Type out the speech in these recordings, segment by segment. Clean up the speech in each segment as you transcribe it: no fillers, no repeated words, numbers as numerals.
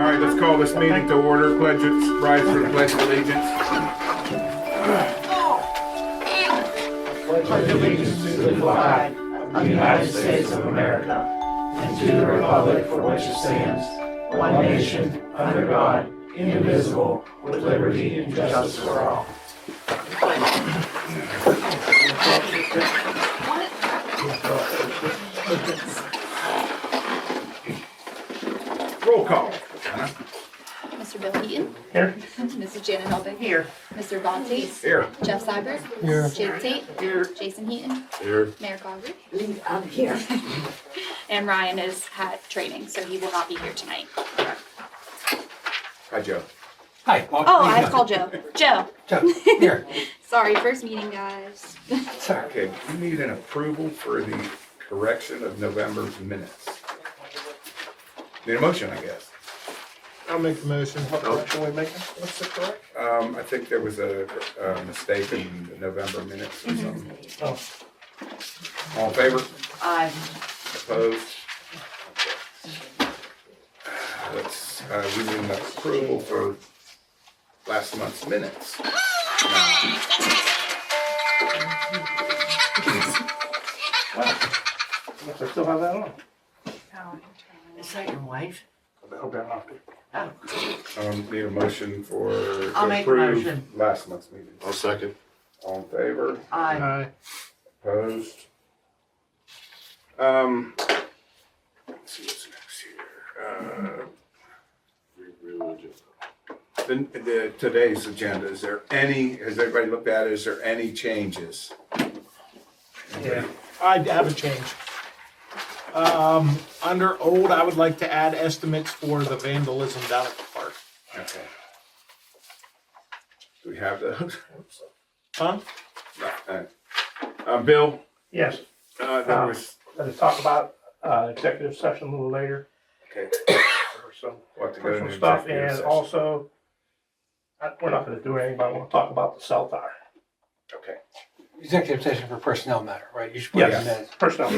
right, let's call this meeting to order. Rise for the Pledge of Allegiance. Pledge allegiance to the flag of the United States of America and to the republic for which it stands, one nation, under God, indivisible, with liberty and justice for all. Roll call. Mr. Bill Heaton. Here. Mrs. Janet Helbig. Here. Mr. Von Tate. Here. Jeff Seibert. Here. Jade Tate. Here. Jason Heaton. Here. Mayor Cogri. I'm here. And Ryan has had training, so he will not be here tonight. Hi, Joe. Hi. Oh, I have called Joe. Joe. Here. Sorry, first meeting, guys. Sorry. Okay, we need an approval for the correction of November's minutes. Need a motion, I guess. I'll make the motion. What correction we making? What's the correct? I think there was a mistake in the November minutes or something. Oh. All in favor? I'm Opposed? Okay. We need an approval for last month's minutes. Now, I still have that on. Is that your wife? need a motion for to I'll make a approve motion. last month's meeting. I'll second. All in favor? Aye. Opposed? Let's see what's next here. Today's agenda, has everybody looked at it? Is there any changes? Yeah, I have a change. Under old, I would like to add estimates for the vandalism down at the park. Okay. Do we have those? Huh? Bill, Yes, there was, let's talk about executive session a little later okay, for some what to go into personal stuff, executive and session. also, we're not gonna do anything, but I wanna talk about the cell tower. Okay, Executive session for personnel matter, right? You should put it in Yes, minutes. personnel.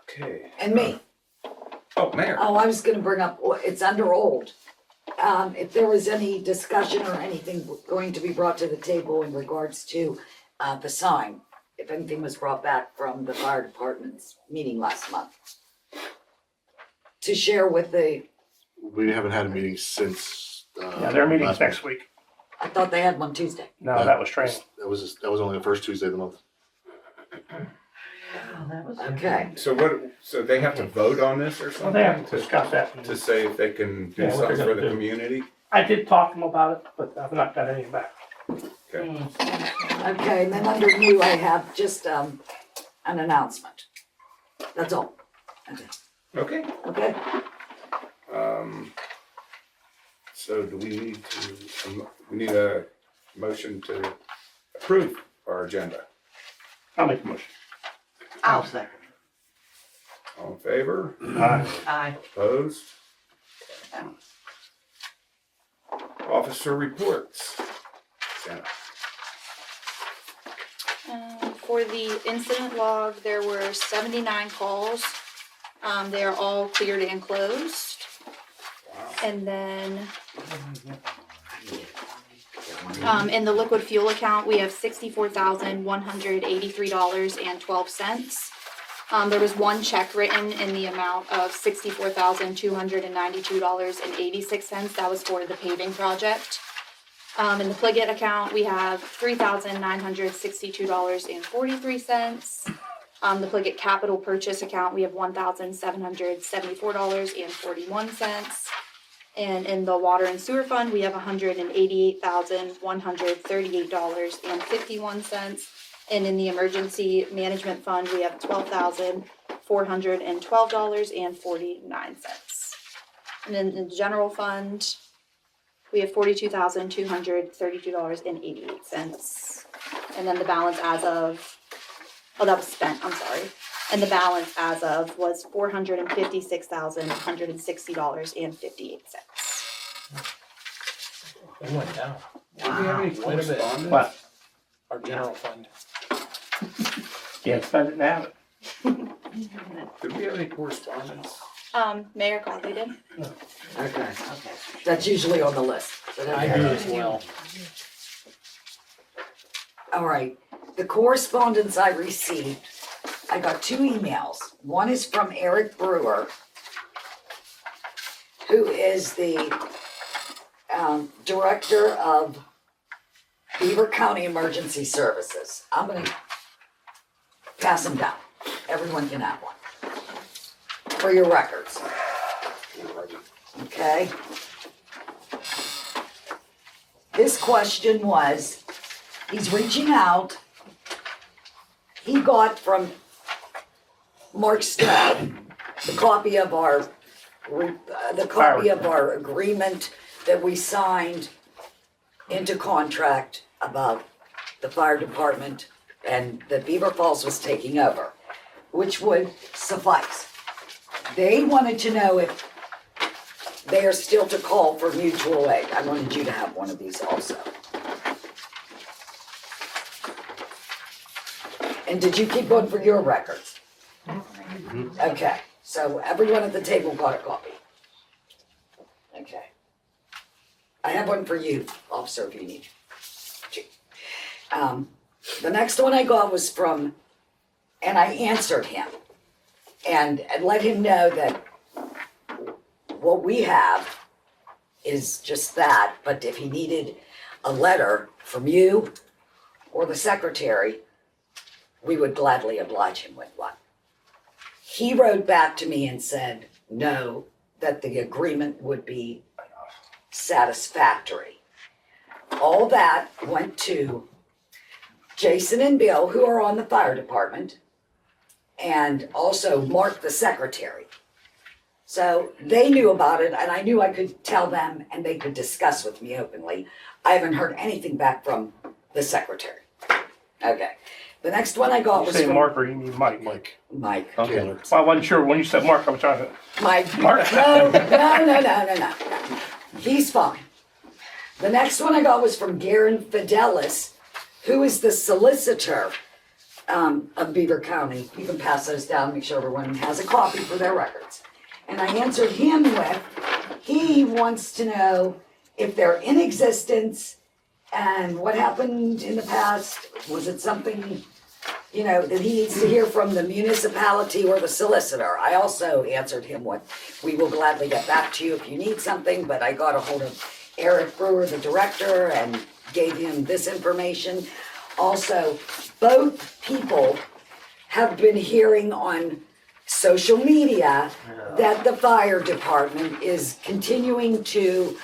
okay. And me. Oh, Mayor. Oh, I was gonna bring up, it's under old. If there was any discussion or anything going to be brought to the table in regards to, the sign, if anything was brought back from the fire department's meeting last month. To share with We haven't had a meeting since. Yeah, their meeting's last next week. I thought they had one Tuesday. No, that was training. That was only the first Tuesday of the month. Okay. So they have to vote on this or Well, something? they have to discuss that. To say if they can do Yeah, what they're something for gonna the do. community? I did talk to them about it, but I've not got any back. Okay. Okay, and then under new, I have just, an announcement. That's all. Okay. Okay. Okay? So do we need a motion to approve our agenda? I'll make the motion. I'll second. All in favor? Aye. Opposed? Officer reports. Santa. For the incident log, there were 79 calls. They are all cleared and closed. Wow. And then, in the liquid fuel account, we have $64,183.12. There was one check written in the amount of $64,292.86. That was for the paving project. In the Pliget account, we have $3,962.43. The Pliget capital purchase account, we have $1,774.41. And in the water and sewer fund, we have $188,138.51. And in the emergency management fund, we have $12,412.49. And in the general fund, we have $42,232.88. And then the balance as of, oh, that was spent, I'm sorry. And the balance as of was $456,160.58. It went down. Do we have any Wait a minute. correspondence? What? Our general fund. Can't spend it now. Did we have any correspondence? Mayor copied it. Okay. That's usually on the list. but I okay. do as well. All right, the correspondence I received, I got two emails. One is from Eric Brewer, who is the Director of Beaver County Emergency Services. I'm gonna pass them down. Everyone can have one. For your records. Okay? His question was, he's reaching out. He got from Mark Snow the copy of our agreement that we signed into contract about the fire department and that Beaver Falls was taking over, which would suffice. They wanted to know if they are still to call for mutual aid. I wanted you to have one of these also. And did you keep one for your records? Okay, so everyone at the table got a copy. Okay. I have one for you, officer, if you need. The next one I got was from, and I answered him and let him know that what we have is just that, but if he needed a letter from you or the secretary, we would gladly oblige him with one. He wrote back to me and said, no, that the agreement would be satisfactory. All that went to Jason and Bill, who are on the fire department, and also Mark, the secretary. So they knew about it, and I knew I could tell them, and they could discuss with me openly. I haven't heard anything back from the secretary. Okay. The next one I got You was say from Mark or you mean Mike? Mike Mike. Okay. Taylor. Well, I wasn't sure when you said Mark, I was trying to. Mike. Mark. No. He's fine. The next one I got was from Garen Fidelis, who is the solicitor of Beaver County. You can pass those down, make sure everyone has a copy for their records. And I answered him with, he wants to know if they're in existence and what happened in the past. Was it something, that he needs to hear from the municipality or the solicitor? I also answered him with, we will gladly get back to you if you need something, but I got a hold of Eric Brewer, the director, and gave him this information. Also, both people have been hearing on social media that the fire department is continuing to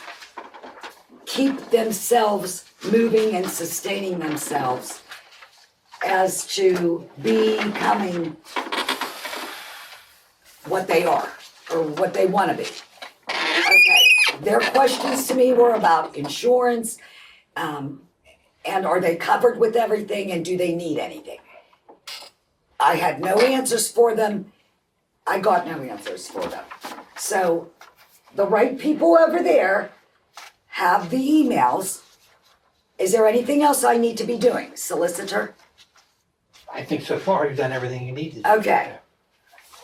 keep themselves moving and sustaining themselves as to becoming what they are or what they want to be. Okay, their questions to me were about insurance, and are they covered with everything and do they need anything? I had no answers for them. I got no answers for them. So the right people over there have the emails. Is there anything else I need to be doing, solicitor? I think so far you've done everything you need to do. Okay.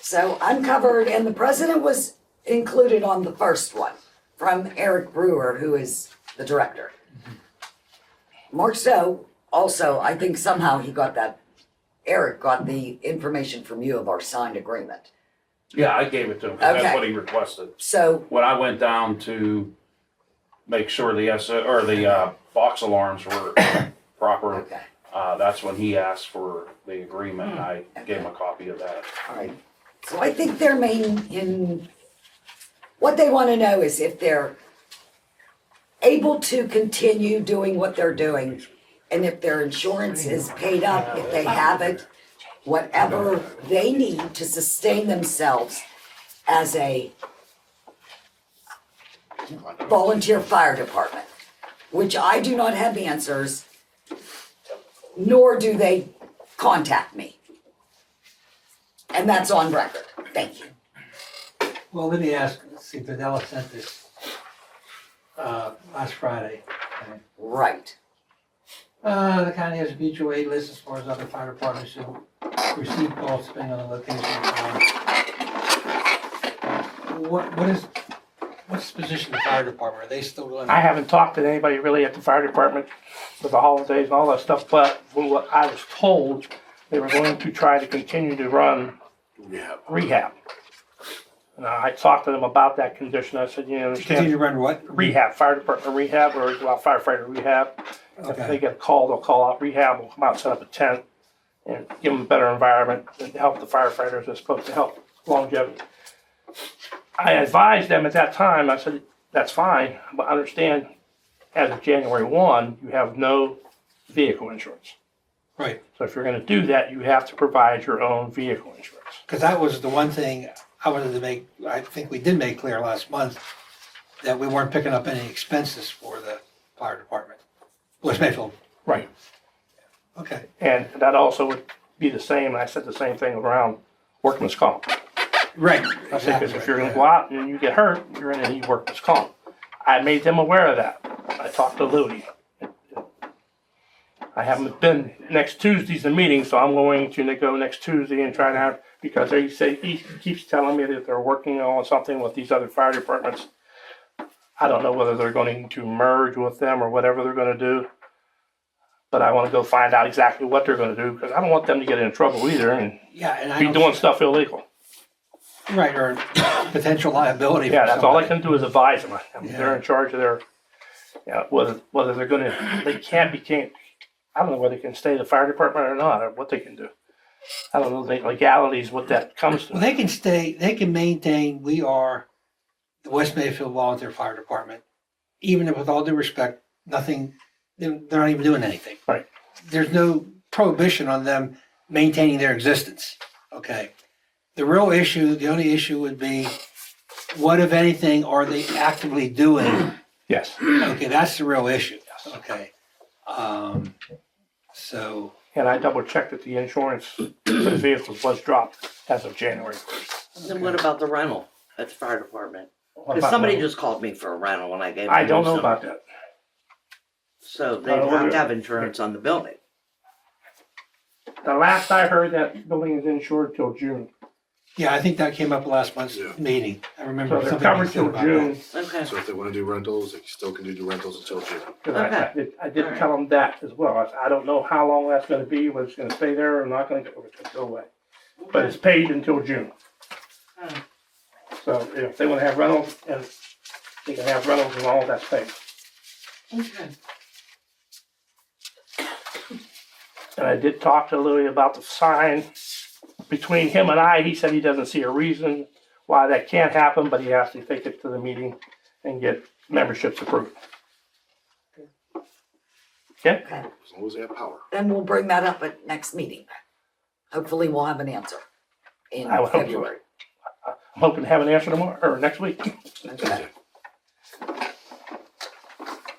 So I'm covered, and the president was included on the first one from Eric Brewer, who is the director. Mark Stowe, also, I think somehow he got that, Eric got the information from you of our signed agreement. Yeah, I gave it to him, 'cause Okay. that's what he requested. So, When I went down to make sure the box alarms were proper, okay, that's when he asked for the agreement, and I gave him a copy of that. all right. So I think their what they want to know is if they're able to continue doing what they're doing, and if their insurance is paid up, if they have it, whatever they need to sustain themselves as a volunteer fire department, which I do not have answers, nor do they contact me. And that's on record. Thank you. Well, let me ask, let's see, Vanilla sent this last Friday. Okay. Right. The county has a mutual aid list as far as other fire departments who receive calls depending on the location. What's the position of the fire department? Are they still doing? I haven't talked to anybody really at the fire department with the holidays and all that stuff, but from what I was told, they were going to try to continue to run Yeah. rehab. And I talked to them about that condition. I said, you Continue understand, to run what? rehab, fire department rehab, or well, firefighter rehab. If they Okay. get a call, they'll call out rehab, we'll come out and set up a tent and give them a better environment and help the firefighters as opposed to help longevity. I advised them at that time, I said, that's fine, but understand, as of January 1, you have no vehicle insurance. Right. So if you're gonna do that, you have to provide your own vehicle insurance. Because that was the one thing I wanted to make, I think we did make clear last month, that we weren't picking up any expenses for the fire department. West Mayfield. Right. Okay. And that also would be the same, I said the same thing around workman's comp. Right. I said, because if you're gonna go out and you get hurt, you're gonna need workman's comp. I made them aware of that. I talked to Louis. I haven't been, next Tuesday's the meeting, so I'm going to go next Tuesday and try to have, because he keeps telling me that they're working on something with these other fire departments. I don't know whether they're going to merge with them or whatever they're gonna do. But I wanna go find out exactly what they're gonna do, because I don't want them to get in trouble either and Yeah, and I be don't. doing stuff illegal. Right, or potential liability. Yeah, for that's all I somebody. can do is advise them. I mean, Yeah. they're in charge of their, whether they're gonna, they can't, I don't know whether they can stay in the fire department or not, or what they can do. I don't know the legalities, what that comes Well, to. they can stay, they can maintain, we are the West Mayfield Volunteer Fire Department, even if with all due respect, nothing, they're not even doing anything. Right. There's no prohibition on them maintaining their existence, okay? The real issue, the only issue would be, what if anything are they actively doing? Yes, Okay, that's the real issue, okay? So, and I double checked that the insurance for the vehicles was dropped as of January 1st. Then what about the rental at the fire department? What Because about somebody them? just called me for a rental when I gave them. I don't know some. about that. So they I don't have know. to have insurance on the building. The last I heard, that building is insured till June. yeah, I think that came up last month's Yeah. meeting. I So remember they're something being covered said till about June. that. Okay. So if they wanna do rentals, they still can do rentals until June. 'Cause Okay. I did tell them that as well. I said, I don't know how long that's gonna be, whether it's gonna stay there or not gonna go, or it's gonna go away. But it's paid until June. Hmm. So if they wanna have rentals, and they can have rentals and all that's paid. Okay. And I did talk to Louis about the sign. Between him and I, he said he doesn't see a reason why that can't happen, but he has to take it to the meeting and get memberships approved. Okay? As long as they have power. Then we'll bring that up at next meeting. Hopefully we'll have an answer in I would hope so. February. I'm hoping to have an answer tomorrow, or next week. Okay.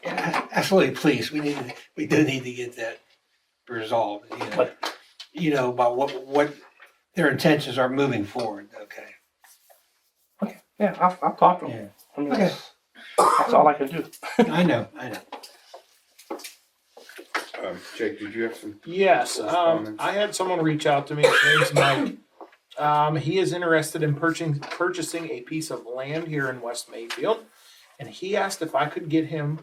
Yeah, absolutely, please, we do need to get that resolved, But- about what their intentions are moving forward, okay? Yeah, I'll talk to him. I mean, Okay. that's all I can do. I know. Jake, did you have some? Yes, Correspondence. I had someone reach out to me. His name's Mike. He is interested in purchasing a piece of land here in West Mayfield, and he asked if I could get him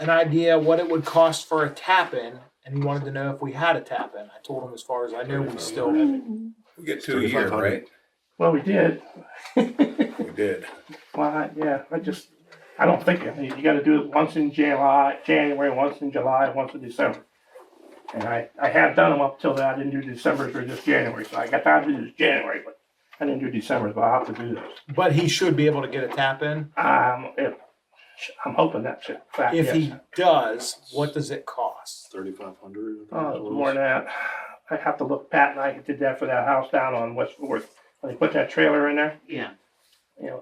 an idea what it would cost for a tap-in, and he wanted to know if we had a tap-in. I told him as far as I know, we still We get 2 a year, 3,500. right? Well, we did. We did. Well, I don't think, you gotta do it once in January, once in July, once in December. And I have done them up till that, I didn't do December for just January, so I got time to do this January, but I didn't do December, but I'll have to do those. But he should be able to get a tap-in. I'm hoping that's it. Fact, If yes. he does, what does it cost? 3,500. Oh, more than that. I have to look, Pat and I did that for that house down on West Fourth. When they put that trailer in there, Yeah.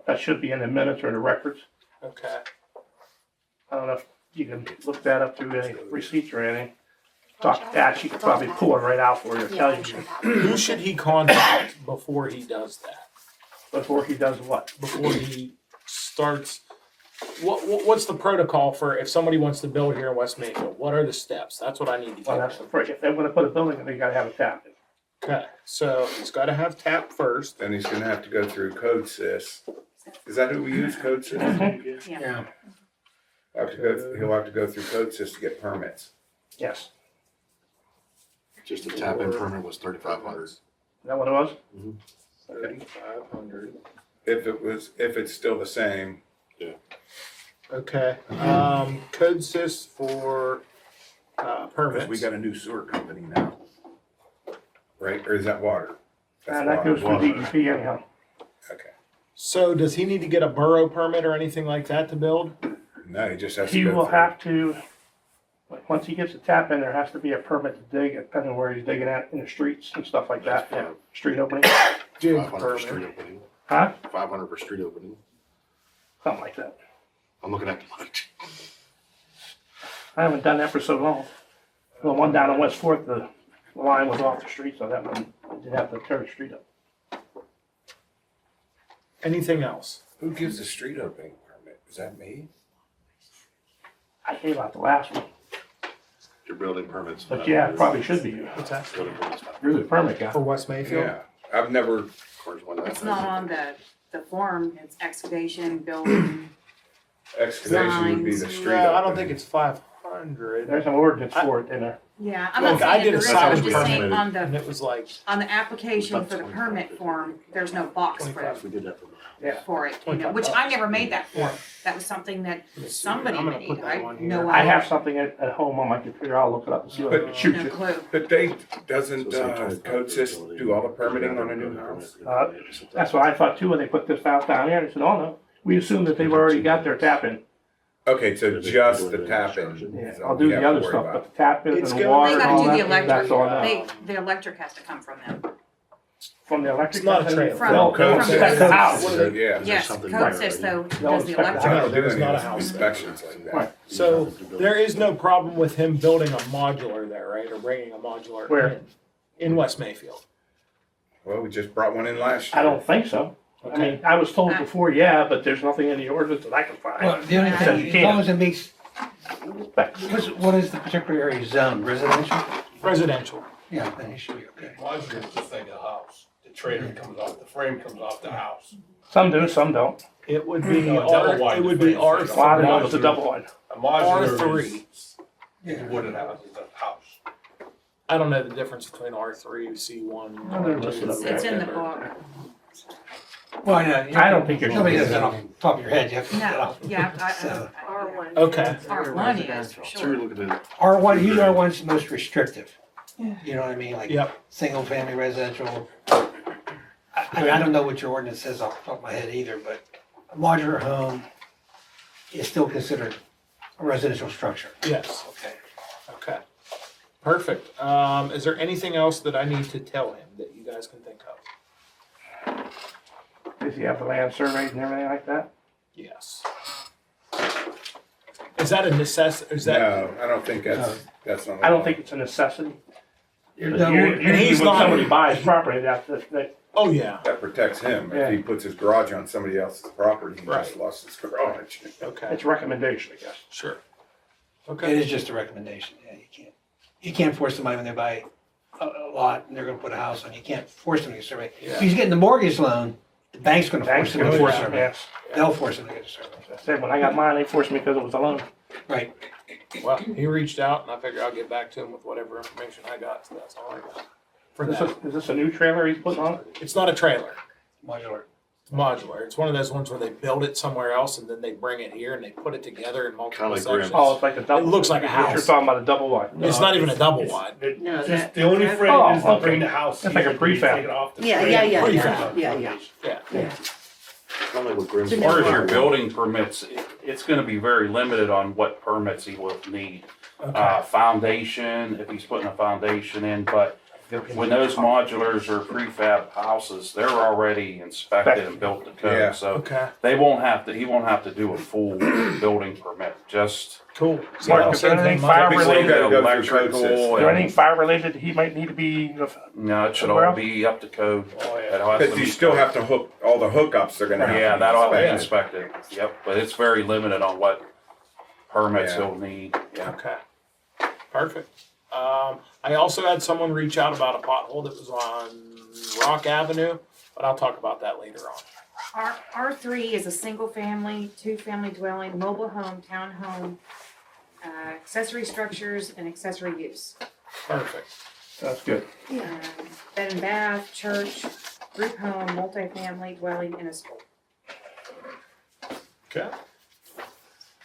that should be in the minutes or the records. Okay. I don't know if you can look that up through any receipts or anything. Talk to Pat, she could probably pull it right out for you, or Yeah, tell I'm you sure that. Who should he contact before he does that? before he does what. Before he starts what's the protocol for if somebody wants to build here in West Mayfield? What are the steps? That's what I need to Well, get. that's the first, if they wanna put a building, they gotta have a tap. Okay, so he's gotta have tap first. Then he's gonna have to go through Code Sys. Is that who we use, Code Sys? Yeah. He'll have to go through Code Sys to get permits. Yes. Just a tap-in permit was 3,500. Is that what it was? 3,500. If it's still the same, Okay, code sys for, because permits. we got a new sewer company now. Right, or is that water? That's And that goes water. through DEP anyhow. Okay, So does he need to get a borough permit or anything like that to build? no, he just has to He go will through. have to, like, once he gets a tap in, there has to be a permit to dig, depending on where he's digging at in the streets and stuff like that, yeah, street opening. Dig 500 for street permit. opening. Huh? 500 for street opening. Something like that. I'm looking at the lunch. I haven't done that for so long. The one down on West Fourth, the line was off the street, so that one, I did have to tear the street up. Anything else? Who gives the street opening permit? Is that me? I gave out the last one, Your building permits. but yeah, it probably should be you. What's that? Building permits. You're the permit guy. For West Mayfield? Yeah, I've never, According to one that It's has not it. on the form, it's excavation, building. excavation would be the Signs. street No, I don't opening. think it's 500. There's an ordinance for it in there. Yeah, I'm Look, not I saying did it a there is, I'm sign just saying permit. on And the, it was like, on the application for the permit form, there's no box for $25. it, We did that for. Yeah. for it, you know, which I never made that form. That was something that somebody made, I no I have idea, something at home on my computer, I'll look it up and see what But- it shoots no it. clue. But doesn't So sometimes Code Sys do all the permitting on a new house? That's what I thought too, when they put this house down here, they said, oh no, we assumed that they've already got their tap in. Okay, so just the tap-in. Yeah, is all I'll do we the have to other worry stuff, about. but the tap ins It's and the gonna- water They and gotta all do the that, electric, that's all I know. the electric has to come from them. From the electric. It's not a company, trailer. From- they'll Code inspect the Sys. house. So, yeah. Yes, something code right says though, They'll does the inspect the I electric. don't house. do There's any not a house. inspections like that. Right. so there is no problem with him building a modular there, right? Or bringing a modular Where? in West Mayfield. Well, we just brought one in last year. I don't think so. I mean, I was told before, yeah, but there's nothing in the ordinance that I can Well, find. the only So thing, you as can't. long as it meets, But what is the particular area zone, residential? Residential. Yeah, then it should be okay. Modular is the thing of the house. The trailer comes off, the frame comes off the house. some do, some don't. It would be No, double R, wide it would be frame. R A lot of Modular. those are double wide. A modular R3. is a wooden house, is a house. I don't know the difference between R3, C1. Well, they're listed up It's there. in the book. Well, I know. I don't think you're. Nobody does that off the top of your head, you have to look it No, up. yeah, So- Okay. R1 is for So you're sure. looking at. R1, usually R1's the most restrictive. You know what I mean? Like, Yep. single family residential. I don't know what your ordinance says off the top of my head either, but a modular home is still considered a residential structure. Yes. Okay. Okay. Perfect. Is there anything else that I need to tell him that you guys can think of? Does he have the land surveyed and everything like that? Yes. Is that a necessity? Is that? No, I don't think that's not. I don't think it's a necessity. No, Usually he's when not- somebody buys property, that, Oh yeah. That protects him. Yeah. If he puts his garage on somebody else's property, he just Right. lost his garage. Okay. it's recommendation, I guess. Sure. It Okay. is just a recommendation, yeah, you can't force somebody when they buy a lot and they're gonna put a house on, you can't force them to get a survey. If he's getting the mortgage loan, the bank's gonna force Thanks him for to the get a force, survey. yes. They'll force him to get a survey, I said, when I got mine, they forced me because it was a loan. right? Well, he reached out, and I figure I'll get back to him with whatever information I got. So that's all I got for that. Is this a new trailer he's putting on? It's not a trailer. Modular. It's modular. It's one of those ones where they build it somewhere else and then they bring it here and they put it together in multiple Kinda like sections. Oh, it's like a double. It looks like a house. You're talking about a double wide. It's not even a double wide. No, Just that. the only frame Oh, is to okay. bring the house. That's like a here, you prefab. take it off the Yeah, frame. yeah, yeah, Prefab. yeah, yeah. Yeah. Kind of like what Grim's. As far as your building permits, it's gonna be very limited on what permits he will need. Okay. Foundation, if he's putting a foundation in, but when those modulars or prefab houses, they're already inspected and built to Yeah. code, so Okay, he won't have to do a full building permit, just cool. See, Mark, that'll is save there anything him money. fire Typically, you related? gotta go through code electrical. system. Is there anything fire related that he might need to be? No, it should all be up to code. Oh, yeah. It'll have to But you be still code. have to hook, all the hookups are gonna have to be. Yeah, that'll have to be inspected. inspected, yep, but it's very limited on what permits Yeah. he'll need, yeah. Okay, perfect. I also had someone reach out about a pothole that was on Rock Avenue, but I'll talk about that later on. R3 is a single family, 2-family dwelling, mobile home, townhome, accessory structures and accessory use. Perfect. That's good. Bed and bath, church, group home, multifamily dwelling in a school. Okay,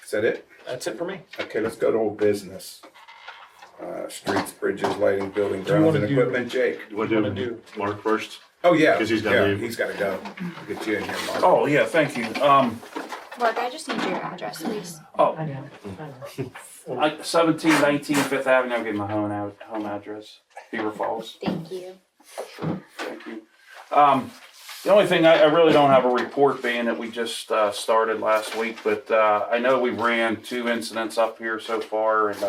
Is that it? that's it for me. Okay, let's go to old business. Streets, bridges, lighting, building, Do you grounds wanna and do- equipment, Jake. You want What to do you do Mark first? Oh, yeah. 'Cause he's gotta Yeah, leave. he's gotta go. We'll get you in here, Mark. Oh, yeah, thank you. Mark, I just need your address, please. Oh, 1719 Fifth Avenue, I'll give my home address, Beaver Falls. Thank you. Thank you. The only thing, I really don't have a report being that we just started last week, but I know we ran 2 incidents up here so far, and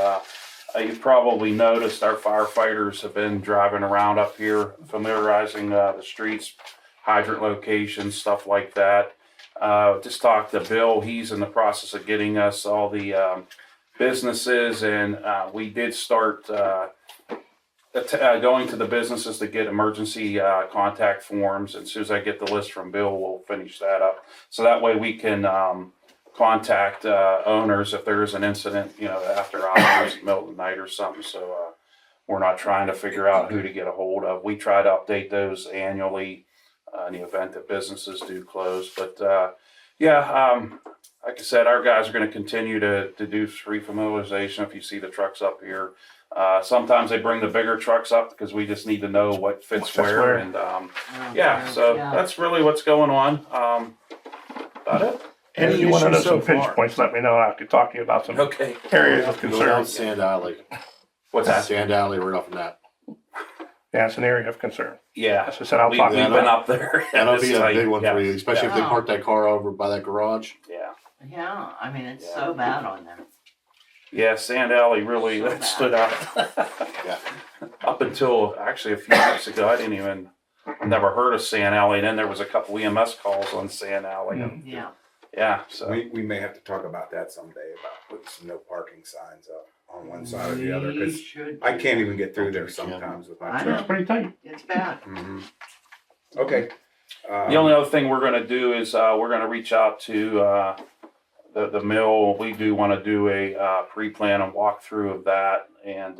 you've probably noticed our firefighters have been driving around up here, familiarizing the streets, hydrant locations, stuff like that. Just talked to Bill, he's in the process of getting us all the businesses, and we did start going to the businesses to get emergency contact forms. And as soon as I get the list from Bill, we'll finish that up. So that way we can contact owners if there is an incident, after hours, middle of the night or something. So we're not trying to figure out who to get a hold of. We try to update those annually in the event that businesses do close. But like I said, our guys are going to continue to do free familiarization. If you see the trucks up here, sometimes they bring the bigger trucks up because we just need to know what fits where. And so that's really what's going on. About it. And if Any you want to know issues so some pinch far? points, let me know. I could talk to you about some Okay. areas of Go down concern. Sand Alley. What's that? Sand Alley, right off of that. Yeah, it's an area of concern. Yeah. As I said, I'll We've talk to been you about. up there. That'll be a It's big one like, for you, especially if they Yeah. park that car over by that garage. Yeah. Yeah, I mean, it's Yeah. so bad on them. Yeah, Sand Alley really So that bad. stood out. Yeah. Up until actually a few weeks ago, I didn't even never heard of Sand Alley. And then there was a couple EMS calls on Sand Alley. And Yeah. yeah, so We may have to talk about that someday, about putting some no parking signs up on one side or the other, We because should I do can't that. even get through there sometimes with my I truck. It's pretty tight. It's bad. Mhm. Okay. the only other thing we're gonna do is we're gonna reach out to the mill. We do want to do a pre-plan and walkthrough of that, and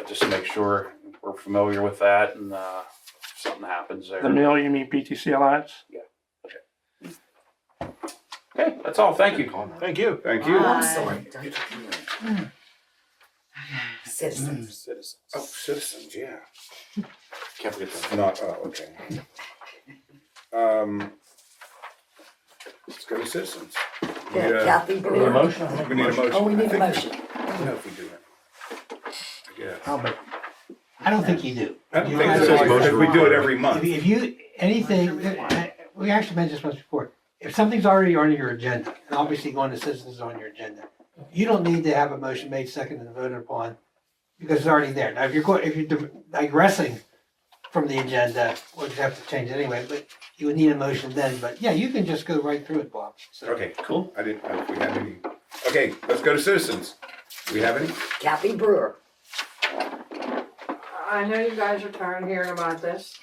just to make sure we're familiar with that, and if something happens there. The mill, you mean PTC Alliance? Okay, that's all. Thank you. Thank you. Thank you. Oh, I'm Bye. sorry. Don't you come in. Citizens. Citizens. Oh, citizens, yeah. Can't forget that. Not, okay. Let's go to citizens. Yeah, Yeah. Kathy Need a Brewer. motion? We need a motion. Oh, we need I a think- motion. I don't know if we do it. I guess. I'll make, I don't think you do. I don't You think have so, to- because we do it every month. If you, anything, we actually mentioned this once before. If something's already on your agenda, and obviously going to citizens is on your agenda, you don't need to have a motion made, seconded, and voted upon, because it's already there. Now, if you're digressing from the agenda, we'll just have to change it anyway, but you would need a motion then. But yeah, you can just go right through it, Bob. So, Okay, cool. I didn't know if we had any. Okay, let's go to citizens. Do we have any? Kathy Brewer. I know you guys are tired of hearing about this,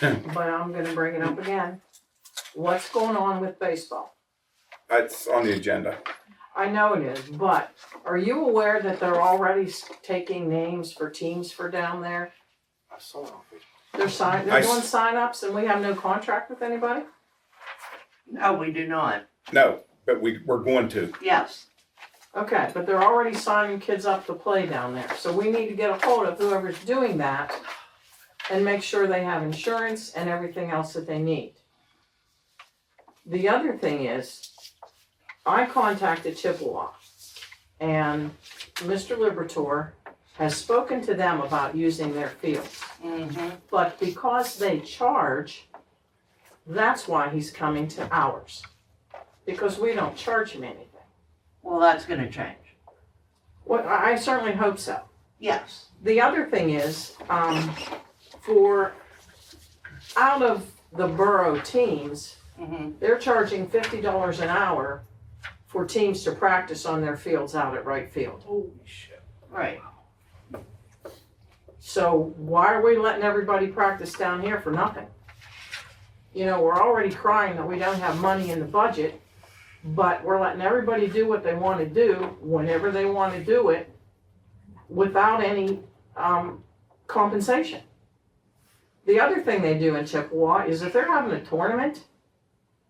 but I'm gonna bring it up again. What's going on with baseball? It's on the agenda. I know it is, but are you aware that they're already taking names for teams for down there? I saw it on Facebook. They're I doing s- sign-ups and we have no contract with anybody? No, we do not. No, but we're going to. Yes. Okay, but they're already signing kids up to play down there, so we need to get a hold of whoever's doing that and make sure they have insurance and everything else that they need. The other thing is, I contacted Chippewa, and Mr. Liberator has spoken to them about using their fields. Mm-hmm. But because they charge, that's why he's coming to ours. Because we don't charge him anything. Well, that's gonna change. Well, I certainly hope so. Yes. The other thing is, for out of the borough teams, Mm-hmm. they're charging $50 an hour for teams to practice on their fields out at right field. Holy shit. Right. So why are we letting everybody practice down here for nothing? You know, we're already crying that we don't have money in the budget, but we're letting everybody do what they want to do whenever they want to do it without any compensation. The other thing they do in Chippewa is if they're having a tournament,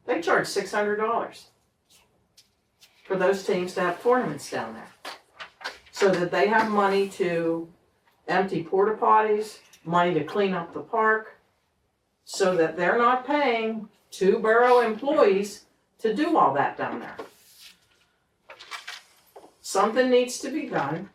they charge $600 for those teams to have tournaments down there. So that they have money to empty porta potties, money to clean up the park, so that they're not paying 2 borough employees to do all that down there. Something needs to be done,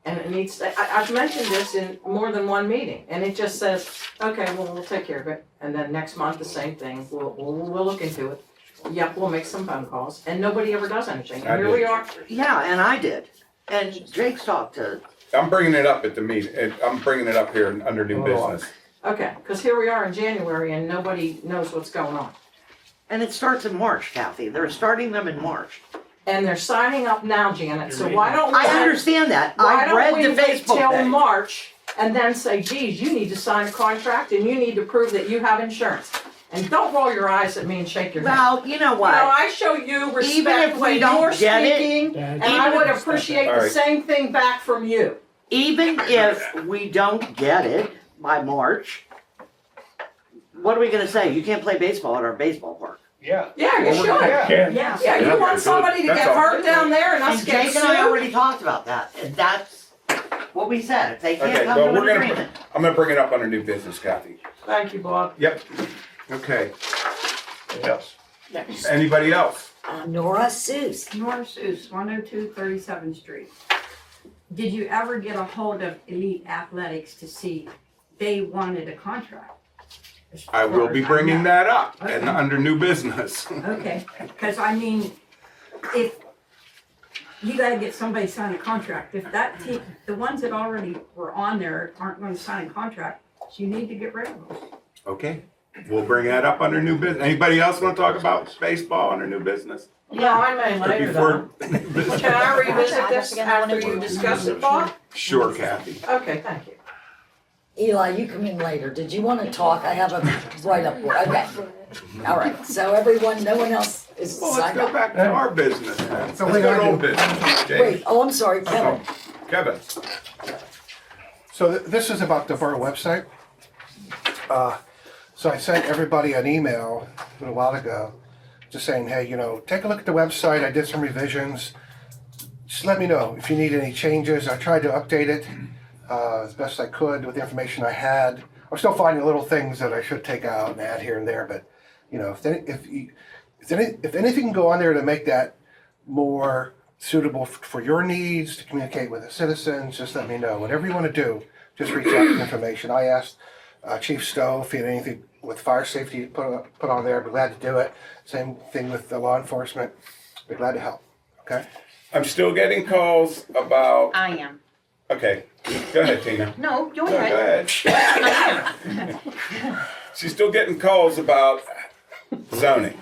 and it needs to, I've mentioned this in more than one meeting, and it just says, okay, well, we'll take care of it, and then next month, the same thing, we'll look into it. Yep, we'll make some phone calls, and nobody ever does anything, and here we are. Yeah, and I did. And Jake's talked to, I'm bringing it up at the meeting, and I'm bringing it up here under new business. Okay, because here we are in January, and nobody knows what's going on. and it starts in March, Kathy. They're starting them in March. And they're signing up now, Janet, so why don't we? I understand that. Why I don't read we the wait Facebook till page. March and then say, geez, you need to sign a contract and you need to prove that you have insurance. And don't roll your eyes at me and shake your head. Well, you know what? You know, I show you Even respect if when we don't you're get it, speaking, and I would appreciate All the right. same thing back from you. Even if we don't get it by March, what are we gonna say? You can't play baseball at our baseball park. Yeah. Yeah, you should. Yeah. Yeah, you want somebody to That's get all. hurt down there and us And get Jake and I sued? already talked about that, and that's what we said. If they Okay, can't come well, to we're an gonna, agreement. I'm gonna bring it up under new business, Kathy. Thank you, Bob. Yep. Okay. Yes. Anybody else? Nora Seuss. Nora Seuss, 102 37th Street. Did you ever get a hold of Elite Athletics to see they wanted a contract? As I will far be as I bringing know. that up and Okay. under new business. Okay, because I mean, if you gotta get somebody to sign a contract, if that team, the ones that already were on there aren't gonna sign a contract, you need to get rid of them. Okay, we'll bring that up under new business. Anybody else want to talk about baseball under new business? Yeah, I may Or later though. before? Can I revisit this after you discuss it, Bob? Sure, Kathy. Okay, thank you. Eli, you come in later. Did you want to talk? I have a write-up. Okay. All right. So everyone, no one else is Well, let's signed go up. back to our business then. Let's So go wait, to I old do- business. Jay. Wait, oh, I'm sorry, Kevin. Kevin. So this is about the borough website. So I sent everybody an email a little while ago, just saying, hey, take a look at the website. I did some revisions. Just let me know if you need any changes. I tried to update it as best I could with the information I had. I'm still finding little things that I should take out and add here and there, but if anything can go on there to make that more suitable for your needs, to communicate with the citizens, just let me know. Whatever you want to do, just reach out with information. I asked Chief Stowe if he had anything with fire safety to put on there. I'd be glad to do it. Same thing with the law enforcement. Be glad to help. Okay? I'm still getting calls about, I am. okay, go ahead, Tina. No, go No, go ahead. ahead. She's still getting calls about zoning.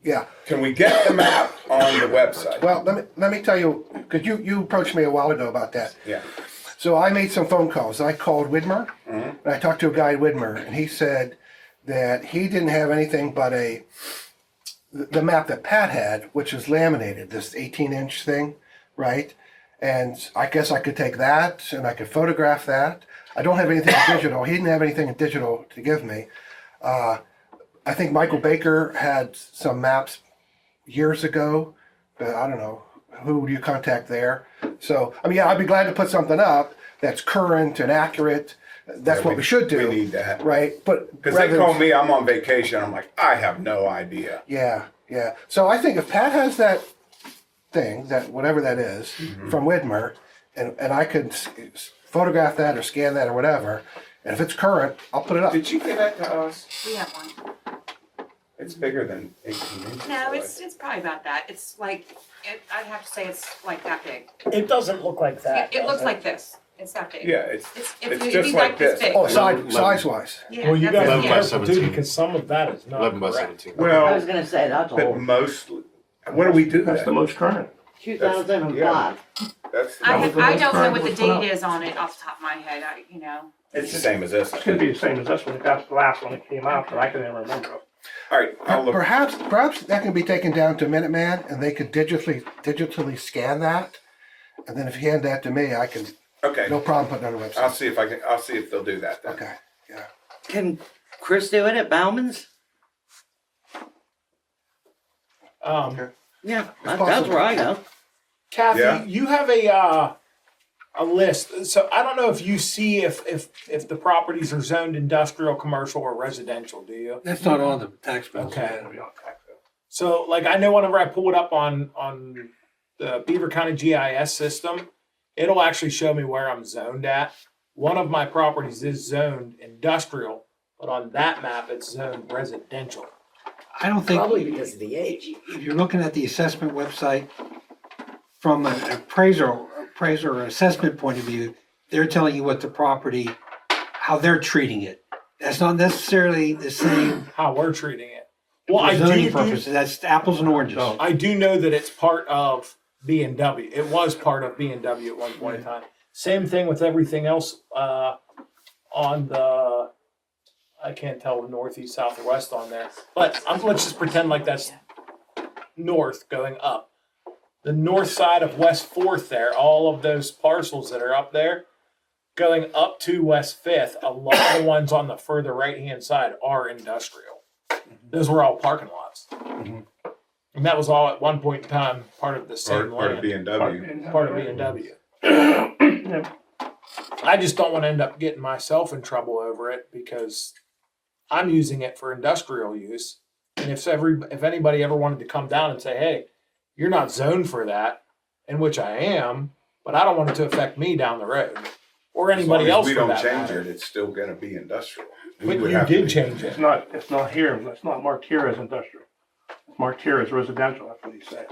Yeah. Can we get the map on the website? Well, let me tell you, because you approached me a while ago about that. Yeah. So I made some phone calls. I called Widmer, and I talked to a guy at Widmer, and he said that he didn't have anything but the map that Pat had, which was laminated, this 18-inch thing, right? And I guess I could take that, and I could photograph that. I don't have anything in digital. He didn't have anything in digital to give me. I think Michael Baker had some maps years ago, but I don't know. Who do you contact there? So, I mean, yeah, I'd be glad to put something up that's current and accurate. That's Yeah, what we should do. We need that. Right? But Because they call me, I'm on vacation. I'm like, I have no idea. Yeah. So I think if Pat has that thing, that whatever that is, from Widmer, and I can photograph that or scan that or whatever, and if it's current, I'll put it up. Did you give that to us? We have one. It's bigger than 18 inches. No, though, I it's probably about that. It's like, I'd have to say it's like that big. It doesn't look like that. It looks does like this. It's that big. Yeah, it's If just you like like this this. big. Oh, size wise. Yeah, Well, you that's- gotta be 11 by careful too, 17. because some of that is not 11 by correct. 17. I Well, was gonna say, that's but old. mostly, what do we do That's the that? most current. 2005. That's, I was the don't most know current what the one put up. date is on it off the top of my head, it's the same as this. It's gonna be the same as this one. That's the last one that came out that I can ever remember. All right, I'll look. Perhaps that can be taken down to Minuteman, and they could digitally scan that, and then if you hand that to me, I can, Okay, no problem putting it on the I'll website. see if I can. I'll see if they'll do that then. Okay, yeah. Can Chris do it at Bauman's? Yeah, that's possible. where I go. Kathy, Yeah. you have a list. So I don't know if you see if the properties are zoned industrial, commercial, or residential. Do you? That's not on the tax bill. Okay. So like I know whenever I pull it up on the Beaver County GIS system, it'll actually show me where I'm zoned at. One of my properties is zoned industrial, but on that map it's zoned residential. I don't think. Probably because of the age. If you're looking at the assessment website, from an appraiser or assessment point of view, they're telling you what the property, how they're treating it. That's not necessarily the same How we're treating it. Well, for I zoning do purposes. That's apples and oranges. I do know that it's part of B and W. It was part of B and W at one point in time. Same thing with everything else on the, I can't tell the northeast, south, or west on there. But let's just pretend like that's north going up. The north side of West 4th there, all of those parcels that are up there, going up to West 5th, a lot of the ones on the further right-hand side are industrial. Those were all parking lots. And that was all at one point in time part of the same Part of land. B and W. Part of B&W. I just don't want to end up getting myself in trouble over it because I'm using it for industrial use. And if anybody ever wanted to come down and say, hey, you're not zoned for that, in which I am, but I don't want it to affect me down the road or anybody else We for don't that change matter. it. It's still going to be industrial. We But would you have did to- change it. It's not here. It's not marked here as industrial. It's marked here as residential. That's what he's saying.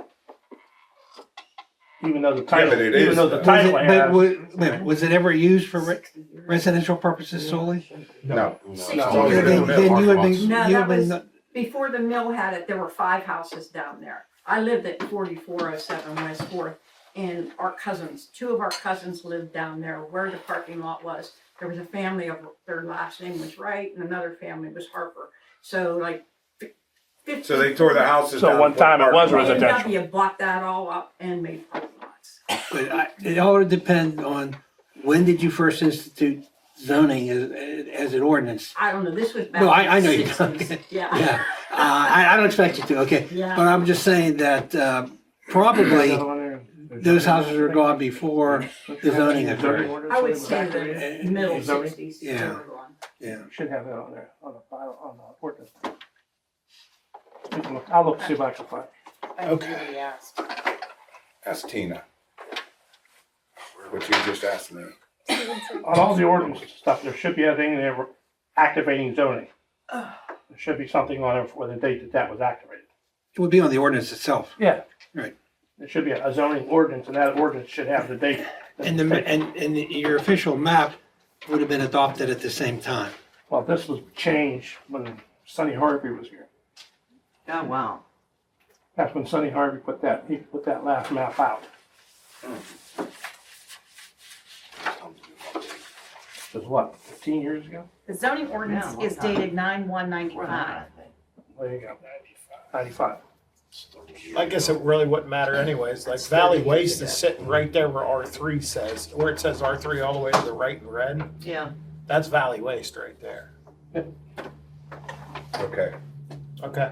Even though the title, but it even is, though the though. title But has. was it ever used for residential purposes solely? No. No. Then you would be, No, you that would was, be, before the mill had it, there were 5 houses down there. I lived at 4407 West 4th, and two of our cousins lived down there where the parking lot was. There was a family of, their last name was Wright, and another family was Harper. So like 50. So they tore the houses So down. one and put time it was parking lots. residential. BMW bought that all up and made parking lots. but it all would depend on when did you first institute zoning as an ordinance? I don't know, this was back No, in I know the you 60s. don't. Yeah. Yeah, I don't expect you to, okay? Yeah. But I'm just saying that probably those houses were gone before the zoning occurred. I would say the middle 60s. Yeah. Yeah. Should have that on there, on the ordinance. I'll look, see if I can find. Okay. Yes. Ask Tina. What you just asked me. On all the ordinance stuff, there should be a thing there activating zoning. There should be something on it for the date that was activated. It would be on the ordinance itself. Yeah. Right. There should be a zoning ordinance, and that ordinance should have the date. that And was taken. and your official map would have been adopted at the same time. Well, this was changed when Sonny Harvey was here. Oh, wow. That's when Sonny Harvey put that last map out. It was what, 15 years ago? The zoning ordinance Yeah, is dated 9/1/95. There you go. 95. I guess it really wouldn't matter anyways. Like Valley Waste is sitting right there where R3 says, where it says R3 all the way to the right in red. Yeah. That's Valley Waste right there. Okay. Okay.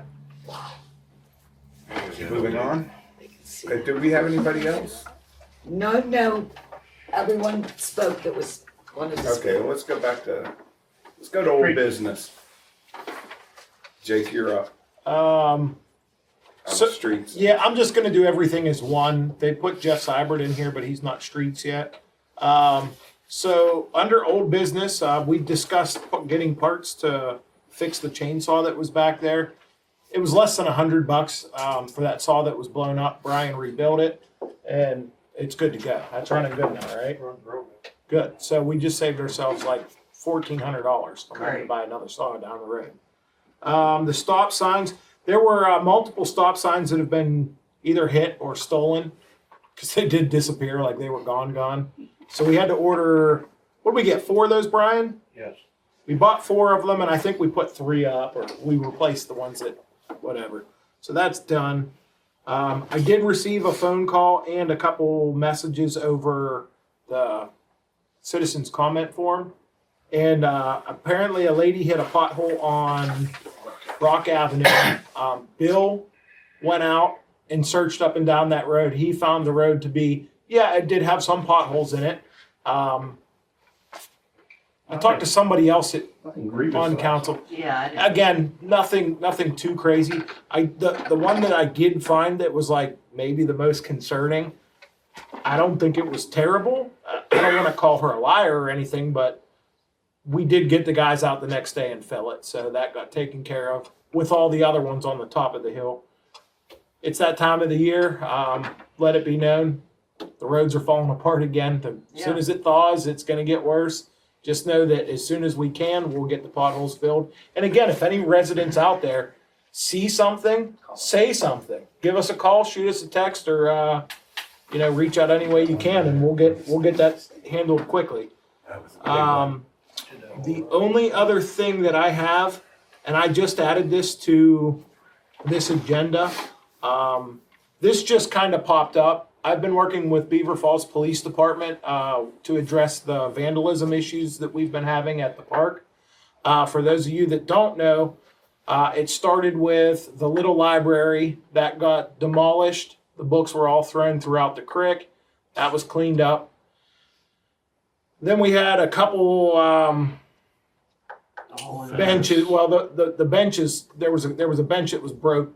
Moving on. Do we have anybody else? No, everyone spoke that wanted to speak. Okay, well, let's go to old business. Jake, you're up on So- the streets. Yeah, I'm just gonna do everything as one. They put Jeff Seibert in here, but he's not streets yet. So under old business, we discussed getting parts to fix the chainsaw that was back there. It was less than $100 for that saw that was blown up. Brian rebuilt it, and it's good to go. That's running good now, right? Good. So we just saved ourselves like $1,400. I'm going to buy another saw down the road. The stop signs. There were multiple stop signs that have been either hit or stolen because they did disappear, like they were gone. So we had to order. What did we get? 4 of those, Brian? Yes. We bought 4 of them, and I think we put 3 up, or we replaced the ones that, whatever. So that's done. I did receive a phone call and a couple messages over the citizens comment form. And apparently a lady hit a pothole on Rock Avenue. Bill went out and searched up and down that road. He found the road to be, yeah, it did have some potholes in it. I talked to somebody else on council. Yeah. Again, nothing too crazy. The one that I did find that was like maybe the most concerning, I don't think it was terrible. I don't want to call her a liar or anything, but we did get the guys out the next day and fill it. So that got taken care of with all the other ones on the top of the hill. It's that time of the year. Let it be known. The roads are falling apart again. As soon as it thaws, it's going to get worse. Just know that as soon as we can, we'll get the potholes filled. And again, if any residents out there see something, say something. Give us a call, shoot us a text, or reach out any way you can, and we'll get that handled quickly. The only other thing that I have, and I just added this to this agenda, this just kind of popped up. I've been working with Beaver Falls Police Department to address the vandalism issues that we've been having at the park. For those of you that don't know, it started with the little library that got demolished. The books were all thrown throughout the creek. That was cleaned up. Then we had a couple benches. Well, the benches, there was a bench that was broke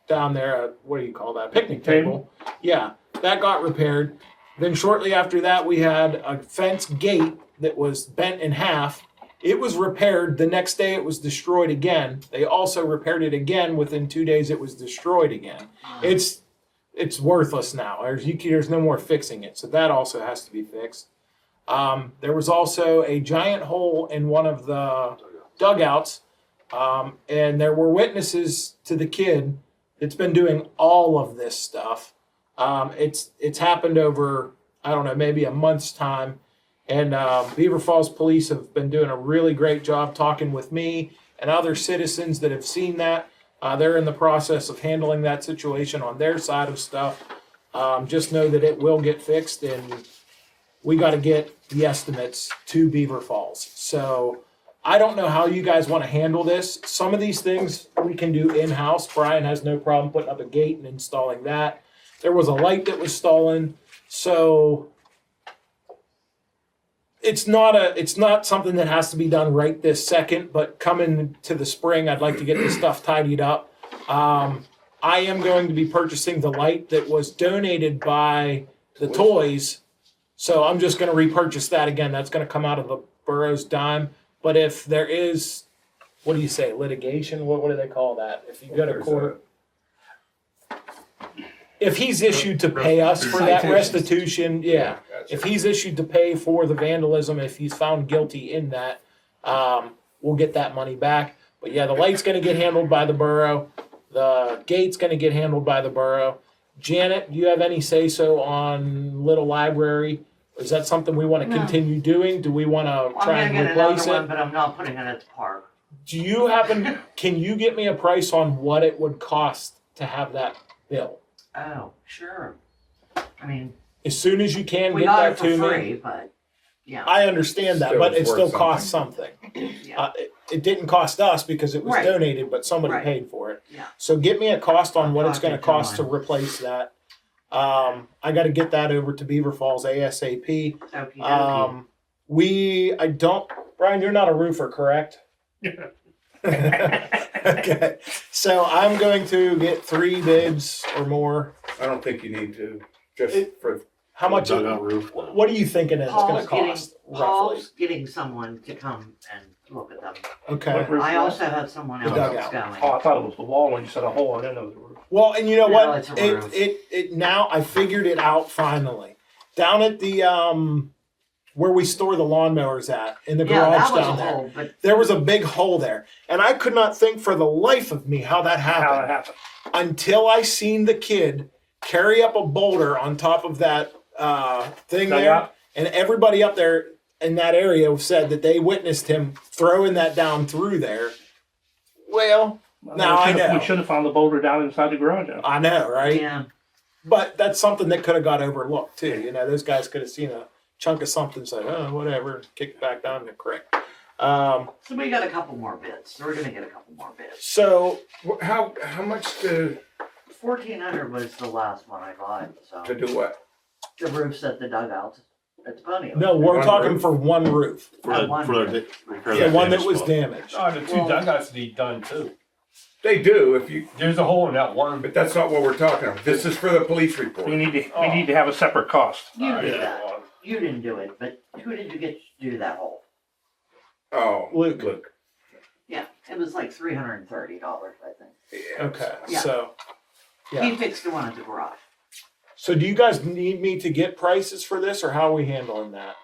down there. What do you call that? Picnic table. Yeah. That got repaired. Then shortly after that, we had a fence gate that was bent in half. It was repaired. The next day, it was destroyed again. They also repaired it again. Within 2 days, it was destroyed again. It's worthless now. There's no more fixing it. So that also has to be fixed. There was also a giant hole in one of the dugouts, and there were witnesses to the kid that's been doing all of this stuff. It's happened over, I don't know, maybe a month's time. And Beaver Falls Police have been doing a really great job talking with me and other citizens that have seen that. They're in the process of handling that situation on their side of stuff. Just know that it will get fixed, and we got to get the estimates to Beaver Falls. So I don't know how you guys want to handle this. Some of these things we can do in-house. Brian has no problem putting up a gate and installing that. There was a light that was stolen, so it's not something that has to be done right this second, but coming to the spring, I'd like to get this stuff tidied up. I am going to be purchasing the light that was donated by the toys, so I'm just going to repurchase that again. That's going to come out of the borough's dime. But if there is, what do you say, litigation? What do they call that? If you go to court. If he's issued to pay us for that restitution, yeah. If he's issued to pay for the vandalism, if he's found guilty in that, we'll get that money back. But yeah, the light's gonna get handled by the borough. The gate's gonna get handled by the borough. Janet, do you have any say-so on Little Library? Is that something we wanna continue doing? Do we wanna try and replace it? But I'm not putting it at the park. Do you can you get me a price on what it would cost to have that built? Oh, sure. I mean, as soon as you can, we get got that it for to free, me. but yeah. I understand that, Still, but it's it still worth costs something. Yeah. It didn't cost us because it was Right. donated, but somebody Right. paid for it. Yeah. So get me a cost on what it's talk going to to cost to John. replace that. I got to get that over to Beaver Falls ASAP. Okey-dokey. Brian, you're not a roofer, correct? Okay, so I'm going to get 3 bids or more. I don't think you need to, just for How much? Dugout roof. What are you thinking it's gonna cost roughly? Paul's getting someone to come and look at them. Okay. I also have someone else that's going. Oh, I thought it was the wall when you said a hole, I didn't know it was the roof. Well, and you know No, what? it's a roof. It now I figured it out finally. Down at the where we store the lawnmowers at in the Yeah, garage that was down a there. hole, but There was a big hole there, and I could not think for the life of me how that How happened that happened. until I seen the kid carry up a boulder on top of that thing there, Dugout? and everybody up there in that area said that they witnessed him throwing that down through there. Well, now I know. We should have found the boulder down inside the garage. I know, right? yeah, But that's something that could have got overlooked too. You know, those guys could have seen a chunk of something, said, "Oh, whatever," kicked back down the creek. so we got a couple more bids. We're gonna get a couple more bids. So How much to 1,400 was the last one I got, so. do what? The roofs at the dugouts at the pony. no, we're One talking roof? for one roof, For That the, one for the roof. repair the one that damaged was spot. damaged. Oh, the two Well- dugouts need done too. They do if you, There's a hole in that one. but that's not what we're talking about. This is for the police report. We need to have a separate cost. You did yeah. that. You didn't do it, but who did you get to do that hole? Oh, Luke. Yeah, it was like $330, I think. Yeah. Okay, Yeah. so Yeah. He fixed the one at the garage. so do you guys need me to get prices for this, or how are we handling that?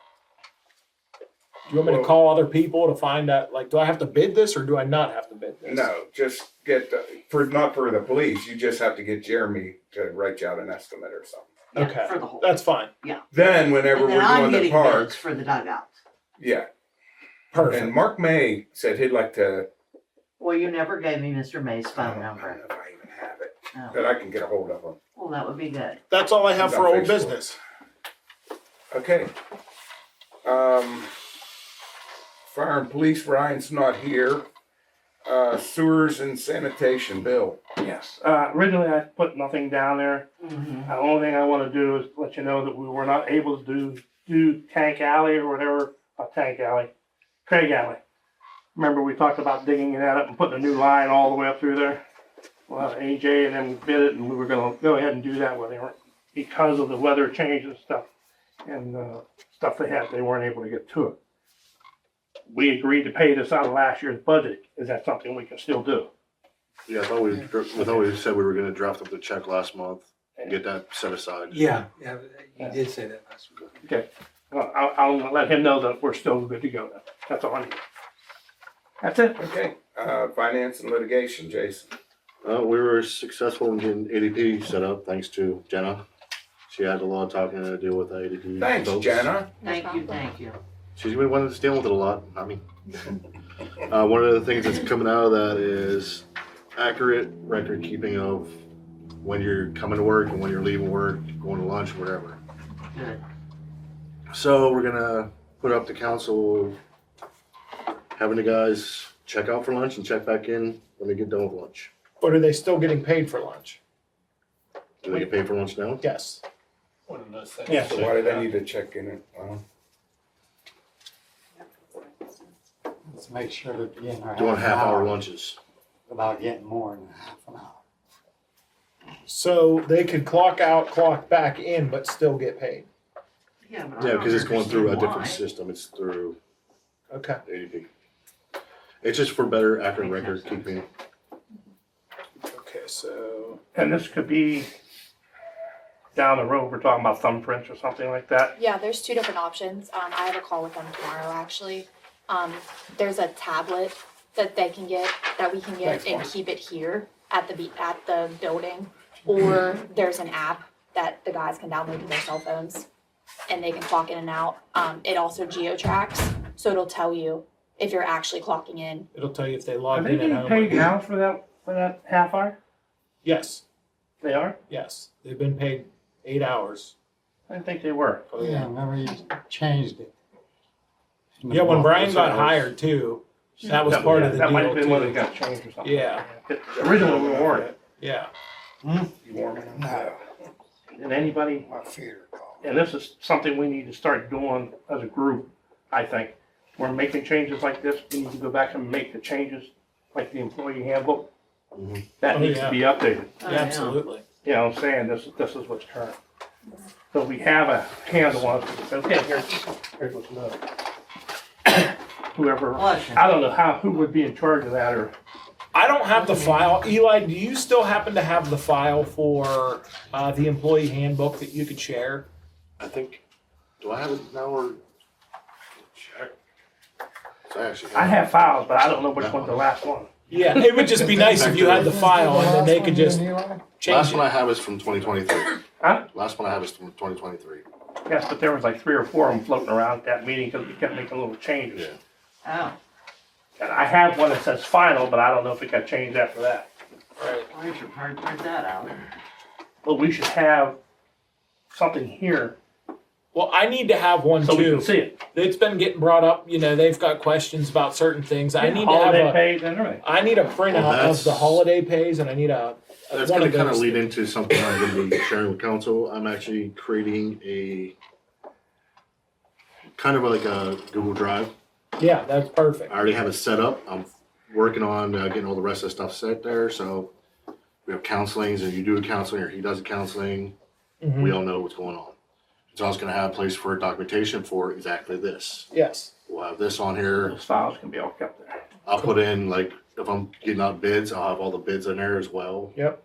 Do you want me to Well- call other people to find out? Like, do I have to bid this, or do I not have to bid this? No, just get not for the police. You just have to get Jeremy to write you out an estimate or something. Yeah, Okay. For the hole. That's fine. Then whenever And then we're I'm doing the getting park, bids for the dugouts. yeah. Perfect. And Mark May said he'd like to. Well, you never gave me Mr. May's I phone don't know number. if I even have it, Oh, but I can get a hold of him. well, that would be good. That's all I have He's for on old Facebook. business. Okay. Fire and police, Ryan's not here. Sewers and sanitation, Bill. Yes. Originally, I put nothing down there. Mm-hmm. The only thing I want to do is let you know that we were not able to do Tank Alley or whatever, not Tank Alley, Craig Alley. Remember we talked about digging that up and putting a new line all the way up through there? Well, AJ and them bid it, and we were gonna go ahead and do that with them because of the weather change and stuff. And stuff they weren't able to get to it. We agreed to pay this out of last year's budget. Is that something we can still do? Yeah, I thought we said we were gonna draft up the check last month and get that set aside. Yeah, you did say that last week. Okay, well, I'll let him know that we're still good to go then. That's all I need. That's it. Okay. Finance and litigation, Jason. We were successful in getting ADP set up, thanks to Jenna. She had a lot of talking to do with the ADP. Thanks, folks. Jenna. Thank you, thank you. She's been one that's dealing with it a lot, not me. One of the things that's coming out of that is accurate record keeping of when you're coming to work and when you're leaving work, going to lunch, whatever. Good. So we're gonna put up the council having the guys check out for lunch and check back in when they get done with lunch. But are they still getting paid for lunch? Do they get paid for lunch now? Yes. Yes. So why do they need to check in it? Let's make sure that you're getting our Doing half-hour hour lunches. without getting more than half an hour. So they could clock out, clock back in, but still get paid. Yeah, but I Yeah, don't because it's going through a understand different why. system. It's through Okay. ADP. It's just for better accurate record keeping. Okay, so And this could be down the road, we're talking about thumbprints or something like that. Yeah, there's two different options. I have a call with them tomorrow, actually. There's a tablet that they can get, that we can get and keep it here at the building. Or there's an app that the guys can download to their cell phones and they can clock in and out. It also geo-tracks, so it'll tell you if you're actually clocking in. it'll tell you if they Are logged they in at getting home. paid now for that half hour? Yes, They are? yes. They've been paid 8 hours. I didn't think they were. Oh, Yeah, remember you changed it. in the Yeah, when book. Brian got hired too, that was part of the That might have deal been when it too. got changed or something. Yeah. Originally, we weren't. Yeah. You warming up? No, And anybody, my fear call. and this is something we need to start doing as a group, I think. We're making changes like this, we need to go back and make the changes, like the employee handbook. Mhm. That Oh, needs yeah. to be updated. Oh, yeah. Absolutely. You know what I'm saying? This is what's current. So we have a handle on it. So, okay, here's what's left. Whoever, I don't know who would be in charge of that or. I don't have the file. Eli, do you still happen to have the file for the employee handbook that you could share? I think, do I have it now or? Check. So I have files, but I don't know which one's the last one. Yeah, it would just be nice if you had the file and then they could just change Last it. one I have is from 2023. Huh? Last one I have is from 2023. Yes, but there was like 3 or 4 of them floating around at that meeting because we kept making little changes. Yeah. Oh, And I have one that says final, but I don't know if it got changed after that. I should probably print that out. But we should have something here Well, I need to have one so we too. can see it. It's been getting brought up. You know, they've got questions about certain things. I need to have Holiday a. pays and everything. I need a printout Well, of that's- the holiday pays, and I need a. That's one going of to kind of those. lead into something I'm going to be sharing with council. I'm actually creating a kind of like a Google Drive. Yeah, that's perfect. I already have it set up. I'm working on getting all the rest of the stuff set there. So we have counselings, and you do a counseling or he does a counseling. Mhm. We all know what's going on. It's also going to have a place for documentation for exactly this. Yes. We'll have this on here. Those files can be all kept there. I'll put in, like, if I'm getting out bids, I'll have all the bids in there as well. Yep.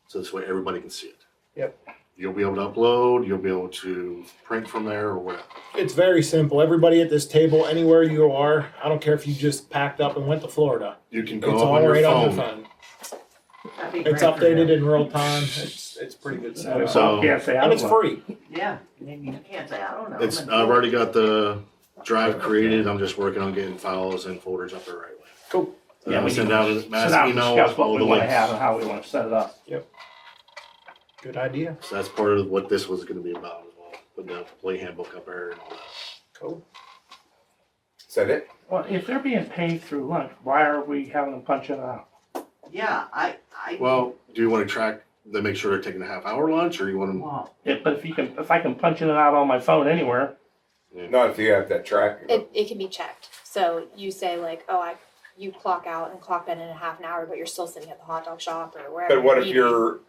So this way everybody can see it. Yep. You'll be able to upload, you'll be able to print from there or whatever. It's very simple. Everybody at this table, anywhere you are, I don't care if you just packed up and went to Florida. You can It's go up all on your right on your phone. phone. That'd be It's great for updated you. in real time. It's pretty good setup. So- I can't say I And don't it's know. free. Yeah, you can't say, I don't know. It's, I've already got the drive created. I'm just working on getting files and folders up the right way. Cool. Yeah, I'll we send can out a sit mass down and email discuss with what all we the want to links. have and how we want to set it up. Good idea. So that's part of what this was gonna be about as well. Put the employee handbook up there and all that. Cool. Is that it? Well, if they're being paid through lunch, why are we having them punch it out? Yeah, I, Well, do you wanna track, they make sure they're taking a half-hour lunch or you want them? well, But if I can punch in and out on my phone anywhere, Not if you have that tracking. It can be checked. So you say like, oh, you clock out and clock in a half an hour, but you're still sitting at the hot dog shop or wherever. But what if eating. you're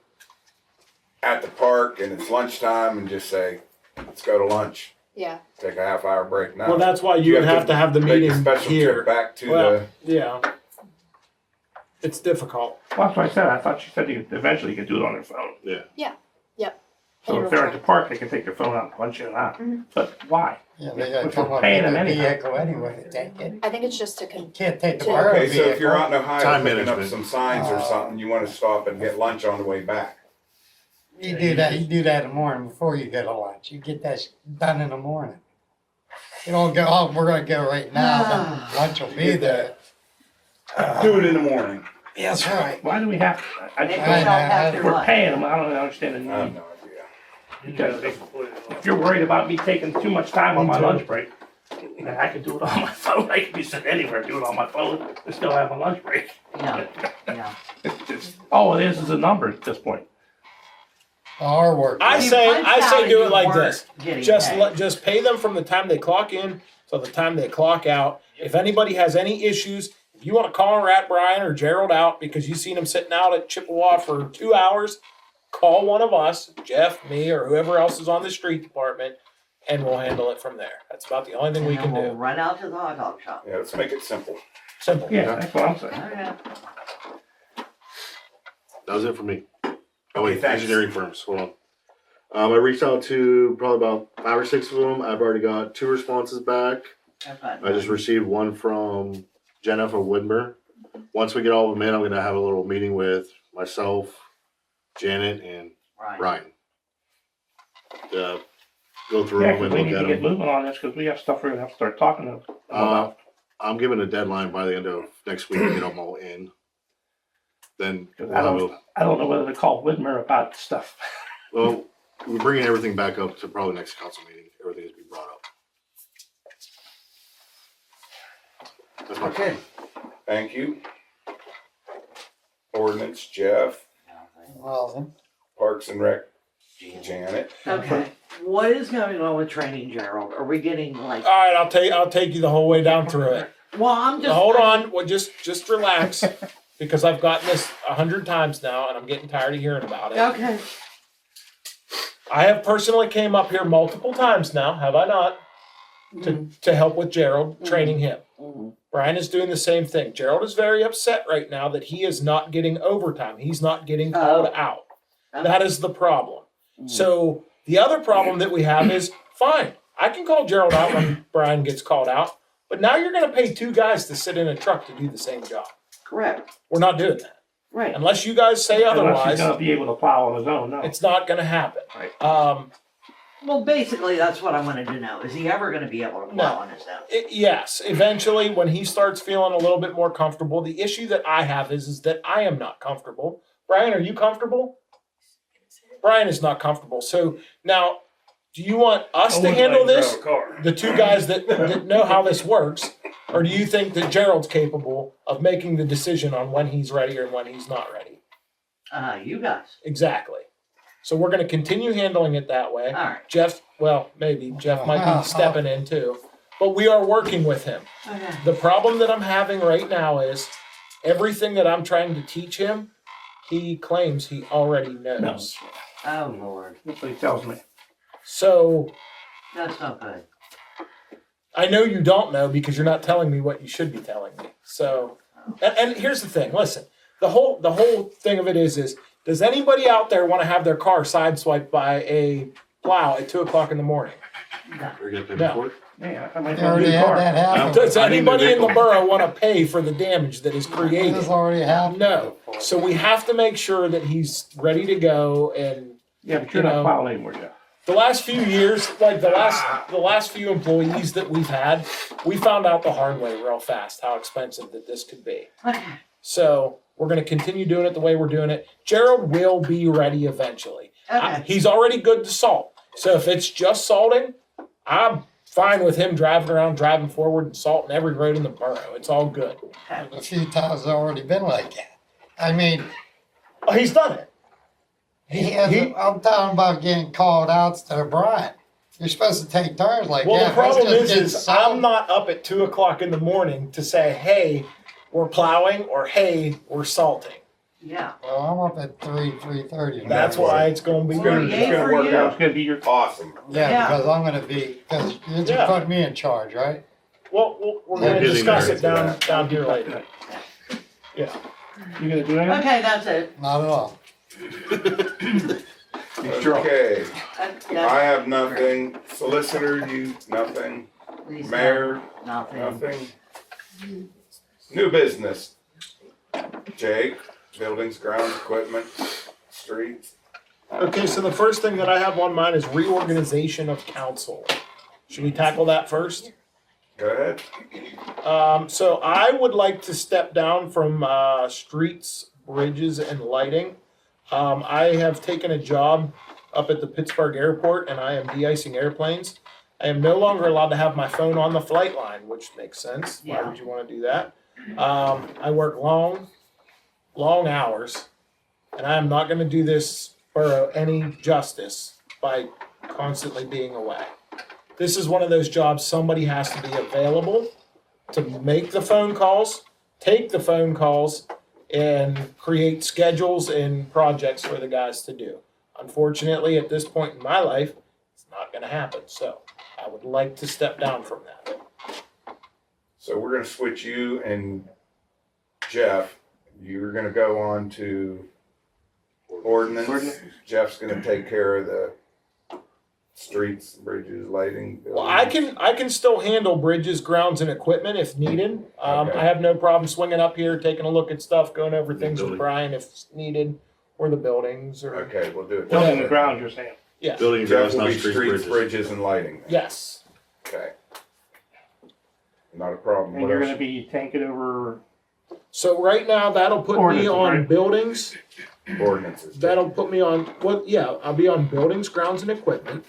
at the park and it's lunchtime and just say, let's go to lunch, Yeah. take a half-hour break now? Well, that's why you would have to have the make a meeting special here. trip back to Well, yeah. It's difficult. well, that's what I said. I thought she said eventually you could do it on their phone. So And if they're at you're the park, they can take their phone out and punch in and out. Mhm. But why? Yeah, they gotta If we're come up paying with them a anyhow. vehicle anyway to take it. I think it's just to Can't take the To- borrowed Okay, so if you're out vehicle. in Ohio Time picking up management. some signs or something, you wanna stop and get lunch on the way back. You do that in the morning before you go to lunch. You get that done in the morning. You don't go, oh, we're gonna go right now, then lunch will be Get there. Do it in the morning. That's right. Why do we have? I Maybe just we don't. don't have If their we're lunch. paying them, I don't understand the I have need. no idea. Because if you're worried about me taking too much time on my lunch break, then I can do it on my phone. I can be sitting anywhere, do it on my phone, and still have a lunch break. yeah, yeah. All it is a number at this point. Our work. I You say punch out and do you it like weren't this. getting Just paid. just pay them from the time they clock in to the time they clock out. If anybody has any issues, if you want to call and rat Brian or Gerald out because you seen them sitting out at Chippewa for 2 hours, call one of us, Jeff, me, or whoever else is on the street department, and we'll handle it from there. That's about the only thing we And can then we'll do. run out to the hot dog shop. Yeah, let's make it simple. Simple. Yeah, that's what I'm saying. Okay. That was it for me. Oh Okay, wait, thanks. engineering firms, hold on. I reached out to probably about 5 or 6 of them. I've already got 2 responses back. I've got I just received one from Jenna from Widmer. Once we get all of them in, I'm gonna have a little meeting with myself, Janet, and Right. Ryan. Go through Yeah, them 'cause and we look need at to get them. moving on this because we have stuff we're gonna have to start talking to them about. I'm giving a deadline by the end of next week to get them all in. Then, 'Cause I don't know whether to call Widmer about stuff. well, we're bringing everything back up to probably next council meeting. Everything has to be brought up. That's my Okay. Thank you. Ordinance, Jeff. Well, then, Parks and Rec, Janet. Okay, what is going on with training, Gerald? Are we getting like, All right, I'll take you the whole way down through it. well, I'm just. Now, hold on, well, just relax, because I've gotten this 100 times now, and I'm getting tired of hearing about it. Okay, I have personally came up here multiple times now, have I not? To help with Gerald, training him. Brian is doing the same thing. Gerald is very upset right now that he is not getting overtime. He's not getting called out. That is the problem. So the other problem that we have is, fine, I can call Gerald out when Brian gets called out, but now you're gonna pay 2 guys to sit in a truck to do the same job. Correct. We're not doing that. Right. Unless you guys say Unless he's otherwise, gonna be able to plow on his own, no. it's not gonna happen. Right. Well, basically, that's what I wanted to know. Is he ever going to be able to plow on his own? Yes, eventually, when he starts feeling a little bit more comfortable. The issue that I have is that I am not comfortable. Brian, are you comfortable? Brian is not comfortable. So now, do you want us to handle this? The 2 guys that know how this works, or do you think that Gerald's capable of making the decision on when he's ready or when he's not ready? You guys. Exactly. So we're going to continue handling it that way. All right. Jeff, well, maybe Jeff might be stepping in too, but we are working with him. Okay. The problem that I'm having right now is everything that I'm trying to teach him, he claims he already knows. Oh, Lord. That's what he tells me. So That's not good. I know you don't know because you're not telling me what you should be telling me. So, and here's the thing. Listen, the whole thing of it is does anybody out there want to have their car sideswiped by a plow at 2:00 in the morning? We're gonna pay No. for it. Yeah, I might They have a already new had car. that happen. Does I need a anybody in the vehicle. borough want to pay for the damage that is created? This already happened. No. So we have to make sure that he's ready to go. And Yeah, but you're you not know, plowing anymore, Jeff. the last few years, like the last few employees that we've had, we found out the hard way real fast how expensive that this could be. So we're going to continue doing it the way we're doing it. Gerald will be ready eventually. Okay. He's already good to salt. So if it's just salting, I'm fine with him driving forward and salting every road in the borough. It's all good. A few times it's already been like that. I mean, Oh, he's done it. I'm talking about getting called out instead of Brian. You're supposed to take turns like Well, that. the problem Let's just get is some- I'm not up at 2:00 in the morning to say, hey, we're plowing or hey, we're salting. Yeah. Well, I'm up at 3:30. That's why it's going to be Well, good. yay for you. It's gonna be your. Awesome. Yeah, Yeah. because I'm gonna be, because you're Yeah. putting me in charge, right? Well, we're We're going to getting discuss there it to down here later. Yeah. You gonna do that? Okay, that's it. Not at all. Okay, That- I have nothing. Solicitor, you, nothing. Lisa, Mayor, Nothing. nothing. New business. Jake, buildings, grounds, equipment, streets. Okay, so the first thing that I have on mine is reorganization of council. Should we tackle that first? Go ahead. So I would like to step down from streets, bridges, and lighting. I have taken a job up at the Pittsburgh airport and I am de-icing airplanes. I am no longer allowed to have my phone on the flight line, which makes sense. Why Yeah. would you want to do that? I work long hours, and I am not going to do this borough any justice by constantly being away. This is one of those jobs somebody has to be available to make the phone calls, take the phone calls, and create schedules and projects for the guys to do. Unfortunately, at this point in my life, it's not going to happen. So I would like to step down from that. So we're gonna switch you and Jeff. You're gonna go on to ordinance. Jeff's gonna take care of the streets, bridges, lighting. Well, I can still handle bridges, grounds, and equipment if needed. Okay. I have no problem swinging up here, taking a look at stuff, going over things with Building. Brian if needed, or the buildings, or Okay, we'll do it. Building the ground, you're saying. yeah, Building and Jeff grounds, will not be streets, streets, bridges. bridges, and lighting. yes. Okay. Not a problem. And What you're else? gonna be taking over. So right now that'll put me Ordinances, on right? buildings. Ordinances. That'll put me on I'll be on buildings, grounds, and equipment.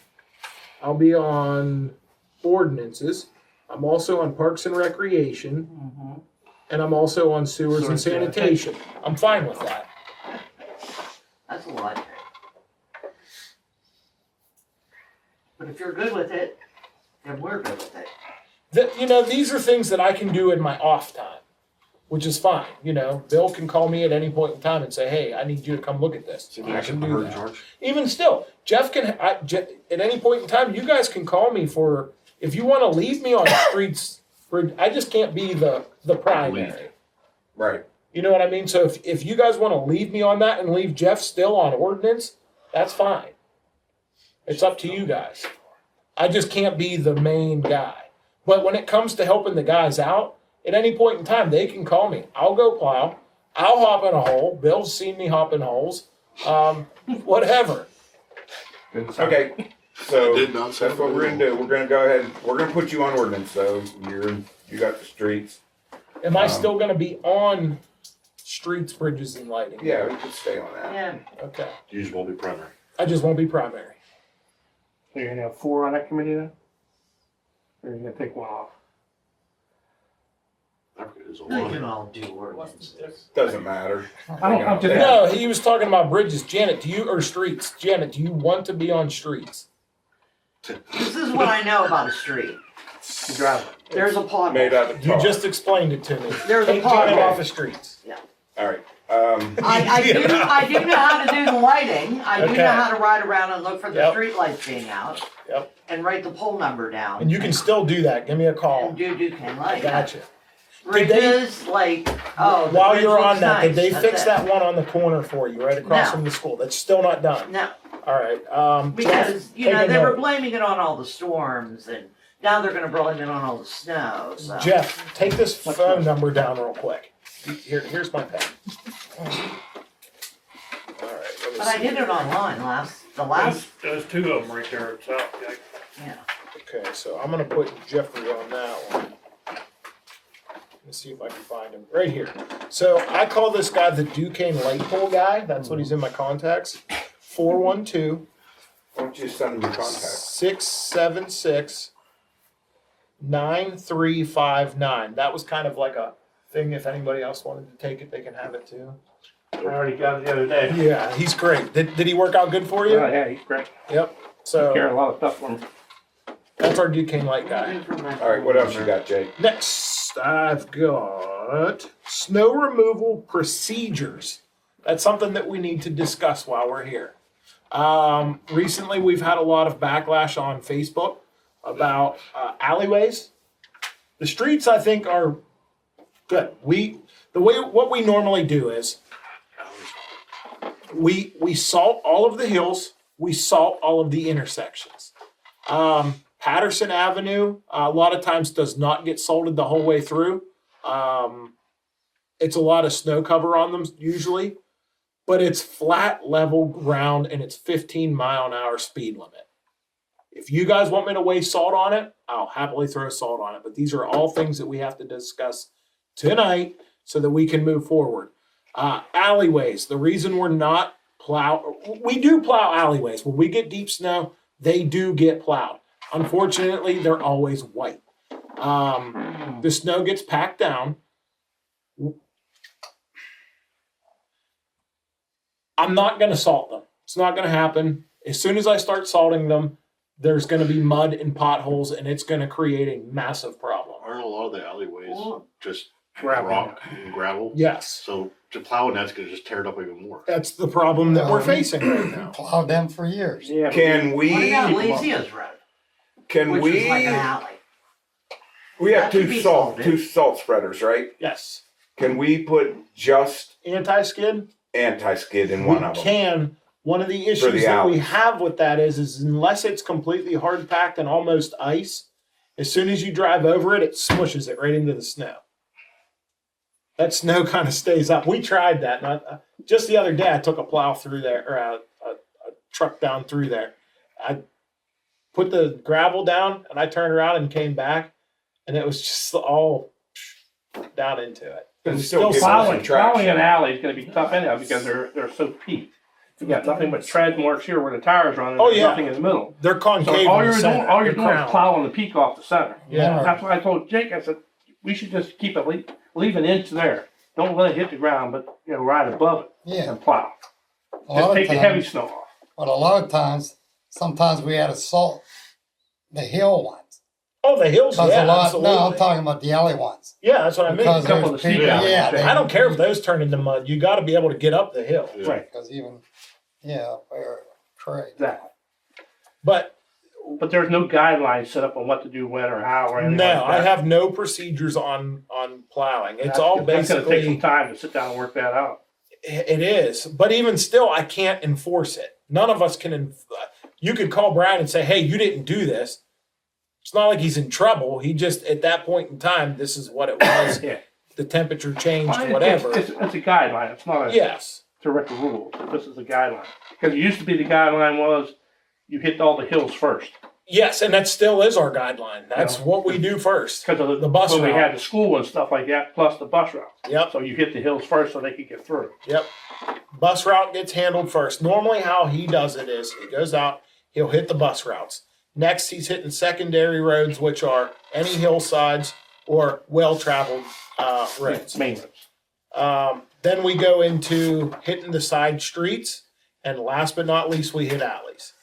I'll be on ordinances. I'm also on parks and recreation, Mhm. and I'm also on sewers and Sewer and sanitation. I'm fine with that. That's a lot. But if you're good with it, then we're good with it. These are things that I can do in my off time. which is fine. You know, Bill can call me at any point in time and say, "Hey, I need you to come look at this." See if I there's can a do hurt that. charge. Even still, Jeff can, at any point in time, you guys can call me for, if you wanna leave me on the streets, I just can't be the primary. Right. You know what I mean? So if you guys wanna leave me on that and leave Jeff still on ordinance, that's fine. It's up to you guys. I just can't be the main guy. But when it comes to helping the guys out, at any point in time, they can call me. I'll go plow. I'll hop in a hole. Bill's seen me hop in holes. Whatever. Okay, so Did not that's sound what we're good. gonna do. We're gonna go ahead, we're gonna put you on ordinance, so you got the streets. Am I still gonna be on streets, bridges, and lighting? Yeah, we could stay on that. Yeah. Okay. You just won't be primary. I just won't be primary. So you're gonna have 4 on that committee then? Or you're gonna take 1 off? Africa is a They lot. can all do ordinances. Doesn't matter. I'm just- No, he was talking about bridges. Janet, or streets? Janet, do you want to be on streets? This is what I know about a street. You drive it. There's a pothole. Made out of You tar. just explained it to me. There's a Take Janet pothole. off of streets. All right, I do know how to do the lighting. I do Okay. know how to ride around and look for the Yep. street lights being out. Yep. And write the pole number down. And you can still do that. Give me a call. And do can I light. gotcha. Bridges, like, oh, the While bridge you're on looks that, did nice. they That's fix it. that one on the corner for you, right across No. from the school? That's still not done. No, All right. because, Jeff, you know, take a they were note. blaming it on all the storms and now they're gonna blame it on all the snow, so. Jeff, take this phone number down real quick. Here's my pen. All right. Let me But I see. did it online the last, There's 2 of them right there at South. yeah. Okay, so I'm gonna put Jeffrey on that one. Let's see if I can find him right here. So I call this guy the Duquesne light pole guy. That's what he's in my contacts. 412 why don't you send them your contact? 676 9359. That was kind of like a thing. If anybody else wanted to take it, they can have it too. I already got it the other day. Yeah, he's great. Did he work out good for you? Yeah, he's great. Yep. Took care So of a lot of stuff for him. that's our Duquesne light guy. All right, what else you got, Jake? Next, I've got snow removal procedures. That's something that we need to discuss while we're here. Recently, we've had a lot of backlash on Facebook about alleyways. The streets, I think, are good. What we normally do is we salt all of the hills, we salt all of the intersections. Patterson Avenue, a lot of times does not get salted the whole way through. It's a lot of snow cover on them usually, but it's flat, level ground, and it's 15-mile-an-hour speed limit. If you guys want me to waste salt on it, I'll happily throw salt on it. But these are all things that we have to discuss tonight so that we can move forward. Alleyways, the reason we're not we do plow alleyways. When we get deep snow, they do get plowed. Unfortunately, they're always white. The snow gets packed down. I'm not going to salt them. It's not going to happen. As soon as I start salting them, there's going to be mud and potholes, and it's going to create a massive problem. Aren't a lot of the alleyways just Gravel. rock and gravel? Yes, So to plowing that's gonna just tear it up even more. that's the problem that we're facing right now. Plowed them for years. Yeah. Can What we, about Lazia's Road, can which we, is like an alley? we have That could be salted. two salt spreaders, right? Yes. Can we put just Anti-skid? anti-skid in one of them? Can. One of the the issues that we alleys. have with that is unless it's completely hard packed and almost ice, as soon as you drive over it, it smushes it right into the snow. That snow kind of stays up. We tried that. And just the other day, I took a plow through there, or a truck down through there. I put the gravel down, and I turned around and came back, and it was just all down into it. But It's still still give us solid. some traction. Plowing an alley is gonna be tough anyhow because they're so peaked. You got nothing but tread marks here where the tires run and Oh, there's yeah. nothing in the middle. They're concave So all in the you're center. doing, all you're the doing is crown. plowing the peak off the center. Yeah. That's why I told Jake, I said, we should just keep it, leave an inch there. Don't let it hit the ground, but, you know, right above it Yeah. and plow. A Just lot of take the heavy times, snow off. but a lot of times, sometimes we had to salt the hill ones. Oh, the hills, Cause yeah, a lot, absolutely. no, I'm talking about the alley ones. Yeah, that's what I mean. Because Couple there's of the people, steep yeah, alleys. I don't care if those turn into mud. You got to be able to get up the hill. Yeah. Cause even, yeah, where, correct. Exactly. But But there's no guidelines set up on what to do when or how or anything no, like that. I have no procedures on plowing. It's That's- all that's gonna take some basically time to sit down and work that out. it is. But even still, I can't enforce it. None of us can. You could call Brian and say, "Hey, you didn't do this." It's not like he's in trouble. He just at that point in time, this is what it was. Yeah. The temperature changed, Well, whatever. It's a guideline. It's not a Yes. direct rule. This is a guideline. Because it used to be the guideline was you hit all the hills first. Yes, and that still is our guideline. That's what we do first. Because of The bus when we route. had the school and stuff like that, plus the bus route. Yep. So you hit the hills first so they could get through. Yep. Bus route gets handled first. Normally, how he does it is he goes out, he'll hit the bus routes. Next, he's hitting secondary roads, which are any hillsides or well-traveled roads. Main roads. Then we go into hitting the side streets, and last but not least, we hit alleys.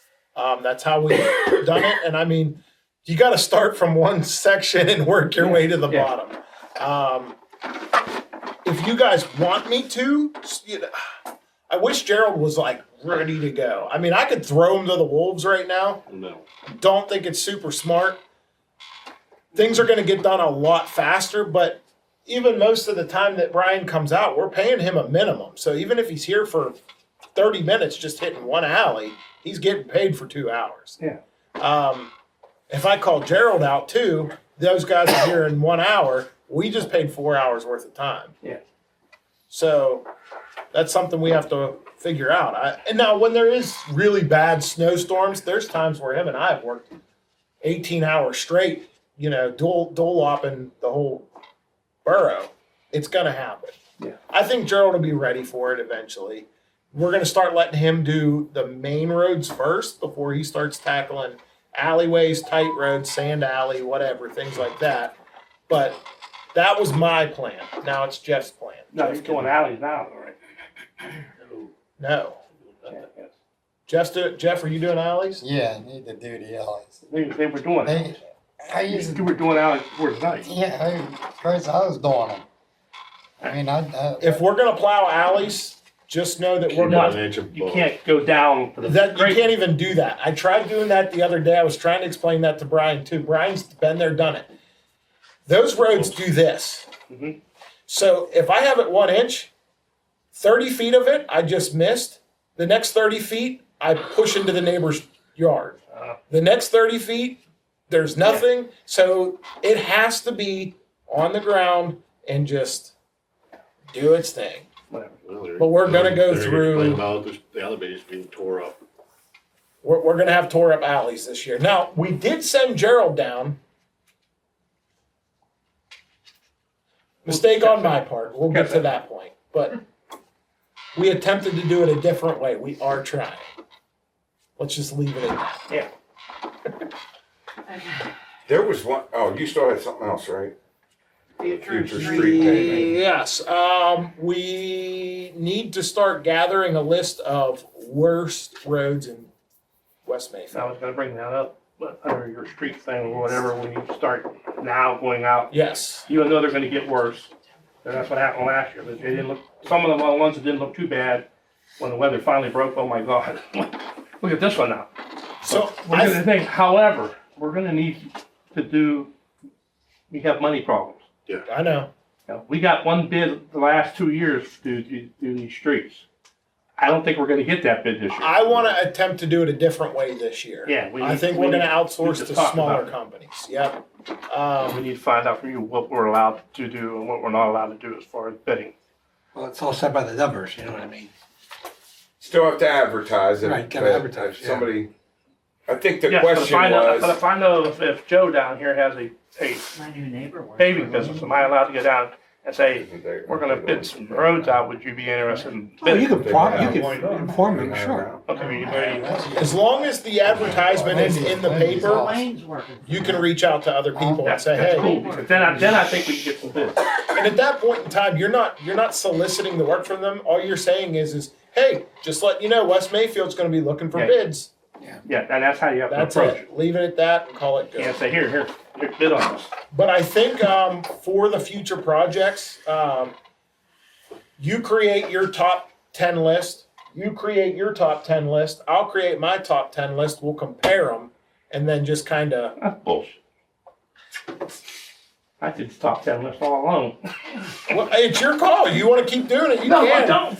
That's how we've done it. And I mean, you got to start from one section and work your way to the Yeah. bottom. If you guys want me to, I wish Gerald was like ready to go. I mean, I could throw him to the wolves right now. No. Don't think it's super smart. Things are going to get done a lot faster, but even most of the time that Brian comes out, we're paying him a minimum. So even if he's here for 30 minutes just hitting one alley, he's getting paid for 2 hours. Yeah. If I call Gerald out too, those guys are here in 1 hour. We just paid 4 hours worth of time. Yeah. So that's something we have to figure out. And now when there is really bad snowstorms, there's times where him and I have worked 18 hours straight, dole-lopping the whole borough. It's gonna happen. Yeah. I think Gerald will be ready for it eventually. We're gonna start letting him do the main roads first before he starts tackling alleyways, tight roads, sand alley, whatever, things like that. But that was my plan. Now it's Jeff's plan. No, Jeff you're can- doing alleys now, all right? No. Jeff, are you doing alleys? Yeah, I need to do the alleys. They were doing They, it. I used You to, were doing alleys before tonight. yeah, first I was doing them. I mean, If we're gonna plow alleys, just know that we're Keep not. an inch above. You can't go down for the That you grade. can't even do that. I tried doing that the other day. I was trying to explain that to Brian too. Brian's been there, done it. Those roads do this. Mhm. So if I have it 1 inch, 30 feet of it I just missed. The next 30 feet I push into the neighbor's yard. The next 30 feet there's nothing. So it has to be on the ground and just do its thing. Whatever. Well, But we're gonna go they're through- complaining about the elevators being tore up. We're going to have tore up alleys this year. Now, we did send Gerald down. Mistake on my part. We'll get to that point. But we attempted to do it a different way. We are trying. Let's just leave it at that. Yeah. There was one, oh, you still had something else, right? Future street paving. Yes. We need to start gathering a list of worst roads in West I Mayfield. was gonna bring that up, but under your street thing or whatever, when you start now going out, Yes. you know they're gonna get worse. And that's what happened last year. They didn't look, some of the ones that didn't look too bad, when the weather finally broke, oh my God. Look at this one now. So We're gonna think, however, we're gonna need to do, we have money problems. I know. Now, we got one bid the last 2 years to do these streets. I don't think we're gonna get that bid this year. I want to attempt to do it a different way this year. Yeah, I think we're going to outsource to to talk smaller about it. companies. Yep. We need to find out from you what we're allowed to do and what we're not allowed to do as far as bidding. Well, it's all set by the numbers, you know what I mean? Still have to advertise it. Right, gotta but advertise, if yeah. Somebody, I think the Yeah, but question But was, if I know if Joe down here has a My new neighbor works. paving business, am I allowed to go down and say, we're gonna bid some roads out, would you be interested in Oh, you bidding? can inform them, sure. Okay, As long as the advertisement is in the paper, Lane's working. you can reach out to other people and that's say, that's hey. cool, because then I think we can get some bids. And at that point in time, you're not soliciting the work from them. All you're saying is, hey, just let you know, West Mayfield's going to be looking for Yeah. bids. Yeah, and that's how you have to That's approach it. it. Leave it at that and call it You can't good. say, here, quick bid on this. But I think for the future projects, you create your top 10 list. You create your top 10 list. I'll create my top 10 list. We'll compare them and then just kind of. That's bullshit. I did the top 10 list all alone. Well, it's your call. You want to keep doing it? You No, can. I don't.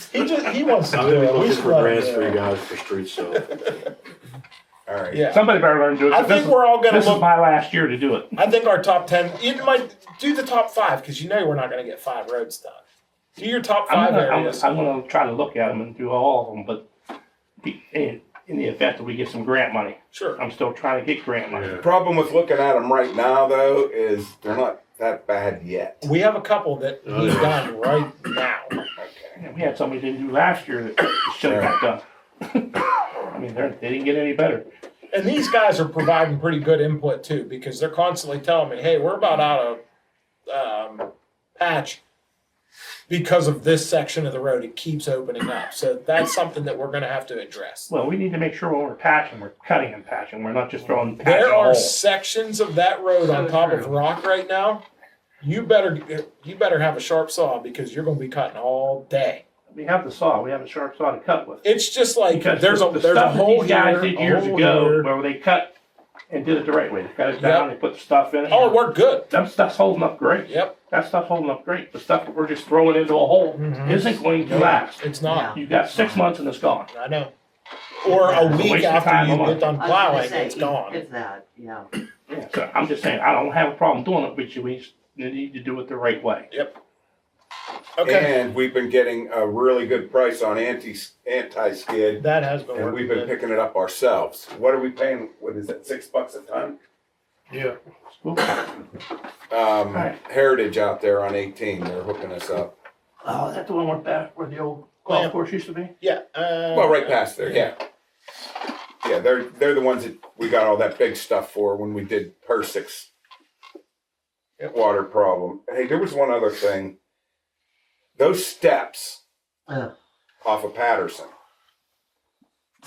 He wants to I'm do gonna be it. We looking should for let him grants do for you it. guys for streets, so. All right. Yeah. Somebody better learn to do it. I 'cause think this is- we're all going This to is look. my last year to do it. I think our top 10. You might do the top 5 because you know we're not going to get 5 roads done. Do your top 5 areas. I'm gonna try to look at them and do all of them, but in the event that we get some grant money, Sure. I'm still trying to get grant money. The problem with looking at them right now, though, is they're not that bad yet. We have a couple that need done right now. And we had somebody didn't do last year that should have got done. I mean, they didn't get any better. And these guys are providing pretty good input too, because they're constantly telling me, hey, we're about out of patch because of this section of the road. It keeps opening up. So that's something that we're going to have to address. Well, we need to make sure when we're patching, we're cutting and patching. We're not just throwing patch There in a are hole. sections of that road on top of rock right now. You better have a sharp saw because you're going to be cutting all day. We have the saw. We have a sharp saw to cut with. It's just like Because there's the a stuff hole that these guys here, did a years hole ago here. where they cut and did it the right way. They cut it down, they put the stuff in it. Oh, it worked good. That stuff's holding up great. Yep. That stuff's holding up great. The stuff that we're just throwing into a hole isn't going to last. It's not. You've got 6 months and it's gone. I know. Or a It's a week waste of after time you and money. get done I was gonna plowing, say, it's gone. It's that, yeah. Yeah, so I'm just saying, I don't have a problem doing it, but we just need to do it the right way. Yep. Okay. And we've been getting a really good price on anti-skid, That has been and working we've been good. picking it up ourselves. What are we paying? What is it? $6 a ton? Yeah. Right. Heritage out there on 18, they're hooking us up. Oh, is that the one where the old golf course used to be? Yeah. Well, right past there, yeah. Yeah, they're the ones that we got all that big stuff for when we did Persick's water problem. Hey, there was one other thing. Those steps Ugh. off of Patterson.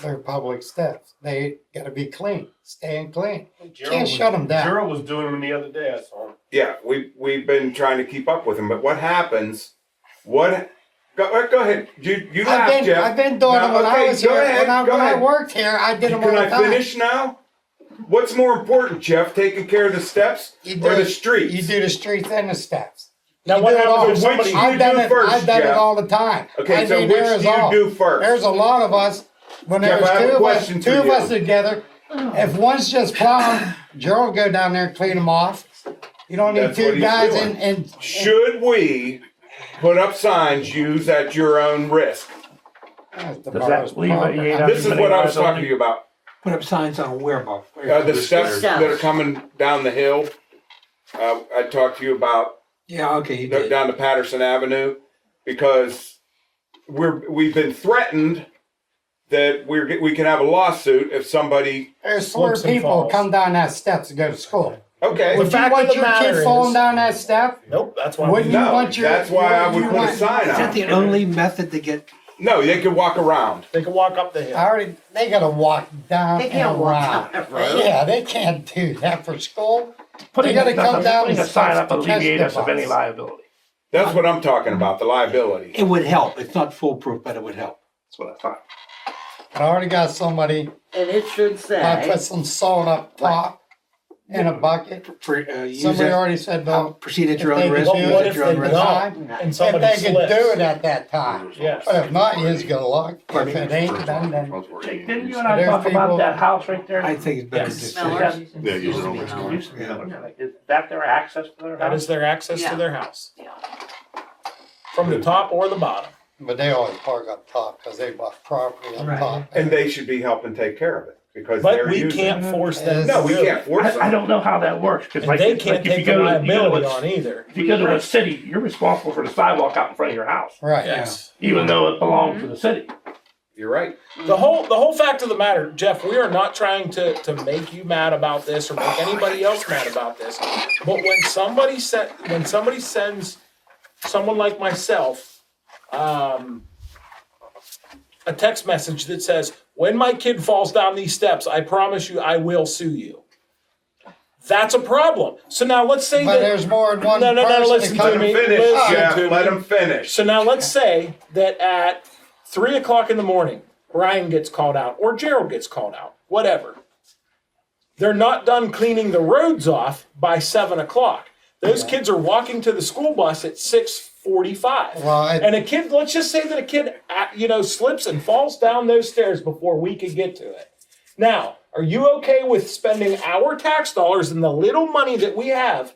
They're public steps. They gotta be clean, staying clean. Can't shut them down. Gerald was doing them the other day, I saw him. Yeah, we've been trying to keep up with them, but what happens? Go ahead. You laugh, Jeff. I've been doing No, them when I okay, was go here. ahead, When go I ahead. worked here, I did them all Can the I time. finish now? What's more important, Jeff? Taking care of the steps You do or the it- streets? You do the streets and the steps. Now, You what do it all. happens if Which somebody? you I've done do it. first, I've done Jeff? it all the time. Okay, I so mean, which there is do you all. do first? There's a lot of us. When Jeff, there's I have a two of us, question for you. together, if one's just plowing, Gerald will go down there and clean them off. You don't need That's what two he's guys doing. and Should we put up signs, use at your own risk? That's the Does borrow's that leave a property. This is what I was talking to you about. Put up signs on where, Bob? The steps that are coming down the hill. I talked to you about Yeah, okay, you did. down to Patterson Avenue because we've been threatened that we can have a lawsuit if somebody. There's 4 Slips and people falls. come down that steps to go to school. Okay. The Would you fact want of the your matter kid falling is- down that step? Nope. That's why. Wouldn't you No, want your? that's why I would you put a want- sign Is that out. the only method to get, No, they could walk around. They can walk up the hill. They gotta walk down They can't and walk around. down that road. Yeah, they can't do that for school. Putting gotta a- come down Putting and a sign stop up to catch alleviate the us of any bus. liability. That's what I'm talking about, the liability. it would help. It's not foolproof, but it would help. That's what I thought. I already got somebody, And it should I say, put some salt up top in a bucket. Use Somebody it, already said, no. proceed at if your own they risk. could Use do What at if your they own risk. don't? And If somebody they could slips. do it at that time. Yes. But if not, you's good luck. If Pardon me? it ain't done, then Jake, didn't you and I There's talk people- about that house right there? I think it's better Yes. just. Smellers. Yeah, use their own risk. Used to be. Is that their access to their That house? is their access Yeah. to their house. Yeah. From the top or the bottom. but they always park up top because they bought property up Right. top. And they should be helping take care of it because But they're we using can't it. force them. No, to we do can't it. force them. I don't know how that works, cause And like, they like can't if you take the go to, liability on either. if you go to a city, you're responsible for the sidewalk out in front of your house, Right. Yes. even though it belongs to the city. You're right. The whole fact of the matter, Jeff, we are not trying to make you mad about this or make anybody else mad about this. But when somebody sends someone like myself a text message that says, "When my kid falls down these steps, I promise you I will sue you." That's a problem. So now let's say But that. there's more than one No, person listen that to Let comes. me. him finish, Listen Jeff. to Let me. him finish. So now let's say that at 3 o'clock in the morning, Brian gets called out or Gerald gets called out, whatever. They're not done cleaning the roads off by 7 o'clock. Those kids are walking to the school bus at 6:45. Well, And a kid, let's just say that a kid, slips and falls down those stairs before we could get to it. Now, are you okay with spending our tax dollars and the little money that we have,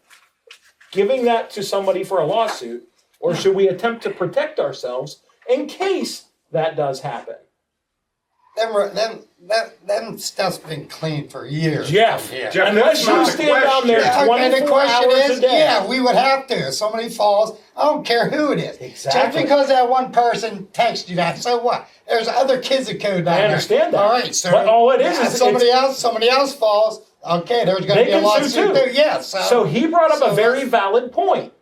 giving that to somebody for a lawsuit? Or should we attempt to protect ourselves in case that does happen? Them stuff's been cleaned for years. Jeff, Yeah. Jeff, unless that's not you the stand down there Yeah, okay, the 24 question hours is, a day. yeah, we would have to. If somebody falls, I don't care who it is. Just Exactly. because that one person texted you that, so what? There's other kids that go down there. I understand that. All right, so But all it is yeah, is somebody else falls. Okay, there's going They to be a can lawsuit sue too. there. Yes. So he brought up a very valid point.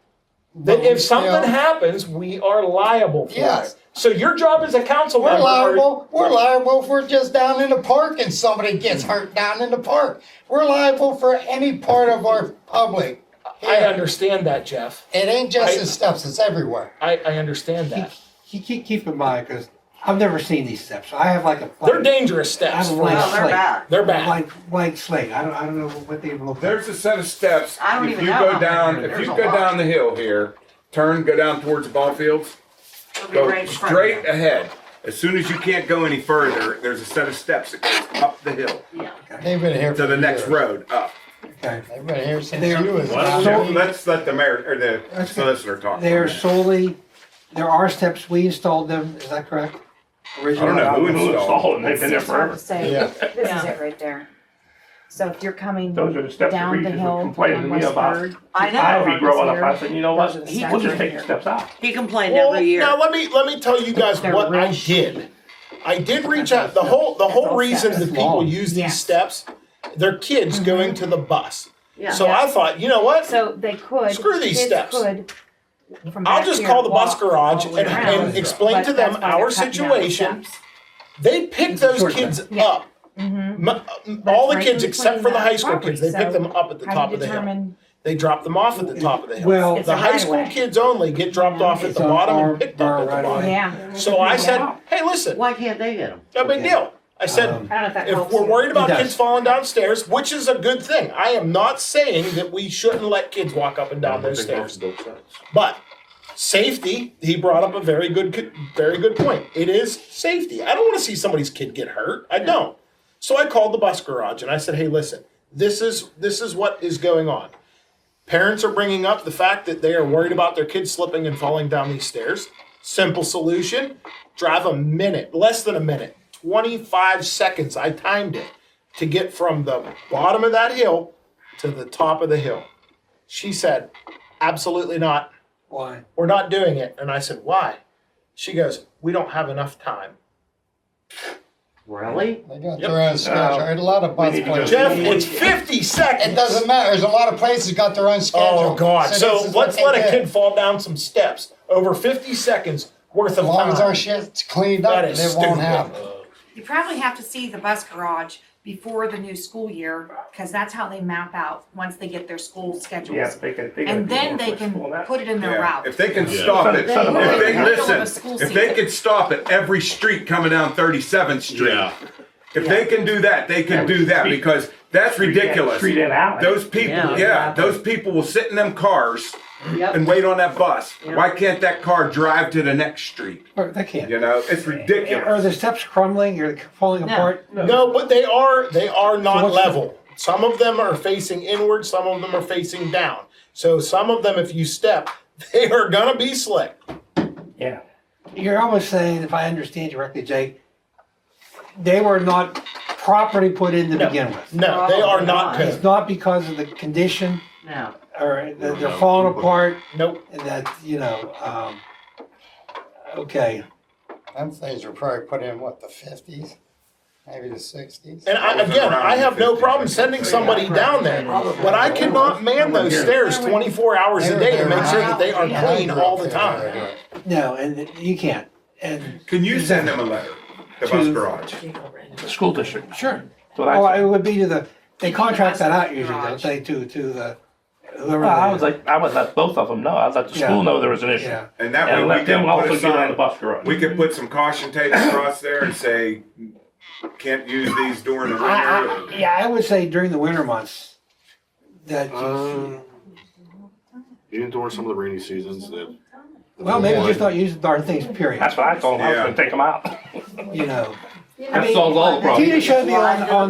That if something you know, happens, we are liable for Yes. it. So your job as a council We're member. liable. We're liable for just down in the park and somebody gets hurt down in the park. We're liable for any part of our public. I Yeah. understand that, Jeff. It ain't just the steps; it's everywhere. I understand that. Keep in mind, because I've never seen these steps. I have like a. They're dangerous I have steps. a blank Well, they're slate. bad. They're bad. Blank slate. I don't know what they look like. There's a set of steps. I don't If even you know go how down, many. if There's you a go lot. down the hill here, go down towards the ball fields, go right in front of straight ahead. As soon as you can't go any further, there's a set of steps that goes up the hill They've been here to for the next years. road up. Okay. They've been here since They're- you was. So let's let the mayor or the solicitor talk. They're solely, there are steps, we installed them, is that correct? I don't know who installed. They've been there forever. Say, Yeah. this is it right there. So if you're coming Those are the steps the down the Regis hill was on complaining to me West about. Third, I know. I'll be growing up. Here. I said, you know what? Those are the We'll steps just right take the here. steps out. He complained Well, every year. now let me tell you guys They're what I real did. I did reach out. The whole all reason steps. that people use these Yes. steps, they're kids going to the bus. Yeah. So I thought, you know what? So they could. Screw these kids steps. Could, from I'll back just here, call the bus walk garage all the way and, around. and explain But to them that's why our they're cutting down the situation. steps. They pick those short kids Yeah. up. Mm-hmm. All the right kids in except for between the high that school kids, they property. pick them up at the How top do of you the hill. determine? They drop them off at the top of the hill. Well, It's The a high right school away. kids only get dropped off at It's the on bottom our and picked up at the right bottom. away. Yeah. So I said, hey, listen, Why can't they get them? no big deal. I said, I don't know if that if helps we're you. worried about It does. kids falling downstairs, which is a good thing, I am not saying that we shouldn't let kids walk up and down those stairs. But safety, he brought up a very good point. It is safety. I don't want to see somebody's kid get hurt. I don't. So I called the bus garage and I said, hey, listen, this is what is going on. Parents are bringing up the fact that they are worried about their kids slipping and falling down these stairs. Simple solution, drive a minute, less than a minute, 25 seconds, I timed it, to get from the bottom of that hill to the top of the hill. She said, absolutely not. Why? We're not doing it. And I said, why? She goes, we don't have enough time. Really? They got Yep. their own schedule. A lot of bus need to go- places. Jeff, it's 50 seconds. It doesn't matter. There's a lot of places got their own schedule. Oh, God. this So is what let's they let a do. kid fall down some steps over 50 seconds worth As of long as time. our shit's cleaned up, That it is won't stupid. happen. You probably have to see the bus garage before the new school year, because that's how they map out once they get their school schedules. Yeah, they can. And then they can put it in their Yeah. route. If they can Yeah. stop it, Son of a- if they in the middle of a listen, school if they season. could stop at every street coming down 37th Street, Yeah. if they can do that, they can do that because that's ridiculous. Street and alley. Those people, Yeah, yeah, exactly. those people will sit in them cars Yep. and wait on that bus. Yep. Why can't that car drive to the next street? Or they can't. You know, it's Are ridiculous. the steps crumbling or falling apart? No, but they are not what's level. Some of them are facing inward, some of them are facing down. So some of them, if you step, they are gonna be slick. Yeah. You're almost saying, if I understand you correctly, Jake, they were not properly put in to No. begin with. No, they are Probably not not. It's good. not because of the condition No. or that they're falling apart Nope. and that, okay. Them things were probably put in, what, the 50s? Maybe the 60s? And I have no problem sending somebody down there, but I cannot man those stairs 24 hours a day to make sure that they are clean all the time. No, and you can't. And Can you send them a letter, the bus garage? The school district. sure. That's what I Oh, said. it would be to They contract that out usually, don't they, to the, whoever. Well, I they- was like, I would let both of them know. I'd let the Yeah. school know there was an issue. Yeah, And that And way we let them can also put a get on the sign, bus garage. we could put some caution tape across there and say, can't use these during the winter. yeah, I would say during the winter months, that, Even during some of the rainy seasons that. well, maybe just not use the darn things, period, That's what I told them. I was Yeah. gonna take them out. you know. That solves all the problems. Tina showed me on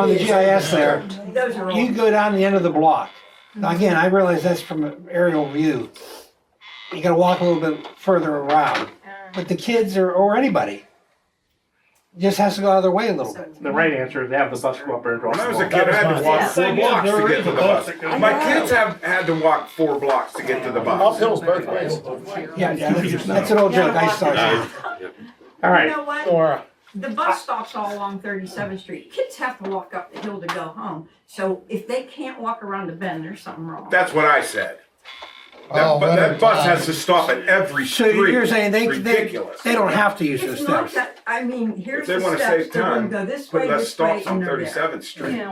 the GIS there, Those are you all, go down the end of the block. Now, again, I realize that's from an aerial view. You gotta walk a little bit further around, but the kids or anybody just has to go out of their way a little bit. The right answer is they have the bus go up there and drop When I was them a off. kid, I had to walk Yes. 4 blocks to get to the bus. My know. kids have had to walk 4 blocks to get to the bus. Uphill's both ways. Yeah, that's an old joke I started. All you right. know what? Or, The bus stops all along 37th Street. Kids have to walk up the hill to go home. So if they can't walk around the bend, there's something wrong. That's what I said. Oh, what That a bus time. has to stop at every So street. you're saying they Ridiculous. don't have to use those It's not steps? that, I mean, here's they the wanna steps, save they're gonna time, go this Put way, less this way, stops on and they're there. 37th Street.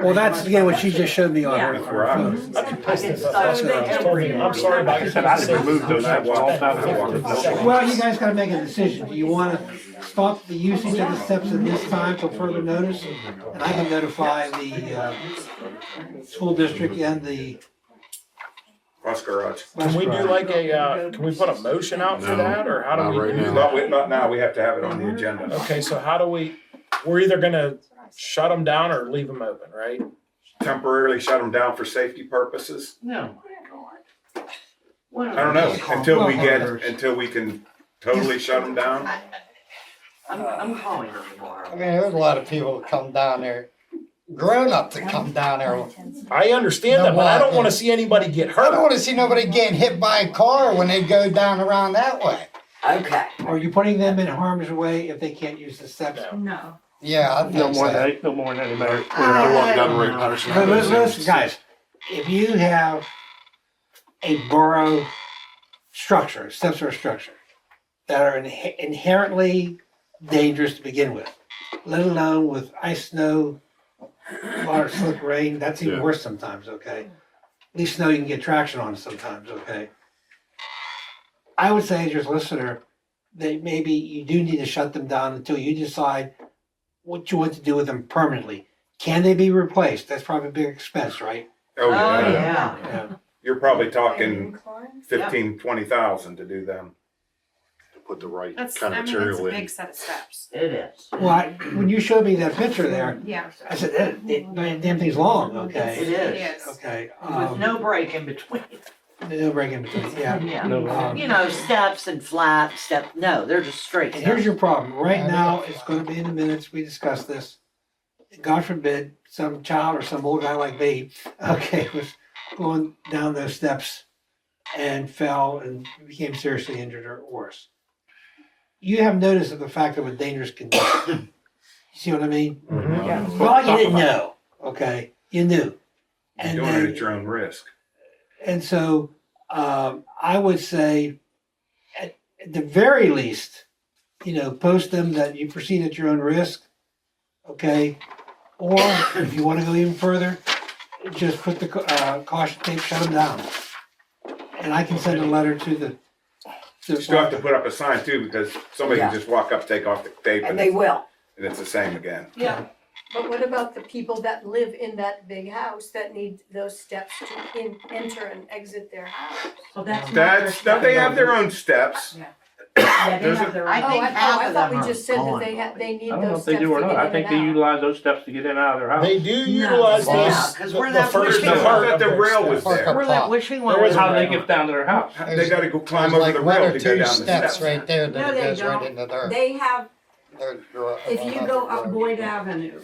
Well, that's again what she just showed me on her. That's where I was. So they can. I'm sorry about Like I said, I didn't remove those steps all the time. Well, you guys gotta make a decision. Do you wanna stop the usage of the steps at this time till further notice? And I can notify the, school district and the Bus garage. can we do like can we put a motion out for No, that, or how do not we right do now. that? Not now, we have to have it on the agenda. Okay, so how do we're either gonna shut them down or leave them open, right? Temporarily shut them down for safety purposes? No. I don't know, until we can totally shut them down. I'm calling them I tomorrow. mean, there's a lot of people that come down there, grown-ups that come down there. I understand that, but I don't wanna see anybody get I don't hurt. wanna see nobody getting hit by a car when they go down around that way. Okay. Are you putting them in harm's way if they can't use the steps? No. Yeah, I No think more so. than, no more than anybody. We're gonna walk down Ray Patterson. Listen, guys, if you have a borough structure, steps are a structure, that are inherently dangerous to begin with, let alone with ice, snow, water, slick rain, that's even Yeah. worse sometimes, okay? At least snow you can get traction on sometimes, okay? I would say as your listener, that maybe you do need to shut them down until you decide what you want to do with them permanently. Can they be replaced? That's probably a big expense, right? Oh, yeah. Yeah. Yeah. You're probably talking 15, 20,000 to do them. To put the right That's, kind I of mean, it's a material in. big set of steps. It is. Well, when you showed me that picture there, Yeah. I said, that damn thing's long, okay? It is. Okay. With no break in between. No break in between, yeah. Yeah. Um, You know, steps and flat step, no, they're just straight And here's steps. your problem. Right now, it's gonna be in the minutes, we discussed this. God forbid, some child or some old guy like me, okay, was going down those steps and fell and became seriously injured or worse. You have notice of the fact of a dangerous condition. You see what I mean? Yeah. Well, you didn't know, okay? You knew. You're And doing it then, at your own risk. and so, I would say, at the very least, post them that you proceed at your own risk, okay? Or if you want to go even further, just put the caution tape, shut them down. And I can send a letter to the. You still have to put up a sign too, because somebody can just walk up, take off the tape, And they will. and it's the same again. Yeah, but what about the people that live in that big house that need those steps to enter and exit their house? So that's not their Now they step. have their own steps. Yeah, they There's have a- their I own. think I half of thought them we are just said that gone. they need I don't know those if they steps to do or get in not. I and think they out. utilize those steps to get in and out of their house. They do utilize Yeah, those, 'cause the we're the not first pushing them. part That of the their rail was steps. there. We're like wishing well. There was How do they get down to their house? They gotta go climb There's over like the one rail or to go two down the steps steps. right there No, that they goes right don't. into their. They have, their if you go up road. Boyd Avenue,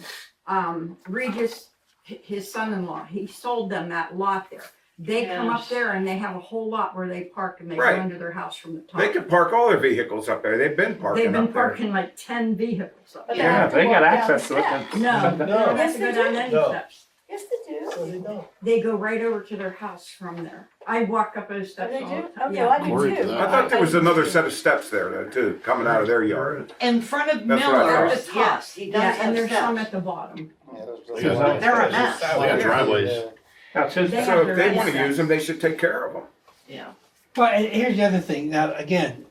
Regis, his son-in-law, he sold them that lot there. They come up Yes. there and they have a whole lot where they park and they go Right. into their house from the top. They could park all their vehicles up there. They've been They've parking been up there. parking like 10 vehicles up But there. they Yeah, have to they walk got down access the to it. steps. No, they don't have Yes, to they go down do. any No. steps. Yes, they do. So they don't. They go right over to their house from there. I walk up those Oh, steps they all do? the time. Okay, Yeah. well, I do Worried too. to that. I thought there was another set of steps there though too, coming out of their yard. In front of That's what I Miller's, thought. yes, he does Yeah, have and there's some steps. at the bottom. Yeah, there's They're a mess. They got driveways. Now, since- They So have if their they own wanna stuff. use them, they should take care of them. Yeah. Well, and here's the other thing. Now, again,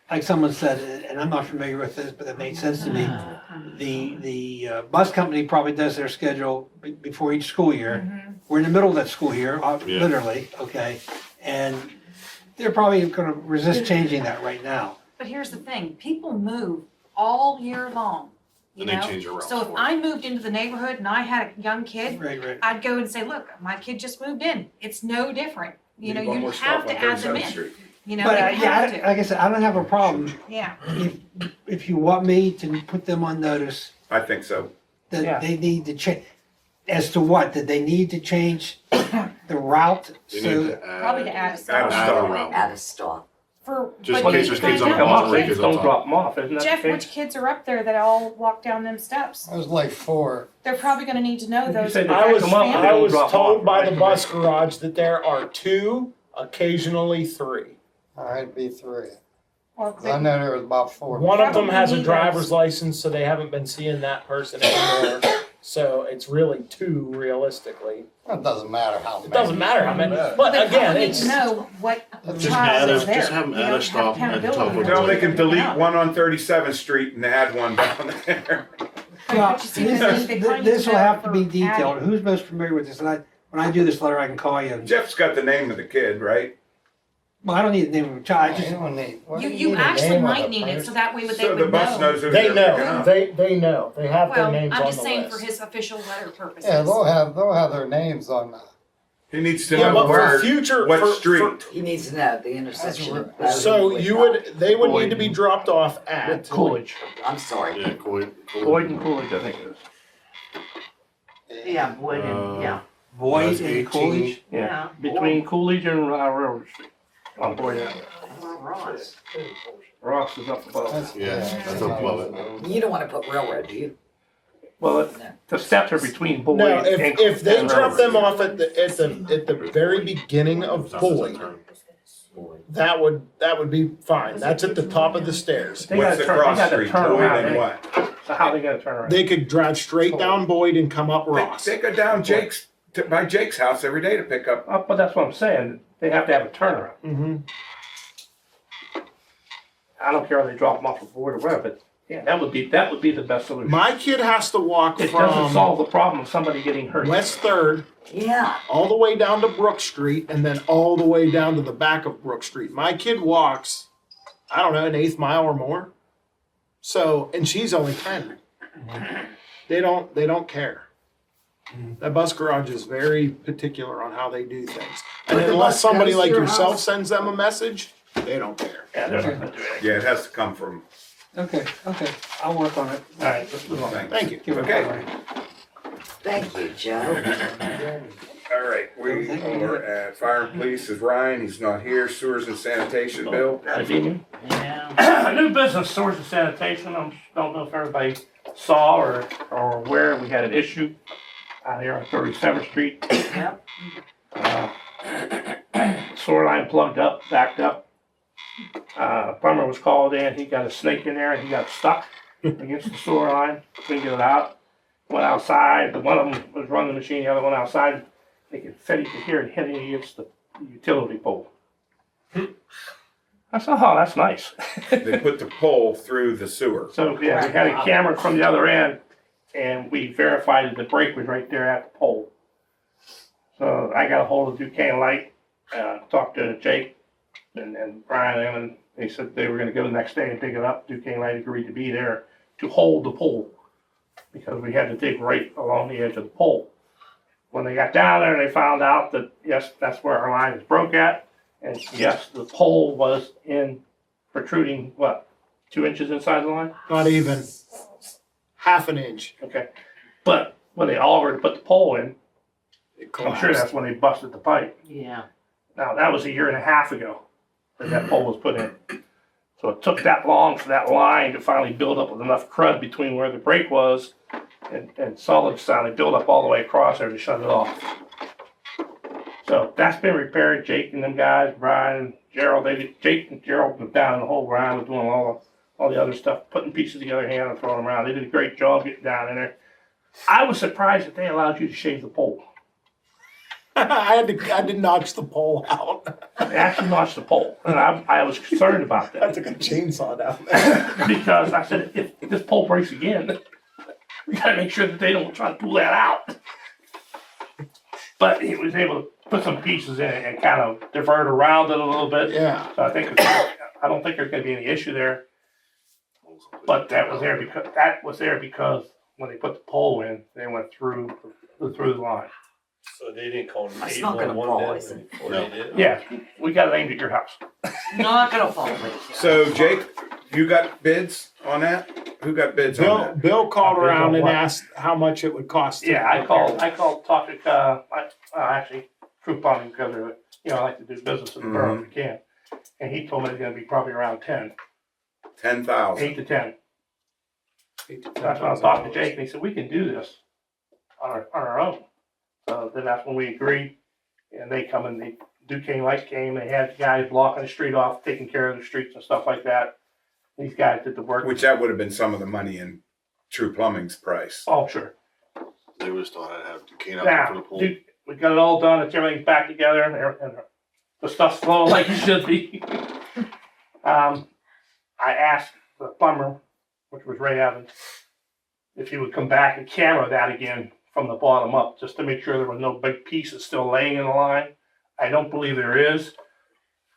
like someone said, and I'm not familiar with this, but it made sense to me. The bus company probably does their schedule before each school year. We're in the middle of that school year, Yeah. literally, okay? And they're probably gonna resist changing that right now. But here's the thing, people move all year long, you And they know? change their routes So if for it. I moved into the neighborhood and I had a young kid, Right, right. I'd go and say, look, my kid just moved in. It's no different. You know, Need one you more have stop to on add them 37th in, Street. you know, But, you yeah, have to, like I said, I don't have a problem yeah. if you want me to put them on notice I think so. that Yeah. they need to change. As to what, that they need to change the route? They So need to add. Probably to add a Add a stop. stop. route. At a stop. For, Just but in case you there's kids find on out the bus, which or kids- kids on top. Drop them off, isn't that Jeff, the which case? kids are up there that all walk down them steps? There's like 4. They're probably gonna need to know You those. said they I pick was, them up and I they was drop told off, by right? the bus garage that there are 2, occasionally 3. I'd be 3. Or 'Cause I know there was about 4. One of them has a Probably driver's those. license, so they haven't been seeing that person anymore. So it's really 2 realistically. It doesn't matter how many. It doesn't matter how many, but They again, probably need it's. to know what Just child add a- is there. just have them You add know, a stop at the top accountability. of the Tell them they can Pick them delete up. one on 37th Street and add one down there. Well, But you see, they probably need this to will know have to for be detailed. adding. Who's most familiar with this? And when I do this letter, I can call you. Jeff's got the name of the kid, right? Well, I don't need the name of a child. I You just, don't need. what do You need a actually name of might the need it, so person? that way they So would the bus know. knows who They they're picking know, up. they know, they have their Well, names I'm on just the saying for list. his official letter purposes. Yeah, they'll have their names on that. He needs to Yeah, know but for where, future, what for- street. He needs to know the intersection. of So Bowen you with, would, they would need to be dropped off at. Coolidge. I'm sorry. Yeah, Coyd. Boyd and Coolidge, I think it is. Yeah, Boyd and, yeah. Boyd That's and 18. Coolidge. Yeah. Between Coolidge and Railroad Street. On Boyd Avenue. Ross. Ross is up above. Yeah, that's up above it. You don't wanna put railroad, do you? Well, No. the steps are between Boyd No, and. if they and drop Railroad. them off at the very beginning of Boyd, that would be fine. That's at the top of the stairs. They What's gotta the turn- they cross gotta street, turn Boyd around, and eh? what? So how they gonna turn around? They could drive straight down Boyd and come up Ross. They go down by Jake's house every day to pick up. But that's what I'm saying, they have to have a turnaround. Mm-hmm. I don't care if they drop them off at Boyd or whatever, but yeah, that would be the best solution. My kid has to walk It doesn't from solve the problem of somebody getting hurt. West Third Yeah, all the way down to Brook Street and then all the way down to the back of Brook Street. My kid walks, I don't know, an 1/8 mile or more. So, and she's only 10. They don't care. That bus garage is very particular on how they do things. And But the unless bus somebody goes to like your yourself house. sends them a message, they don't care. Yeah, they're not gonna do anything. Yeah, it has to come from. Okay, I'll work on it. All right, let's move on. Thank you. Give it a Okay. try. thank you, Joe. All right, we are at Fire and Police is Ryan, he's not here. Sewers and Sanitation, Bill. Good evening. Yeah. New business, sewers and sanitation, I don't know if everybody saw or aware, we had an issue out here on 37th Street. Yep. Sewer line plugged up, backed up. Plumber was called in, he got a snake in there and he got stuck against the sewer line, couldn't get it out. Went outside, the one of them was running the machine, the other one outside, he could hear it hitting against the utility pole. I said, oh, that's nice. They put the pole through the sewer. So, yeah, we had a camera from the other end, and we verified that the break was right there at the pole. So I got a hold of Duquesne Light, talked to Jake and Brian, and they said they were gonna go the next day and pick it up. Duquesne Light agreed to be there to hold the pole, because we had to dig right along the edge of the pole. When they got down there, they found out that, yes, that's where our line is broke at, and yes, the pole was protruding, 2 inches inside the line? Not even half an inch. Okay. But when they all were to put the pole in, It I'm sure collapsed. that's when they busted the pipe. Yeah. Now, that was 1.5 years ago that pole was put in. So it took that long for that line to finally build up with enough crud between where the break was and solid sound. It built up all the way across there to shut it off. So that's been repaired. Jake and them guys, Brian, Gerald, Jake and Gerald were down in the hole. Brian was doing all the other stuff, putting pieces together, hand and throwing them around. They did a great job getting down in there. I was surprised that they allowed you to shave the pole. I had to notch the pole out. They actually notched the pole, and I was concerned about I that. took a chainsaw down there. Because I said, if this pole breaks again, we gotta make sure that they don't try to pull that out. But he was able to put some pieces in it and kind of divert around it a little bit. Yeah. So I don't think there's gonna be any issue there. But that was there because when they put the pole in, they went through the line. So they didn't call It's not gonna 811 fall, then is it? before they did? Yeah, we got it aimed at your house. Not gonna fall. So Jake, you got bids on that? Who got bids on that? Bill called Bids on around and what? asked how much it would cost. to Yeah, I repair. called Topic, actually, Troop Plumbing, because they're, I like to do business in the borough if I can. And he told me it's gonna be probably around 10, 10,000. 8 to 10. That's when I talked to Jake, and he said, we can do this on our own. So then that's when we agreed, and they come and Duquesne Light came, they had guys blocking the street off, taking care of the streets and stuff like that. These guys did the work. Which that would have been some of the money in True Plumbing's price. Oh, sure. They would have thought I'd have Duquesne out Now, for the pool. we got it all done, everything's back together, and the stuff's flowing like it should be. I asked the plumber, which was Ray Evans, if he would come back and camera that again from the bottom up, just to make sure there were no big pieces still laying in the line. I don't believe there is,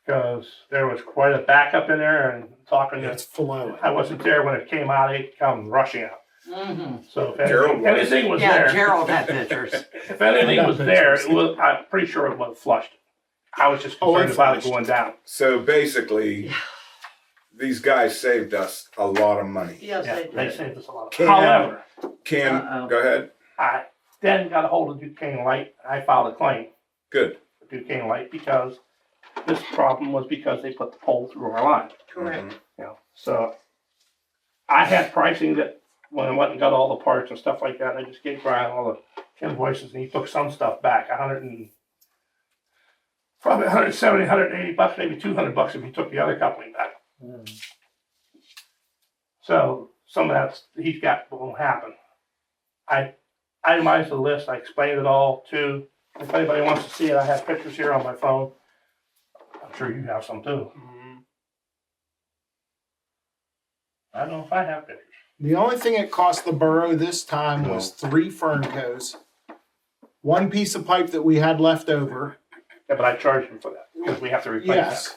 because there was quite a backup in there, and talking to, It's flowing. I wasn't there when it came out, it come rushing out. Mm-hmm. So if Gerald was. anything was Yeah, there, Gerald had pictures. if anything was there, I'm pretty sure it was flushed. I was just Oh, it concerned about it flushed. going down. So basically, these guys saved us a lot of money. Yes, Yeah, they they did. saved us a lot. Can- However, Can, Uh-oh. go ahead. I then got a hold of Duquesne Light, and I filed a claim Good. for Duquesne Light because this problem was because they put the pole through our line. Mhm. So I had pricing that when I went and got all the parts and stuff like that, I just gave Brian all the invoices, and he took some stuff back, probably 170, 180 bucks, maybe 200 bucks if he took the other company back. So some of that he's got won't happen. I itemized the list, I explained it all too. If anybody wants to see it, I have pictures here on my phone. I'm sure you have some too. I don't know if I have pictures. The only thing it cost the borough this time was 3 fern coes, 1 piece of pipe that we had left over. Yeah, but I charged him for that because we have to replace Yes.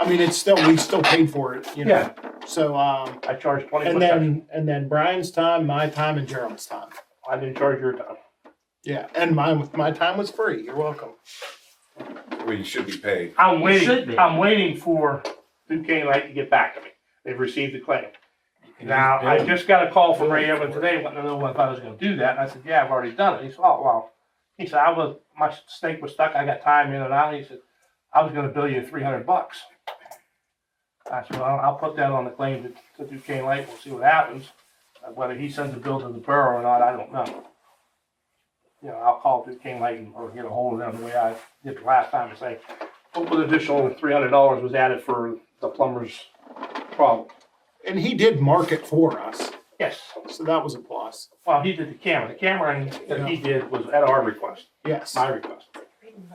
I mean, we still paid for it, you know. Yeah. So, that. I charged 20 and bucks. then Brian's time, my time, and Gerald's time. I didn't charge your time. Yeah, and my time was free. You're welcome. Well, you should be paid. I'm You should waiting, be. I'm waiting for Duquesne Light to get back to me. They've received the claim. Now, I just got a call from Ray Evans today, wanting to know if I was gonna do that, and I said, yeah, I've already done it. He said, oh, well, he said, my snake was stuck, I got time in and out, he said, I was gonna bill you 300 bucks. I said, well, I'll put that on the claim to Duquesne Light, we'll see what happens. Whether he sends a bill to the borough or not, I don't know. You know, I'll call Duquesne Light or get a hold of them the way I did the last time and say, what was additional $300 was added for the plumber's problem? And he did mark it for us, Yes. so that was a plus. Well, he did the camera. The camera that he did was at our request, Yes. my request.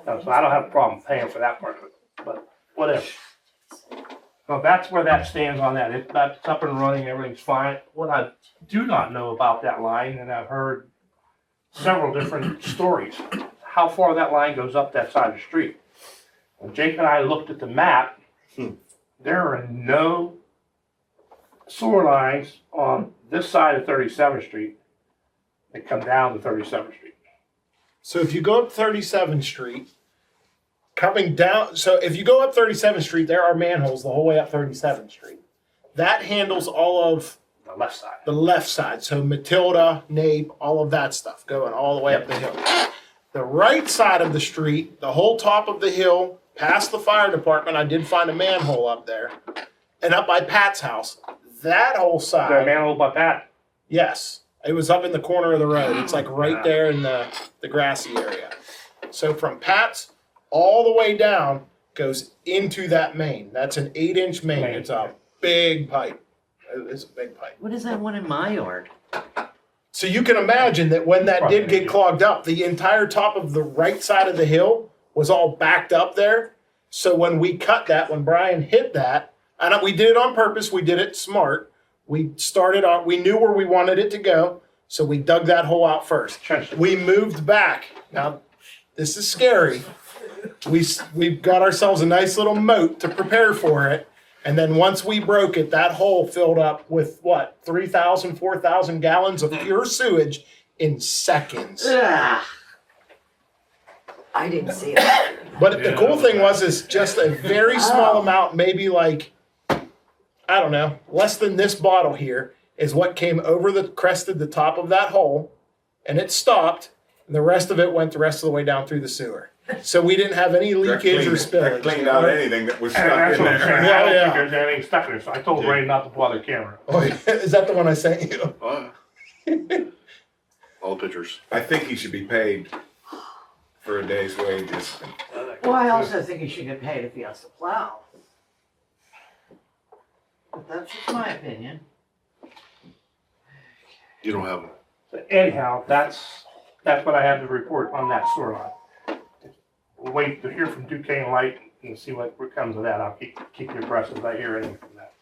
So I don't have a problem paying for that part of it, but whatever. So that's where that stands on that. That's up and running, everything's fine. What I do not know about that line, and I've heard several different stories, how far that line goes up that side of the street. When Jake and I looked at the map, there are no sewer lines on this side of 37th Street that come down to 37th Street. So if you go up 37th Street, coming down, so if you go up 37th Street, there are manholes the whole way up 37th Street. That handles all of The left side. the left side. So Matilda, Nape, all of that stuff going all the way up the hill. The right side of the street, the whole top of the hill, past the fire department, I did find a manhole up there. And up by Pat's house, that whole The side, manhole by Pat. yes, it was up in the corner of the road. It's like right there in the grassy area. So from Pat's all the way down goes into that main. That's an 8-inch main. It's a big pipe. It's a big pipe. What is that one in my yard? So you can imagine that when that did get clogged up, the entire top of the right side of the hill was all backed up there. So when we cut that, when Brian hit that, and we did it on purpose, we did it smart. We started on, we knew where we wanted it to go, so we dug that hole out first. We moved back. Now, this is scary. We got ourselves a nice little moat to prepare for it. And then once we broke it, that hole filled up with what, 3,000, 4,000 gallons of pure sewage in seconds. I didn't see it. But the cool thing was is just a very small amount, maybe like, I don't know, less than this bottle here is what came over the crested the top of that hole, and it stopped, and the rest of it went the rest of the way down through the sewer. So we didn't have any leakage or That spillage. cleaned out anything that was And stuck that's in what I'm saying. there. I don't Yeah. think there's anything stuck in there, so I told Ray not to bother the camera. Oh, yeah. Is that the one I sent you? All pictures. I think he should be paid for a day's wages. Well, I also think he should get paid if he has to plow. But that's just my opinion. You don't have So anyhow, that's what I have to report on that sewer line. We'll wait to hear from Duquesne Light and see what comes of that. I'll keep you abreast as I hear anything from that.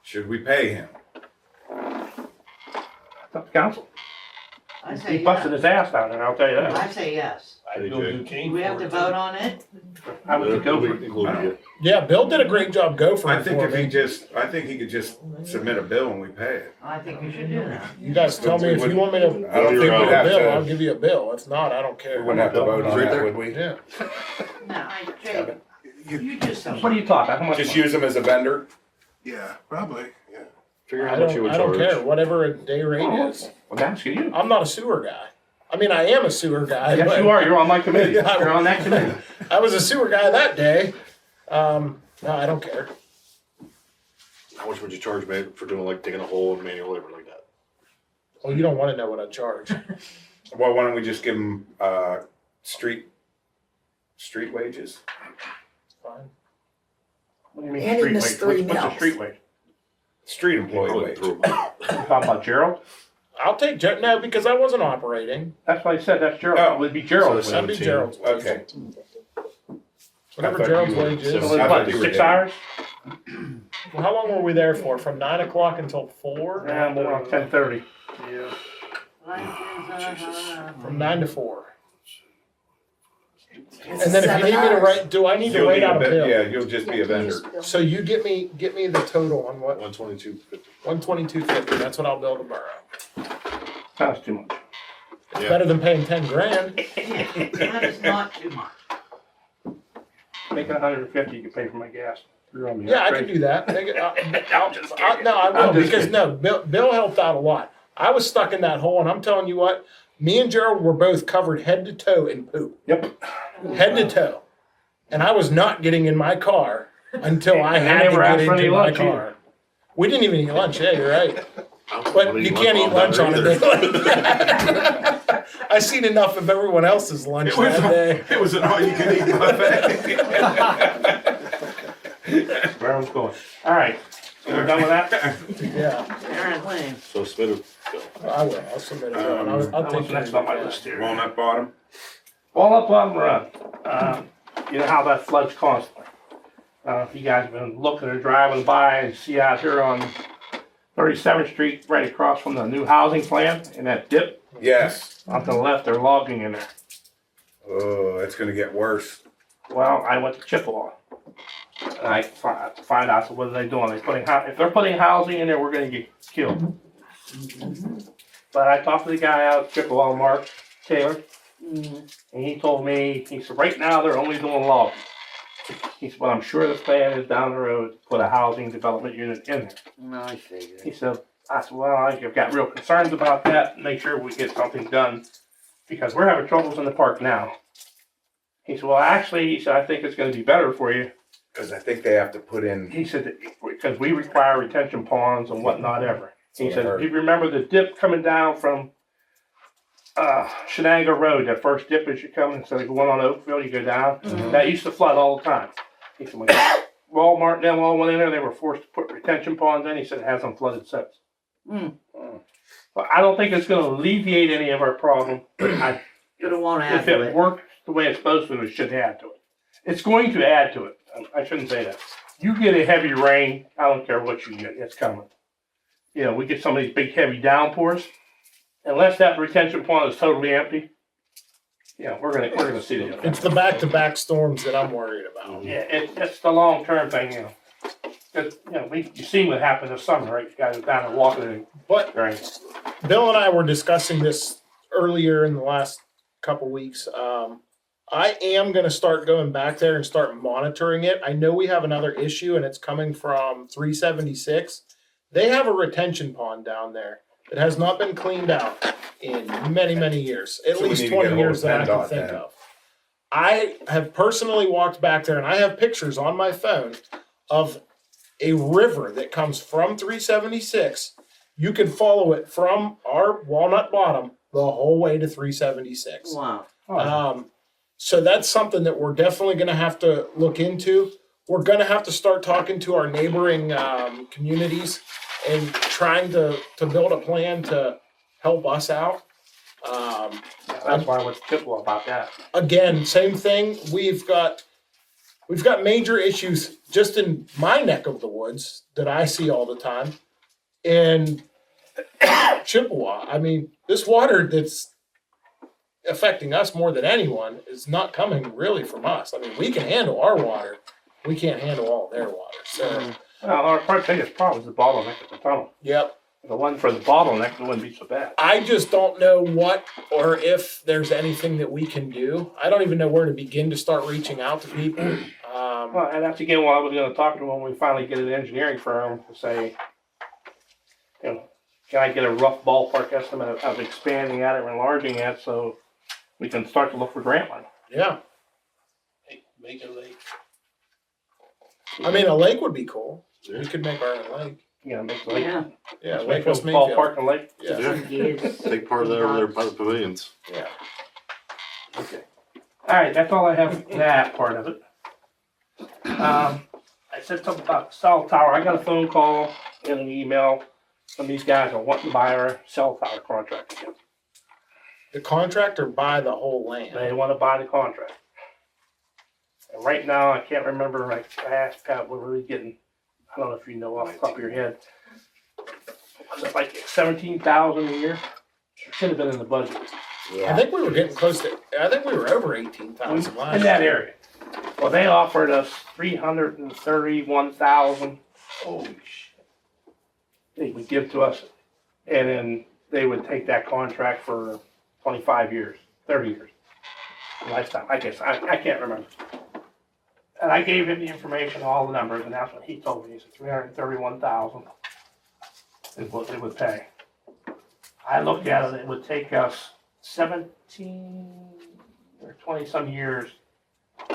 Should we pay him? It's up to council. I say He busted yes. his ass down there, I'll tell you that. I say yes. I'd go Duquesne. Do we have to vote on it? I would go for it. included you. Yeah, Bill did a great job. Go for I it. think for if me. I think he could just submit a bill and we pay it. I think we should do that. You guys tell me if you want me to I don't think give you we'd a have bill, to. I'll give you a bill. If not, I don't care. We wouldn't have to vote on Right that, there. would we? Yeah. Now, Jake, you do something. What are you talking? How much? Just use him as a vendor? Yeah, probably, yeah. Figure out I how much you would don't charge. care. Whatever a day rate is. Well, that's you. I'm not a sewer guy. I mean, I am a sewer guy. Yes, but you are. You're on my committee. Yeah, You're on that committee. I was a sewer guy that day. No, I don't care. How much would you charge, man, for doing like digging a hole and manual labor like that? Well, you don't want to know what I charge. Well, why don't we just give him, street wages? Fine. What do you mean And street in the wage? three What's a mills. street wage? Street employee wage. You talking about Gerald? I'll take no because I wasn't operating. That's what I said. That's Gerald. Oh. It would be Gerald's. So That'd be 17. Gerald's. Okay. Whatever I thought Gerald's you were- wage is. so- So I what, thought you were 6 doing- hours? Well, how long were we there for? From 9 o'clock until 4? Yeah, more like 10:30. From 9 to 4. It's And then if you 7 need me to hours. write, do I need to You'll write need out a bill? Yeah, you'll just be a vendor. So you get me the total on what? 122.50. 122.50. That's what I'll bill the borough. Sounds too much. It's Yeah. better than paying 10 grand. That is not too much. Making 150, you can pay for my gas. You're on me. Yeah, I That's can crazy. do that. I'm just kidding. No, I will I'm just because kidding. no, Bill helped out a lot. I was stuck in that hole, and I'm telling you what, me and Gerald were both covered head to toe in poop, Yep. head to toe, and I was not getting in my car until I And had they to were get asking for into any my lunch car. We didn't even eat lunch. Yeah, you're right. I don't But wanna you eat can't eat lunch lunch on a either. day like that. I seen enough of everyone else's lunch that day. It was an all-you-can-eat buffet. Where I was going. All right. So we're done with that? Yeah, Apparently. So submit a bill. I will. I'll submit it. I'll What's take next care on my of that. list here? Walnut bottom? All up on the run. You know how that floods constantly. If you guys have been looking or driving by and see out here on 37th Street, right across from the new housing plan, in that dip, Yes. on the left, they're logging in there. Oh, it's gonna get worse. Well, I went to Chippewa. And I find out, so what are they doing? If they're putting housing in there, we're gonna get killed. But I talked to the guy out at Chippewa, Mark Taylor, and he told me, he said, right now, they're only doing logging. He said, but I'm sure the plan is down the road to put a housing development unit in there. No, I figured. He said, I said, well, I've got real concerns about that, make sure we get something done, because we're having troubles in the park now. He said, well, actually, he said, I think it's gonna be better for you. Cause I think they have to put in, He said, because we require retention ponds and whatnot ever. He what I said, heard. if you remember the dip coming down from Shenango Road, that first dip as you come, instead of going on Oakville, you go down, that used to flood all the time. He said, when Walmart and them all went in there, they were forced to put retention ponds in. He said, it hasn't flooded since. Well, I don't think it's gonna alleviate any of our problem, but You don't wanna add if to it it. works the way it's supposed to, it should add to it. It's going to add to it. I shouldn't say that. You get a heavy rain, I don't care what you get, it's coming. You know, we get some of these big heavy downpours, unless that retention pond is totally empty, yeah, we're gonna see the effect. It's the back-to-back storms that I'm worried about. Yeah, it's the long-term thing, you know. 'Cause, you know, you seen what happened this summer, right? You guys were down and walking in But rain. Bill and I were discussing this earlier in the last couple weeks. I am going to start going back there and start monitoring it. I know we have another issue, and it's coming from 376. They have a retention pond down there that has not been cleaned out in many, many years. At So we least need to 20 get a hold years of that I can PennDOT think then. of. I have personally walked back there, and I have pictures on my phone of a river that comes from 376. You can follow it from our Walnut Bottom the whole way to 376. Wow. So that's something that we're definitely going to have to look into. We're going to have to start talking to our neighboring communities and trying to build a plan to help us out. That's why I was Chippewa about that. Again, same thing. We've got major issues just in my neck of the woods that I see all the time. In Chippewa, I mean, this water that's affecting us more than anyone is not coming really from us. I mean, we can handle our water. We can't handle all their water. So, Well, our biggest problem is the bottleneck at the tunnel. yep. If it wasn't for the bottleneck, it wouldn't be so bad. I just don't know what or if there's anything that we can do. I don't even know where to begin to start reaching out to people. Well, and that's again what I was gonna talk to when we finally get an engineering firm to say, you know, can I get a rough ballpark estimate of expanding at it or enlarging it so we can start to look for grant money? Yeah. Make it lake. I mean, a lake would be cool. We could make our own lake. You know, make the lake. Yeah. Yeah, Make Lake a West Mainfield. ballpark and lake. Yeah. Yes. Take part of that over there by the pavilions. Yeah. Okay. All right, that's all I have for that part of it. I said something about the cell tower. I got a phone call and an email from these guys that want to buy our cell tower contract again. The contractor buy the whole land. They want to buy the contract. And right now, I can't remember, I asked Pat, what were we getting? I don't know if you know off the top of your head. Was it like 17,000 a year? Should have been in the budget. I think we were getting close to. I think we were over 18,000 last In that year. area. Well, they offered us 331,000. Holy shit. They would give to us, and then they would take that contract for 25 years, 30 years. Lifetime, I guess, I can't remember. And I gave him the information, all the numbers, and that's what he told me. He said 331,000 is what they would pay. I looked at it, it would take us 17 or 20 some years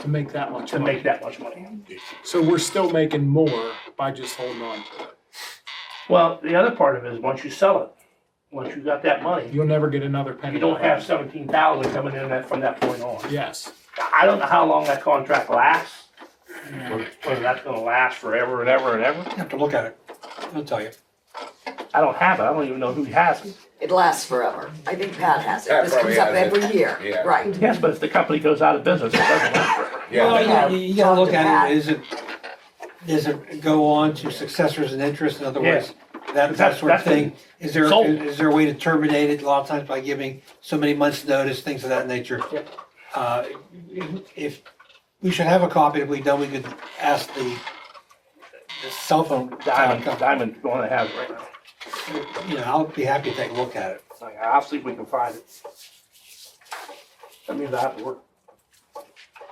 To make that much to money. make that much money. So we're still making more by just holding on to it. Well, the other part of it is once you sell it, once you got that money, You'll never get another penny. you don't have 17,000 coming in that from that point on. Yes. I don't know how long that contract lasts. Whether that's gonna last forever and ever and ever. You have to look at it. I'll tell you. I don't have it. I don't even know who has it. It lasts forever. I think Pat has it. Pat This comes probably up has it. every year, Yeah. right? Yes, but if the company goes out of business, it doesn't last forever. Yeah. Well, you gotta look Talk to at it, does it go on to successors and interests? In other words, that sort of That's been thing? Is there sold. a way to terminate it a lot of times by giving so many months' notice, things of that nature? Yep. If we should have a copy, if we don't, we could ask the cell phone Diamond, company. Diamond's the one that has it right now. You know, I'll be happy to take a look at it. Like, I'll see if we can find it. That means I have to work.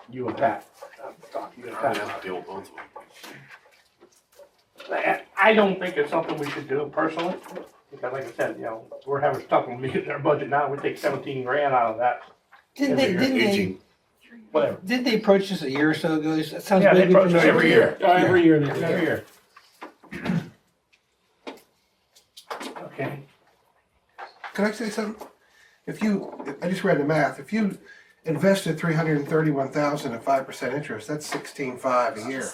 You and Pat. I have to talk to you and I Pat. have to deal with both of them. I don't think it's something we should do personally, because like I said, you know, we're having stuff when we get in our budget now, we take 17 grand out of that. Didn't every they, year. didn't they, Whatever. didn't they approach this a year or so ago? That sounds Yeah, they vaguely approach us familiar. every year. Every year they do. Every year. Okay. Can I say something? I just read the math, if you invested 331,000 at 5% interest, that's 16.5 a year.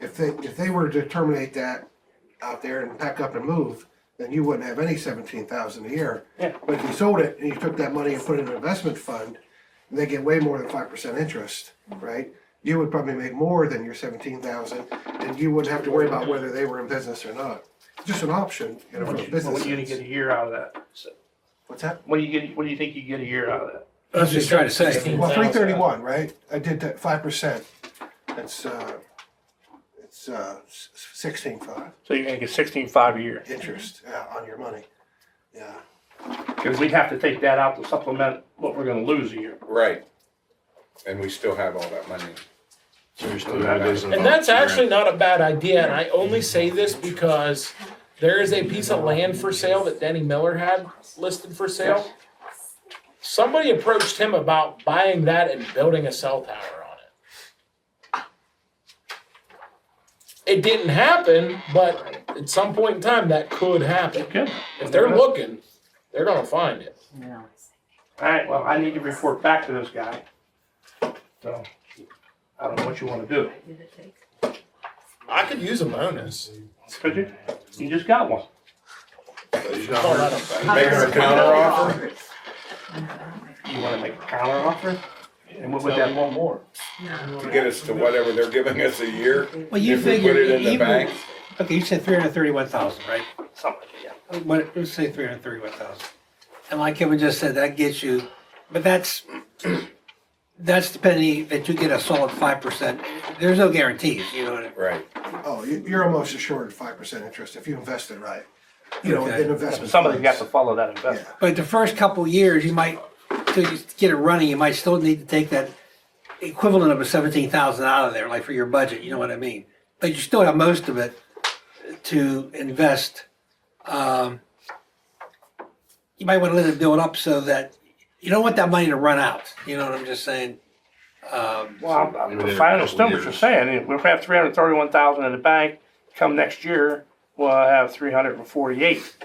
If they were to terminate that out there and pack up and move, then you wouldn't have any 17,000 a year. Yeah. But if you sold it and you took that money and put it in an investment fund, and they get way more than 5% interest, right? You would probably make more than your 17,000, and you wouldn't have to worry about whether they were in business or not. Just an option, you know, for What business. are you gonna get a year out of that? What's that? What do you think you get a year out of that? That's what he's trying to say. Well, 331, right? I did that 5%. It's 16.5 So you're gonna get 16.5 a year. interest on your money. Yeah. Because we'd have to take that out to supplement what we're gonna lose a year. Right. And we still have all that money. So you're still losing And about that's $2,000. actually not a bad idea, and I only say this because there is a piece of land for sale that Denny Miller had listed for sale. Somebody approached him about buying that and building a cell tower on it. It didn't happen, but at some point in time, that could happen. Okay. If they're looking, they're gonna find it. Alright, well, I need to report back to this guy. So, I don't know what you wanna do. I could use a bonus. Could you? You just got one. You got Call her. that a- Make her a counter offer? You wanna make a counter offer? And what would that want more? To get us to whatever they're giving us a year? Well, you If we figure put it in the even- bank? Okay, you said 331,000, right? something, yeah. But let's say 331,000. And like Kevin just said, that gets you, but that's depending that you get a solid 5%. There's no guarantees, you know what I mean? Right. Oh, you're almost assured 5% interest if you invest it right. You know, Okay. in investment. Somebody's got to funds. follow that investment. But the first couple years, you might, to get it running, you might still need to take that equivalent of a 17,000 out of there, like for your budget, you know what I mean? But you still have most of it to invest. You might want to let it build up so that you don't want that money to run out, you know what I'm just saying? Well, Maybe if I in a understand couple what you're years. saying, if we have 331,000 in the bank, come next year, we'll have 348,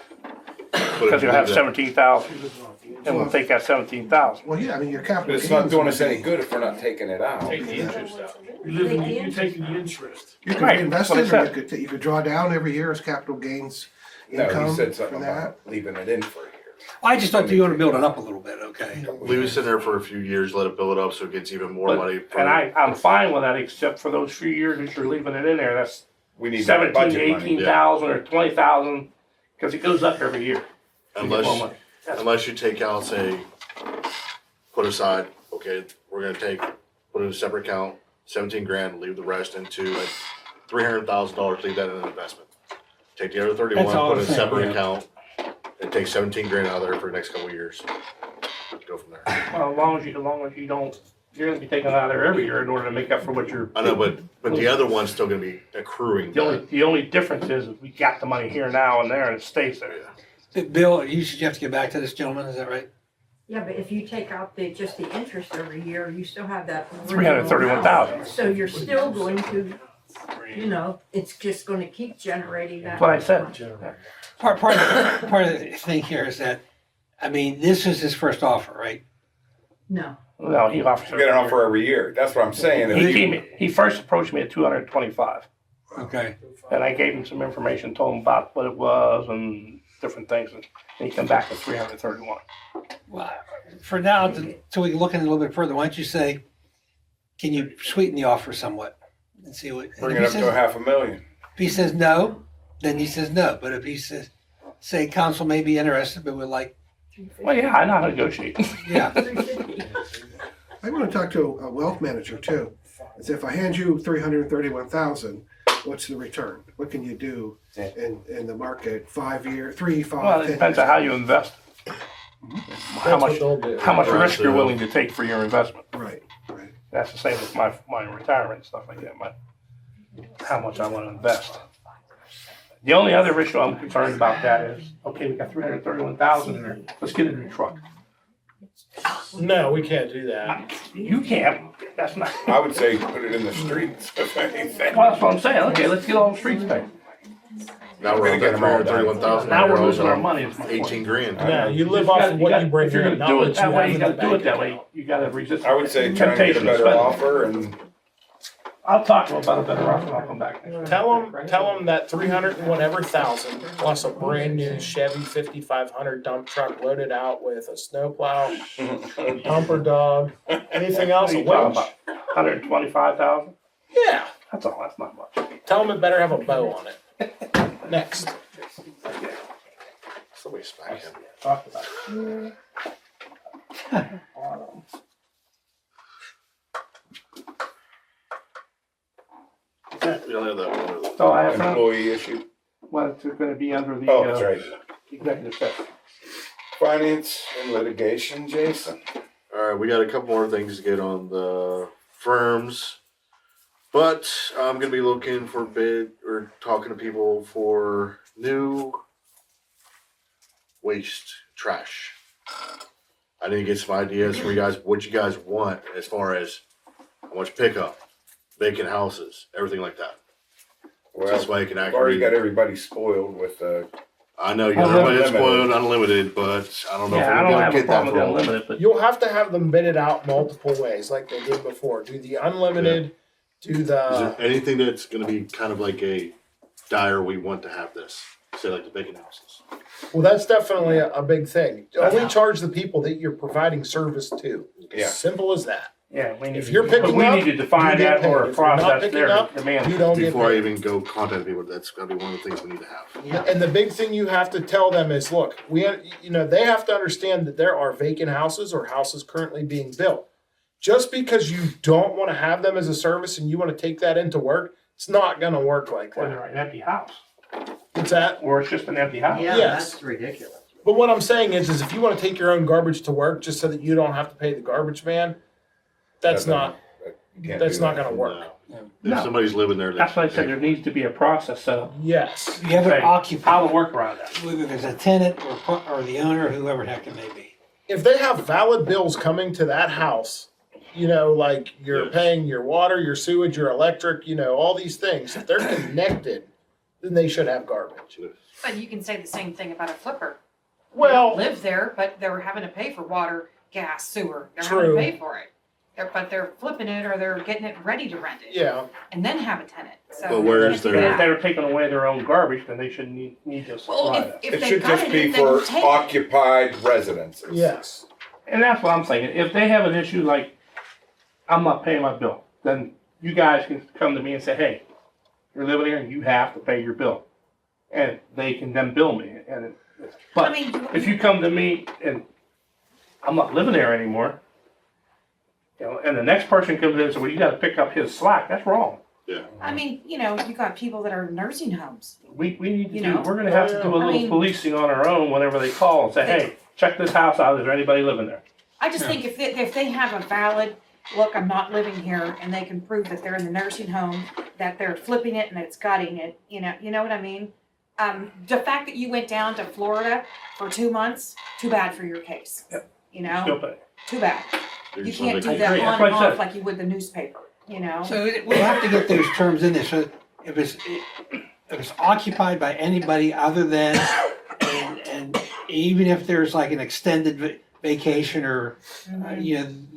because you'll have 17,000. And we'll take that 17,000. Well, yeah, I mean, your But capital. it's not gains doing would us any be- good if we're not taking it out. Take the interest out. You're taking the interest. You could Right, reinvest that's it, what I or you could draw down every year as capital gains No, income he said for something that. about leaving it in for a year. I just thought you want to build it up a little bit, okay? Leave it in there for a few years, let it build up so it gets even more But- money. for- And I'm fine with that, except for those few years that you're leaving it in there, that's We need that 17, budget money. 18,000 or 20,000, because it goes up every year. You get more Unless, money. That's- unless you take out, say, put aside, okay, we're gonna put in a separate account, 17 grand, leave the rest into like $300,000, leave that in an investment. Take the other 31, That's all put in I'm a saying, separate yeah. account, and take 17 grand out of there for the next couple of years. Go from there. Well, as long as you don't, you're gonna be taking it out of there every year in order to make up for what you're. I know, but the other one's still gonna be accruing. The only difference is we got the money here now and there and it stays there. Bill, you have to get back to this gentleman, is that right? Yeah, but if you take out just the interest every year, you still have that. 331,000. So you're still going to, it's just gonna keep generating that. That's what I said. Part of the thing here is that, I mean, this is his first offer, right? No. No, he offers. You get an offer every year. That's what I'm saying. If you- He first approached me at 225. Okay. And I gave him some information, told him about what it was and different things, and he come back with 331. Well, for now, till we can look in a little bit further, why don't you say, can you sweeten the offer somewhat? And see what. Bring it up to $500,000. If he says no, then he says no. But if he says, say, council may be interested, but we'd like, Well, yeah, I know how to negotiate. yeah. I want to talk to a wealth manager too. And say, if I hand you 331,000, what's the return? What can you do in the market? 5 year, 3, 5, Well, it 10 depends on how you invest. How much risk you're willing to take for your investment. Right, right. That's the same with my retirement and stuff like that, how much I want to invest. The only other issue I'm concerned about that is, okay, we got 331,000 in there, let's get a new truck. No, we can't do that. You can't, that's not. I would say put it in the streets, if anything. Well, that's what I'm saying, okay, let's get all the streets paid. Now we're Gonna on get that them all done. 331,000. Now we're losing our money, it's my point. 18 grand. Yeah, you live off of what you bring If you're in, gonna not do what it you that way, have you in the gotta do it bank that account. way, you gotta resist. I would say try and get a temptation to better spend it. offer and I'll talk to him about a better offer and I'll come back next week. Tell them that 300 and whatever thousand plus a brand new Chevy 5500 dump truck loaded out with a snowplow, a pumper dog, anything else, a What are you winch. talking about? 125,000? Yeah. That's all, that's not much. Tell them it better have a bow on it. Next. Somebody smack him. Talked about it. We only have that one of those. So I have not, Employee issue. well, it's gonna be under the, Oh, that's right. executive session. Finance and litigation, Jason. All right, we got a couple more things to get on the firms, but I'm gonna be looking for bid or talking to people for new waste trash. I need to get some ideas from you guys, what you guys want as far as how much pickup, vacant houses, everything like that. Well, This way I can I've already actually. got everybody spoiled with I know you got everybody that's spoiled, unlimited, but I don't know if Yeah, I we're don't gonna have a get that problem for with all. unlimited, but You'll have to have them bid it out multiple ways, like they did before. Do the unlimited, do Is the. there anything that's gonna be kind of like a dire, we want to have this, say like the vacant houses? Well, that's definitely a big thing. Only charge the people that you're providing service to. Yeah. Simple as that. yeah, we need If to, you're picking but we up, need to define you get that or paid. a If you're not process picking there up, to demand. You don't get Before I paid. even go contact people, that's gotta be one of the things we need to have. Yeah. And the big thing you have to tell them is, look, they have to understand that there are vacant houses or houses currently being built. Just because you don't want to have them as a service and you want to take that into work, it's not going to work like Or that. they're an empty house, What's that? or it's just an empty house. Yeah, Yes. that's ridiculous. But what I'm saying is if you want to take your own garbage to work just so that you don't have to pay the garbage man, that's not You can't that's do not that. going to work. If No. somebody's living there. That's why I said there needs to be a process set up, Yes. You have Say, it occupied, how to work around that. whether there's a tenant or the owner, whoever the heck it may be. If they have valid bills coming to that house, like you're Yes. paying your water, your sewage, your electric, all these things, if they're connected, then they should have garbage. But you can say the same thing about a flipper. They Well, don't live there, but they're having to pay for water, gas, sewer. They're having True. to pay for it. But they're flipping it or they're getting it ready to rent it. yeah. And then have a tenant. So But where they is can't do their- But if that. they're taking away their own garbage, then they shouldn't need to Well, supply that. if It they've should got just it, be then for take it. occupied residences. Yes. And that's what I'm thinking. If they have an issue like, I'm not paying my bill, then you guys can come to me and say, hey, you're living here and you have to pay your bill. And they can then bill me. But if you come to me and I'm not living there anymore, and the next person comes in and says, well, you gotta pick up his slack, that's wrong. I mean, you got people that are in nursing homes. We need to You do, know? we're gonna have to do a I little mean- policing on our own whenever they call and say, hey, check this house out, is there anybody living there? I just think if they have a valid, look, I'm not living here, and they can prove that they're in the nursing home, that they're flipping it and it's gutting it, you know what I mean? The fact that you went down to Florida for 2 months, too bad for your case. Yep. Still pay. Too bad. You can't do I that agree. That's on what and I said. off like you would the newspaper, So we'll have to get those terms in there, so if it's occupied by anybody other than, and even if there's like an extended vacation or,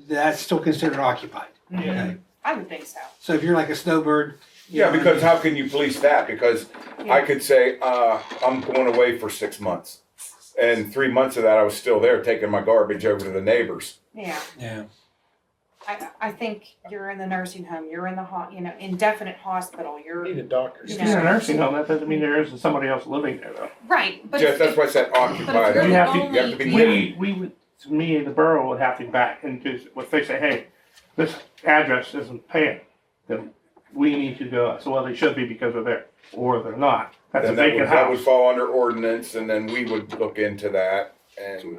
that's still considered occupied. Okay? I would think so. So if you're like a snowbird. Yeah, because how can you police that? Because I could say, I'm going away for 6 months. And 3 months of that, I was still there taking my garbage over to the neighbors. Yeah. Yeah. I think you're in the nursing home, you're in the indefinite hospital, you're. Need a doctor. You If you're in a nursing home, that doesn't mean there isn't somebody else living there though. Right, but. Just, that's why I said occupied. you're We have to, You have to be we would, to me, the borough would have to back into, if they say, hey, this address isn't paying, then we need to go, so well, they should be because they're there, or they're not. That's a Then that vacant would, that would house. fall under ordinance, and then we would look into that. And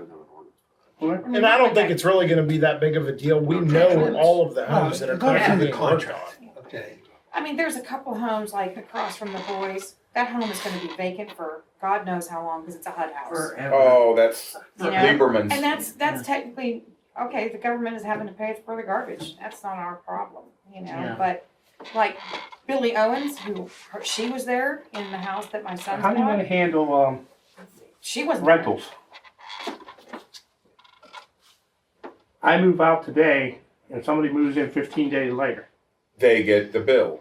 And I don't think it's really going to be that big of a deal. We know all of the homes that are As long as it's in currently the being worked contract. on. Okay. I mean, there's a couple homes like across from the boys, that home is gonna be vacant for God knows how long, cause it's a HUD house. Forever. oh, that's You know? Lieberman's. And that's technically, okay, the government is having to pay for the garbage, that's not our problem, Yeah. but like Billy Owens, she was there in the house that my son How are you gonna bought, handle, she wasn't there. rentals? I move out today and somebody moves in 15 days later. they get the bill.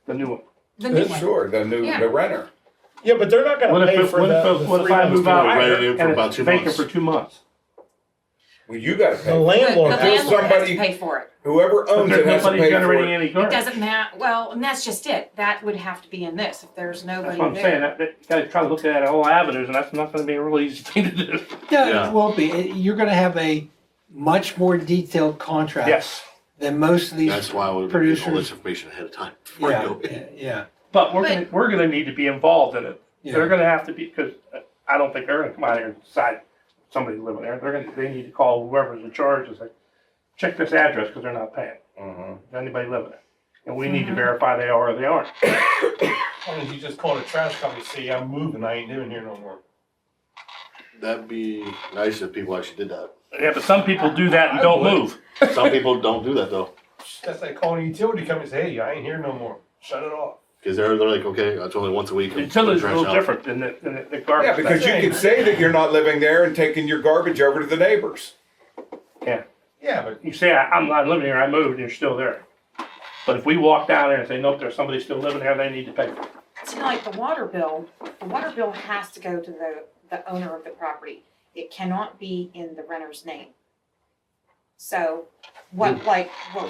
The new one. The new one. Sure, the renter. Yeah, but they're not What gonna pay if, for what the if, what if 3 I months move out prior. Rent it in for and about it's 2 vacant months. for 2 months? Well, you gotta The pay. The landlord, There's landlord has to somebody- pay for it. Whoever But owns there's it has to nobody pay for generating it. any It garbage. doesn't matter, well, and that's just it. That would have to be in this, if there's That's nobody what I'm saying, there. that you gotta try to look at all avenues, and that's not gonna be a real easy thing to do. Yeah, Yeah. it won't be. You're gonna have a much more detailed contract Yes, than most of these. That's why I would get all Producers. this information ahead of time before I Yeah, go in. yeah, but we're gonna need to be involved in it. They're yeah. gonna have to be, because I don't think they're gonna come out here and decide somebody living there. They need to call whoever's in charge and say, check this address, because they're not paying. Is anybody living there? And we need to verify they are or they aren't. Why don't you just call the trash company, say, I'm moving, I ain't living here no more. That'd be nice if people actually did that. Yeah, but some people do that and don't move. Some people don't do that though, That's like calling a utility company and say, hey, I ain't here no more, shut it off. because they're like, okay, it's only once a week. I'm Utility's a putting little trash out. different than the garbage. Yeah, because you can say that you're not living there and taking your garbage over to the neighbors. Yeah, but You say, I'm not living here, I moved, and you're still there. But if we walk down there and say, nope, there's somebody still living there, they need to pay for it. See, like the water bill has to go to the owner of the property. It cannot be in the renter's name. So what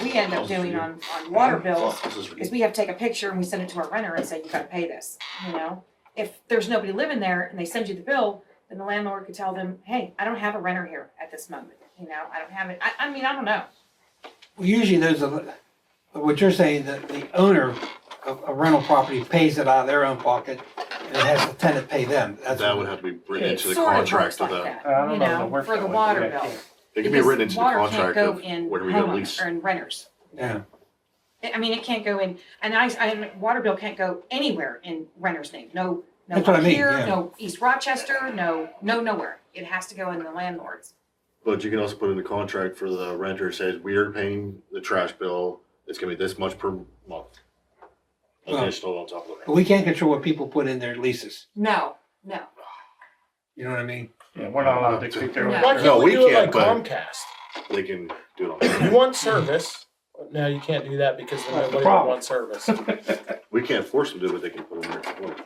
we end up doing on water bills is we have to take a picture and we send it to our renter and say, you gotta pay this, you know? If there's nobody living there and they send you the bill, then the landlord could tell them, hey, I don't have a renter here at this moment, you know, I don't have it, I mean, I don't know. Well, usually those are, what you're saying, that the owner of a rental property pays it out of their own pocket and has the tenant pay them. That's That what- would have to be written It into the sort of contract works of like that. that, I don't you know if it know, works for the that way. water Yeah, bill. yeah. It can be Because written into the water can't contract go of in where we get a homeowners lease. or in renters. Yeah. I mean, it can't go in, and water bill can't go anywhere in renter's name. No That's what I up mean, here, yeah. no East Rochester, nowhere. It has to go in the landlord's. But you can also put in the contract for the renter, says we are paying the trash bill, it's gonna be this much per month. Well, Additional on top of But we can't control what people put in their leases. No. You know what I mean? Yeah, we're not allowed to dictate their. No. Why No, can't we we do it like can't, but- Comcast? that. They can do it You on. want service, no, you can't do that because then That's the nobody will problem. want service. We can't force them to do it, but they can put it in there if they want.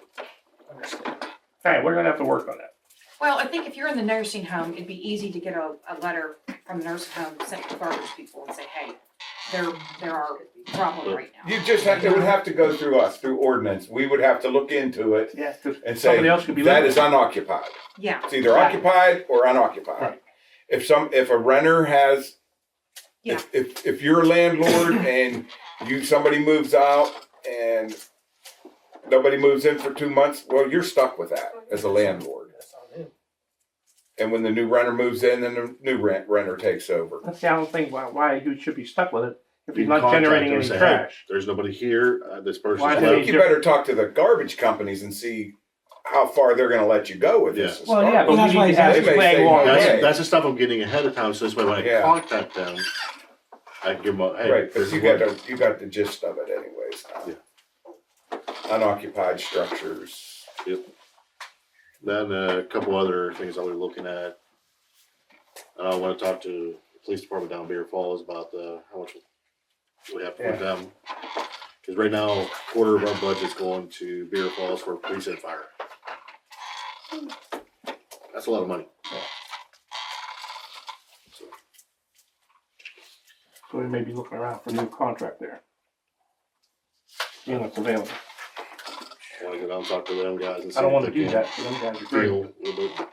Understand. Hey, we're gonna have to work on that. Well, I think if you're in the nursing home, it'd be easy to get a letter from the nursing home sent to garbage people and say, hey, there are problems right now. You just have, it would have to go through us, through ordinance. We would have to look into it Yeah, 'cause and say, somebody else could be that living is there. unoccupied. Yeah, It's either Right. occupied or unoccupied. Right. If a renter has, Yeah. if you're a landlord and somebody moves out and nobody moves in for 2 months, well, you're stuck with that as a landlord. That's on him. And when the new renter moves in, then the new renter takes over. That's the only thing why you should be stuck with it, if You he's can not contact generating them any and say, hey, trash. there's nobody here, this person's Why I do left. think you better talk to the garbage companies and see how far they're gonna let you go with this. to Well, start yeah, with. but that's we why need to he's have They this may flag say along. no. That's, Okay. that's the stuff I'm getting ahead of time, so this way when I Yeah. contact them, I can give them a, hey. Right, this but is you got the gist of it anyways. Unoccupied structures. Then a couple other things I'll be looking at. I want to talk to the police department down in Bear Falls about how much we have for them. Because right now, a quarter of our budget's going to Bear Falls for precinct fire. That's a lot of money. So we may be looking around for a new contract there. You know, it's available. I want to go down and talk to them guys and see I don't if wanna they do can that, 'cause them guys are great. deal a little bit.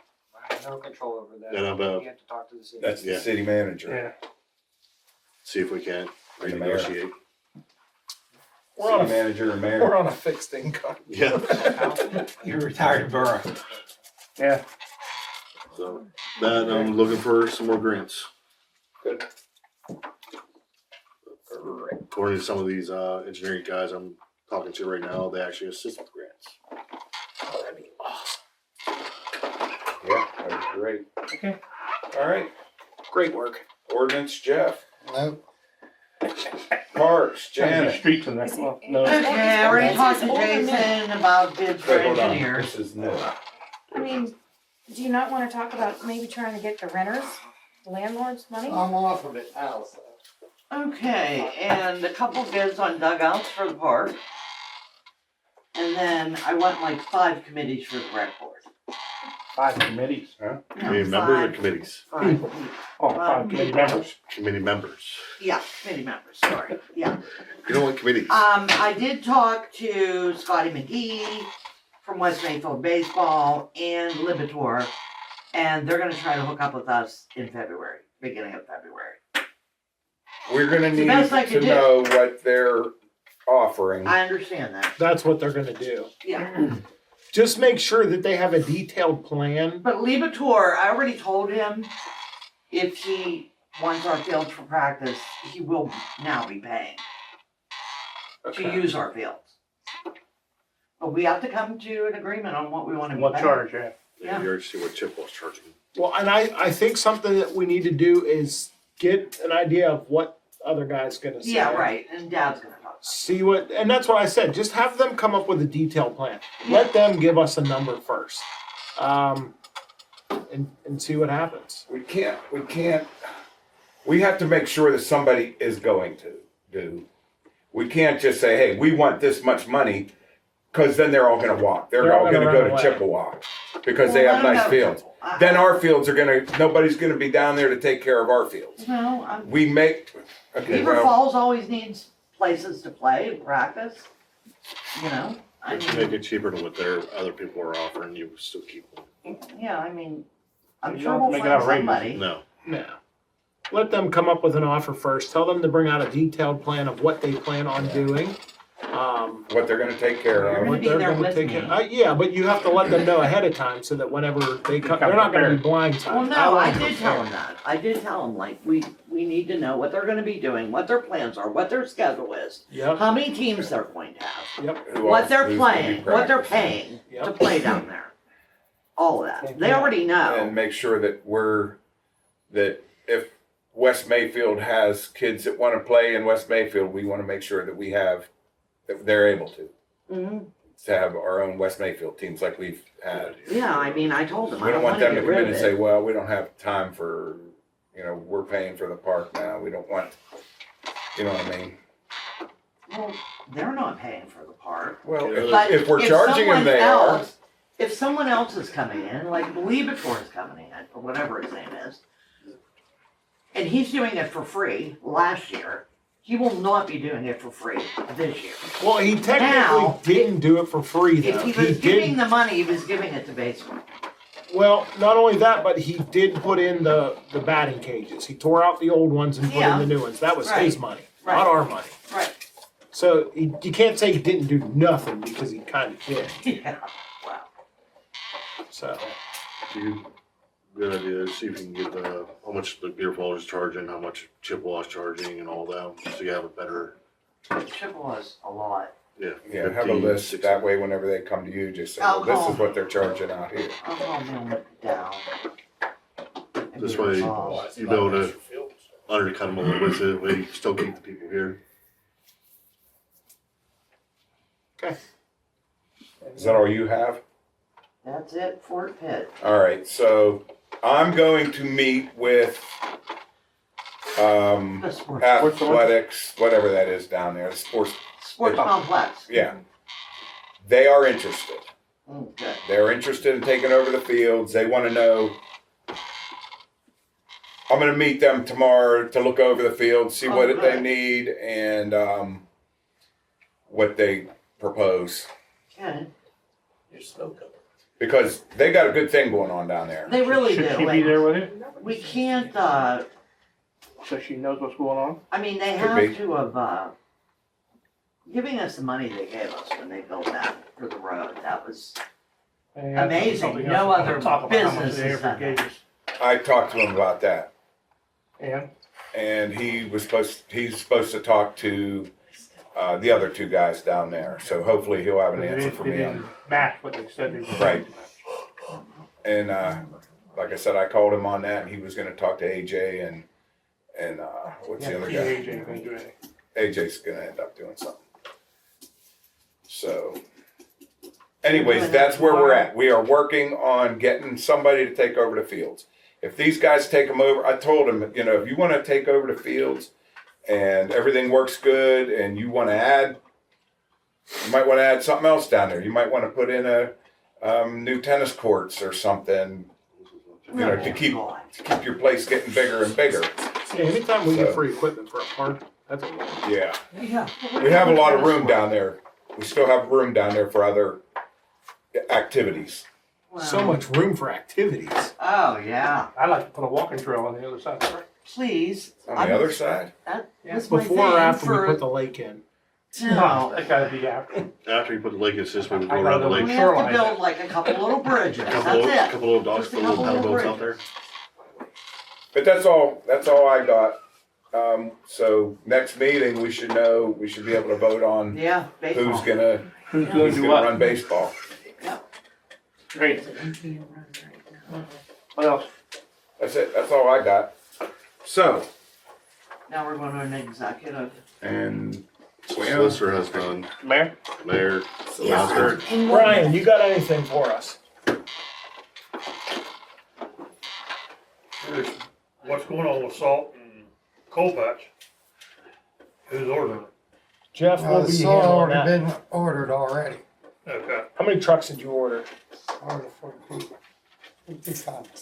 I have no control over that. Yeah, no, but- You have to talk to the city. That's the Yeah. city manager. Yeah. See if we can And the mayor. renegotiate. We're on City a, manager and we're mayor. on a fixed income. Yeah. You're a retired borough. Yeah, So that I'm looking for some more grants. Good. According to some of these engineering guys I'm talking to right now, they actually assist with grants. Oh, that'd be awesome. Yeah, that's great. okay. All right, Great work. ordinance, Jeff. No. Parks, Trying to do Janet. streets in there. Well, no. Okay, I already talked to Ordinance. Jason about bids for Wait, hold on, engineers. this is new. I mean, do you not wanna talk about maybe trying to get the renters, the landlords money? I'm off of it now, so. Okay, and a couple bids on dugouts for the park. And then I want like 5 committees for the rec board. 5 committees. No, Committee members or 5 committees? people. Oh, 5 committee members. Committee members. Yeah, committee members, sorry, yeah. You don't want committees? I did talk to Scotty McGee from West Mayfield Baseball and Libitor, and they're gonna try to hook up with us in February, beginning of February. We're gonna It's the need best I to can do. know what they're offering. I understand that, That's what they're gonna do. yeah. Just make sure that they have a detailed plan. But Libitor, I already told him if he wants our fields for practice, he will now be paying to use our fields. But we have to come to an agreement on what we wanna be What paying. charge, yeah. Yeah, you already see what Chippewa's charging. Well, and I think something that we need to do is get an idea of what other guy's gonna say. Yeah, right, and Dad's gonna talk. See what, and that's what I said, just have them come up with a detailed plan. Let them give us a number first. And see what happens. We have to make sure that somebody is going to do. We can't just say, hey, we want this much money, because then they're all gonna walk. They're all gonna go to Chippewa, because they have nice fields. Then our fields are nobody's gonna be down there to take care of our fields. No, We make, okay, Beaver well, Falls always needs places to play and practice, you know? I If you mean, make it cheaper than what their other people are offering, you still keep them. yeah, I mean, I'm You sure don't we'll make it find outrageous. somebody. No. Yeah. Let them come up with an offer first. Tell them to bring out a detailed plan of what they plan on doing. what they're gonna take care You're of. gonna What be they're there gonna with take me. care. Yeah, but you have to let them know ahead of time so that whenever they come, they're not gonna be blindsided. Well, no, want I them did tell prepared. them that. I did tell them, like, we need to know what they're gonna be doing, what their plans are, what their schedule is, Yep, how many teams they're going to have, yep, Who what else- they're who's gonna be playing, what they're practicing. paying to yep. play down there. All of that. They Yeah. already And know. make sure that that if West Mayfield has kids that wanna play in West Mayfield, we wanna make sure that that they're able Mhm. to have our own West Mayfield teams like we've had. Yeah, I mean, I told them, We I don't don't want wanna them to get come in rid and of say, it. well, we don't have time for, we're paying for the park now, we don't want, you know what I mean? Well, they're not paying for the park. Well, But if we're charging them, someone they are. else- If someone else is coming in, like Libitor is coming in, or whatever his name is, and he's doing it for free last year, he will not be doing it for free this year. Well, he technically Now, didn't do it for free though. If he He was giving did, the money, he was giving it to baseball. well, not only that, but he did put in the batting cages. He tore out the old ones and put Yeah. in the new ones. That was Right. his money, Right. not our money. Right. So you can't say he didn't do nothing because he kind of did. Yeah, wow. So Good idea, to see if you can get how much the Beer Falls is charging, how much Chippewa's charging and all that, so you have a better, Chippewa's a lot. Yeah, have a 50, list, 60. that way whenever they come to you, just say, well, this is what they're charging out here. I'll call them down. This way, you know to undercut them a little bit, so that way you still keep the people here. Is that all you have? That's it, Fort Pitt. All right, so I'm going to meet with The sports, athletics, whatever that is down there, the sports, sports complex. yeah. They are interested. Okay. They're interested in taking over the fields. They want to know. I'm going to meet them tomorrow to look over the field, see what good. they need, and what they propose. Okay. Because they got a good thing going on down there. They really Should do. she be Like, there with it, we can't, so she knows what's going on? I mean, they Could have be. to have, giving us the money they gave us when they built that for the road, that was, And Amazing. something No else, other talk about how much business they has ever done gave that. us. I talked to him about that, And and he's supposed to talk to the other two guys down there. So hopefully he'll have an they answer for me didn't on. match what they said they were. Right. And like I said, I called him on that, and he was going to talk to AJ and what's the other guy? AJ ain't gonna do anything. AJ's going to end up doing something. So, anyways, that's where we're at. We are working on getting somebody to take over the fields. If these guys take them over, I told them, if you want to take over the fields and everything works good and you wanna add, you might wanna add something else down there. You might wanna put in a, new tennis courts or something, you know, to keep your place getting bigger and bigger. Yeah, anytime we get So- free equipment for a park, that's a win. Yeah. Yeah. We have a lot of room down there. We still have room down there for other activities. So much room for activities. Oh, yeah, I'd like to put a walking trail on the other side. please. On the other side? That Yeah, was my before or thing after we for, put the lake in. no. That gotta be after. After you put the lake in, it's just when we go I around the gotta lake. We have to Shoreline. build like a couple little bridges, Couple that's of, it. couple of docks, Just a couple of couple paddle little boats out there. But that's all I got. So next meeting, we should know, we should be able to vote on Yeah, baseball. who's gonna Who's do what? run baseball. Great. What else? That's it. That's all I got. So, Now we're going to an executive. and Solicitor has done, Mayor? mayor, Yeah. solicitor. Brian, you got anything for us? What's going on with salt and coal patch? Who's ordering it? Jeff, will be handling that. been ordered already. Okay. How many trucks did you order? Ordered for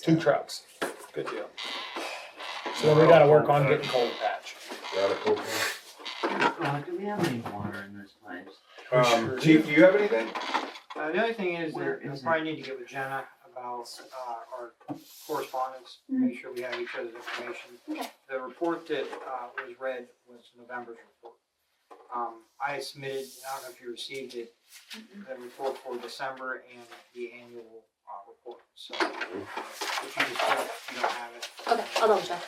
2 trucks. Good deal. So then we gotta work on getting cold patch. Do we have any water in this place? Chief, do you have anything? The only thing is, Where that we is it? probably need to get with Jenna about, our correspondence, make sure we have each other's information. Okay. The report that, was read was November's report. I submitted, I don't know if you received it, the report for December and the annual, report, so. If you just don't have it. Okay, I'll double check.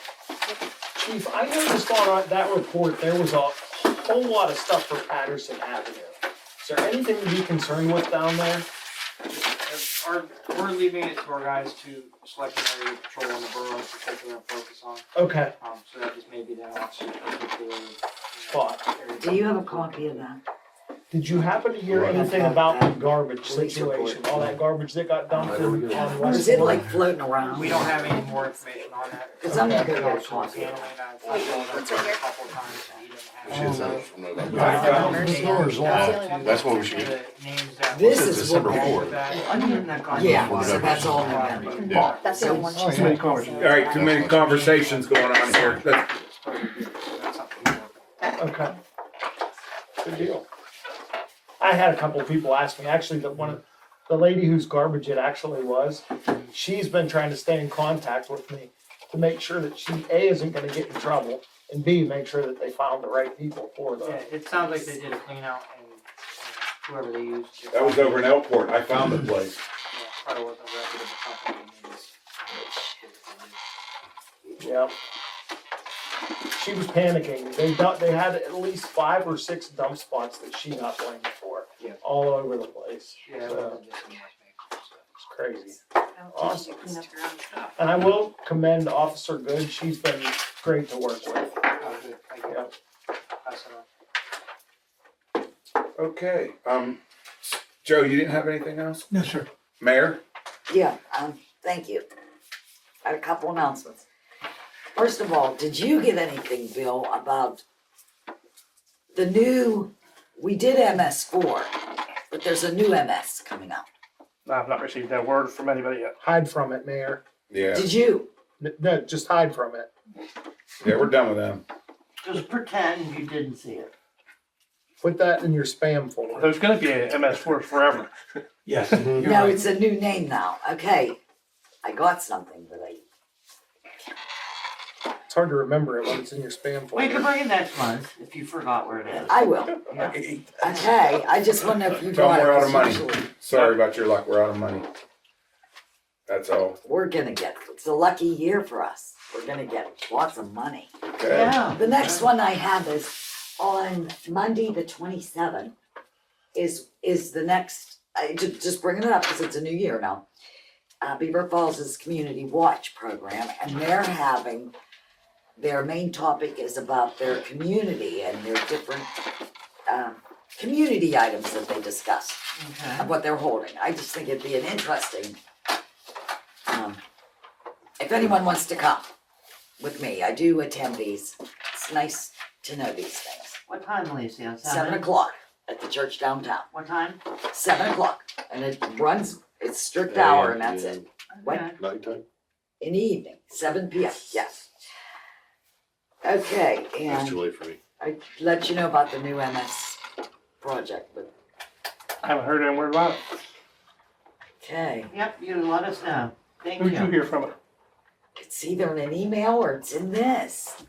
Chief, I noticed on that report, there was a whole lot of stuff for Patterson Avenue. Is there anything to be concerned with down there? We're leaving it to our guys to select an area of patrol in the borough in particular and focus on. Okay, So that just may be that officer's particular. Spot. area. Do you have a copy of that? did you happen to hear anything about the garbage situation? All that garbage that got dumped on Or West is it Fork? like floating around? We don't have any more information on that. Cause I'm gonna go Okay. get a copy. Handling that, I've called him It's right here. a couple of times, and he doesn't have. She had sent it from November. The door's locked. That's what we should The get. names that. This It's is December what- 4th. I'm getting that guy. Yeah, so that's all November. Yeah. That's the only one she Too many said. conversations. All right, too many conversations going on here. That's something. Okay. Good deal. I had a couple of people ask me, actually, the lady whose garbage it actually was, she's been trying to stay in contact with me to make sure that she, A, isn't gonna get in trouble, and B, make sure that they found the right people for Yeah, the. it sounds like they did a clean out and whoever they used. That was over in Elport. I found the place. Yeah, probably wasn't a reputable company. and it's- Yeah. She was panicking. They had at least 5 or 6 dump spots that she got blamed for. Yeah. All over the place. Yeah, it wasn't just in West Maple, so. It's crazy. Awesome. Clean up your own stuff. And I will commend Officer Good. She's been great to work with. Oh, good, thank you. Yep. Pass it on. Okay, Joe, you didn't have anything else? No, sir. Mayor? Yeah, thank you. I had a couple announcements. First of all, did you get anything, Bill, about the new, we did MS4, but there's a new MS coming out. I've not received that word from anybody yet. Hide from it, Mayor. Yeah, Did you? No, just hide from it. yeah, we're done with them. Just pretend you didn't see it. Put that in your spam folder. There's gonna be a MS4 forever. Yes. No, it's a new name now. Okay, I got something, but It's hard to remember it when it's in your spam We can folder. bring it next month if you forgot where it is. I will. Yeah. Okay, I just wonder if you Tell got them it. we're out of money. Usually Sorry about your luck, we're out of money. That's all. We're gonna get, it's a lucky year for us. We're gonna get lots of money. Okay. Yeah. The next one I have is on Monday, the 27th, is the next, just bringing it up because it's a new year now. Beaver Falls' Community Watch program, and they're having, their main topic is about their community and their different, community items that they discuss Okay. of what they're holding. I just think it'd be an interesting, if anyone wants to come with me, I do attend these. It's nice to know these things. What time, Lacey, on 7 o'clock at the church downtown, What time? 7 o'clock, and it runs, it's strict hour and that's it. What? Okay. Nighttime? In the evening, 7 p.m., yes. Okay, That's and too late for me. I let you know about the new MS project, but, I haven't heard any word about it. okay. Yep, you let us know. Thank Who'd you you. hear from it? It's either in an email or it's in this.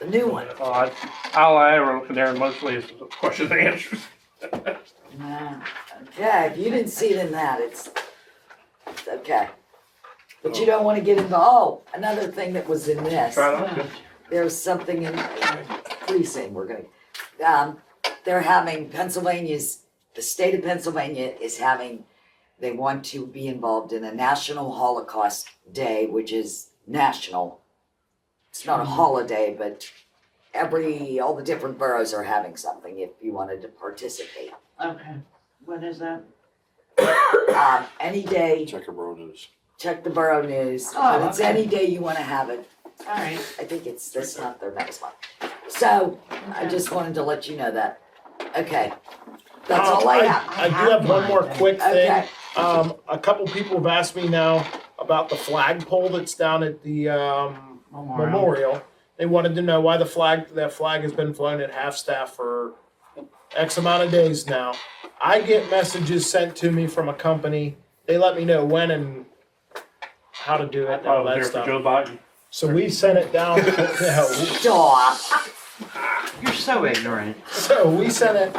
The new one. All I ever look in there mostly is questions and answers. Okay, if you didn't see it in that, it's okay. But you don't wanna get involved. Oh, another thing that was in this, there's something in precinct, they're having the state of Pennsylvania is having, they want to be involved in a National Holocaust Day, which is national. It's not a holiday, but all the different boroughs are having something if you wanted to participate. Okay, what is that? Any day, Check your bro news. check the borough news, Oh, but it's okay. any day you wanna have it. Alright, I think it's this month or next month. So, I just wanted to let you know that. Okay. That's all I have. I do have one more quick thing. Okay. A couple people have asked me now about the flagpole that's down at the memorial. They wanted to know why that flag has been flown at half-staff for X amount of days now. I get messages sent to me from a company. They let me know when and how to do it and all that There for stuff. Joe Biden. So we sent it down. Stop. you're so ignorant. So we sent it.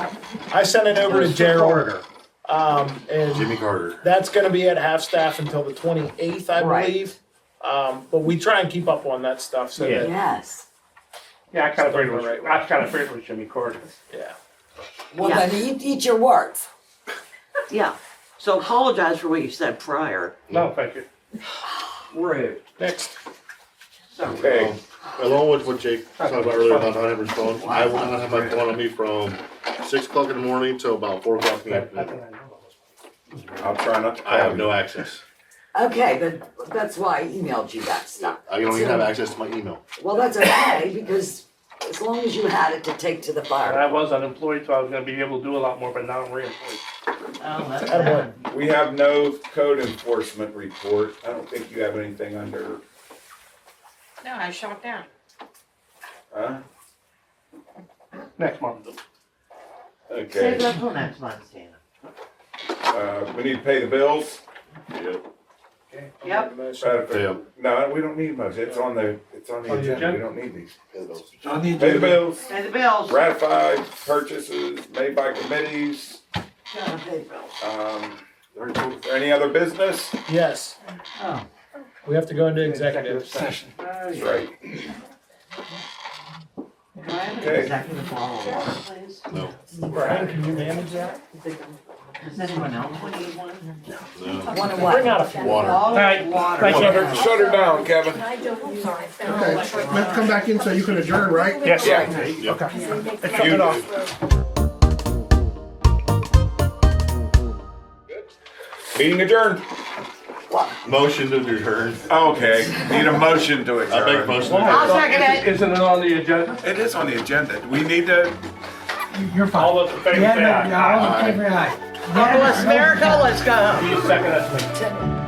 I sent it over to Gerald. And Jimmy Carter. that's going to be at half staff until the 28th, I Right. believe. But we try and keep up on that stuff. So Yeah. that, Yes. Yeah, I kind of figured Right. it was Jimmy Carter. yeah. Well, Yeah. then eat your words. Yeah, so apologize for what you said prior. No, thank you. Rude. Next. So, Okay, Along with what Jake talked about earlier about not having his phone, I will not have my phone on me from 6 o'clock in the morning till about 4 o'clock in the afternoon. I'll try not to I have call no you. access. Okay, then that's why I emailed you that stuff. I don't even have access to my email. Well, that's okay, because as long as you had it to take to the And fire. I was unemployed, so I was gonna be able to do a lot more, but now I'm reemployed. oh, that's Attaboy. bad. We have no code enforcement report. I don't think you have anything under, No, I shot down. huh? Next month. Save Okay, that till next month, Stan. we need to pay the bills. Yep. Yep. Fail. No, we don't need much. It's on the On the agenda. agenda? We don't need these. Pay the bills. It's on the Pay the agenda. bills, Pay the bills. ratify purchases made by committees. Gotta pay the bills. Is there any other business? Yes. Oh. We have to go into executive. session. That's right. Can I have an Okay. executive bottle of water, please? No. Brian, can you manage that? Does anyone else need one? No. One of Bring what? out a few. Water. Alright, Water. thank you. Shut her down, Kevin. I don't use our phone. Okay, let's come back in so you can adjourn, right? Yes. Yeah. Okay. You do. Meeting adjourned. Motion to adjourn. Okay, need a motion to I make a adjourn. motion to I'll adjourn. second it. Isn't it on the agenda? It is on the agenda. We need to, You're fine. All those in favor Yeah, say no, aye. yeah, all in favor, aye. God bless America, let's go. Be a second, that's me.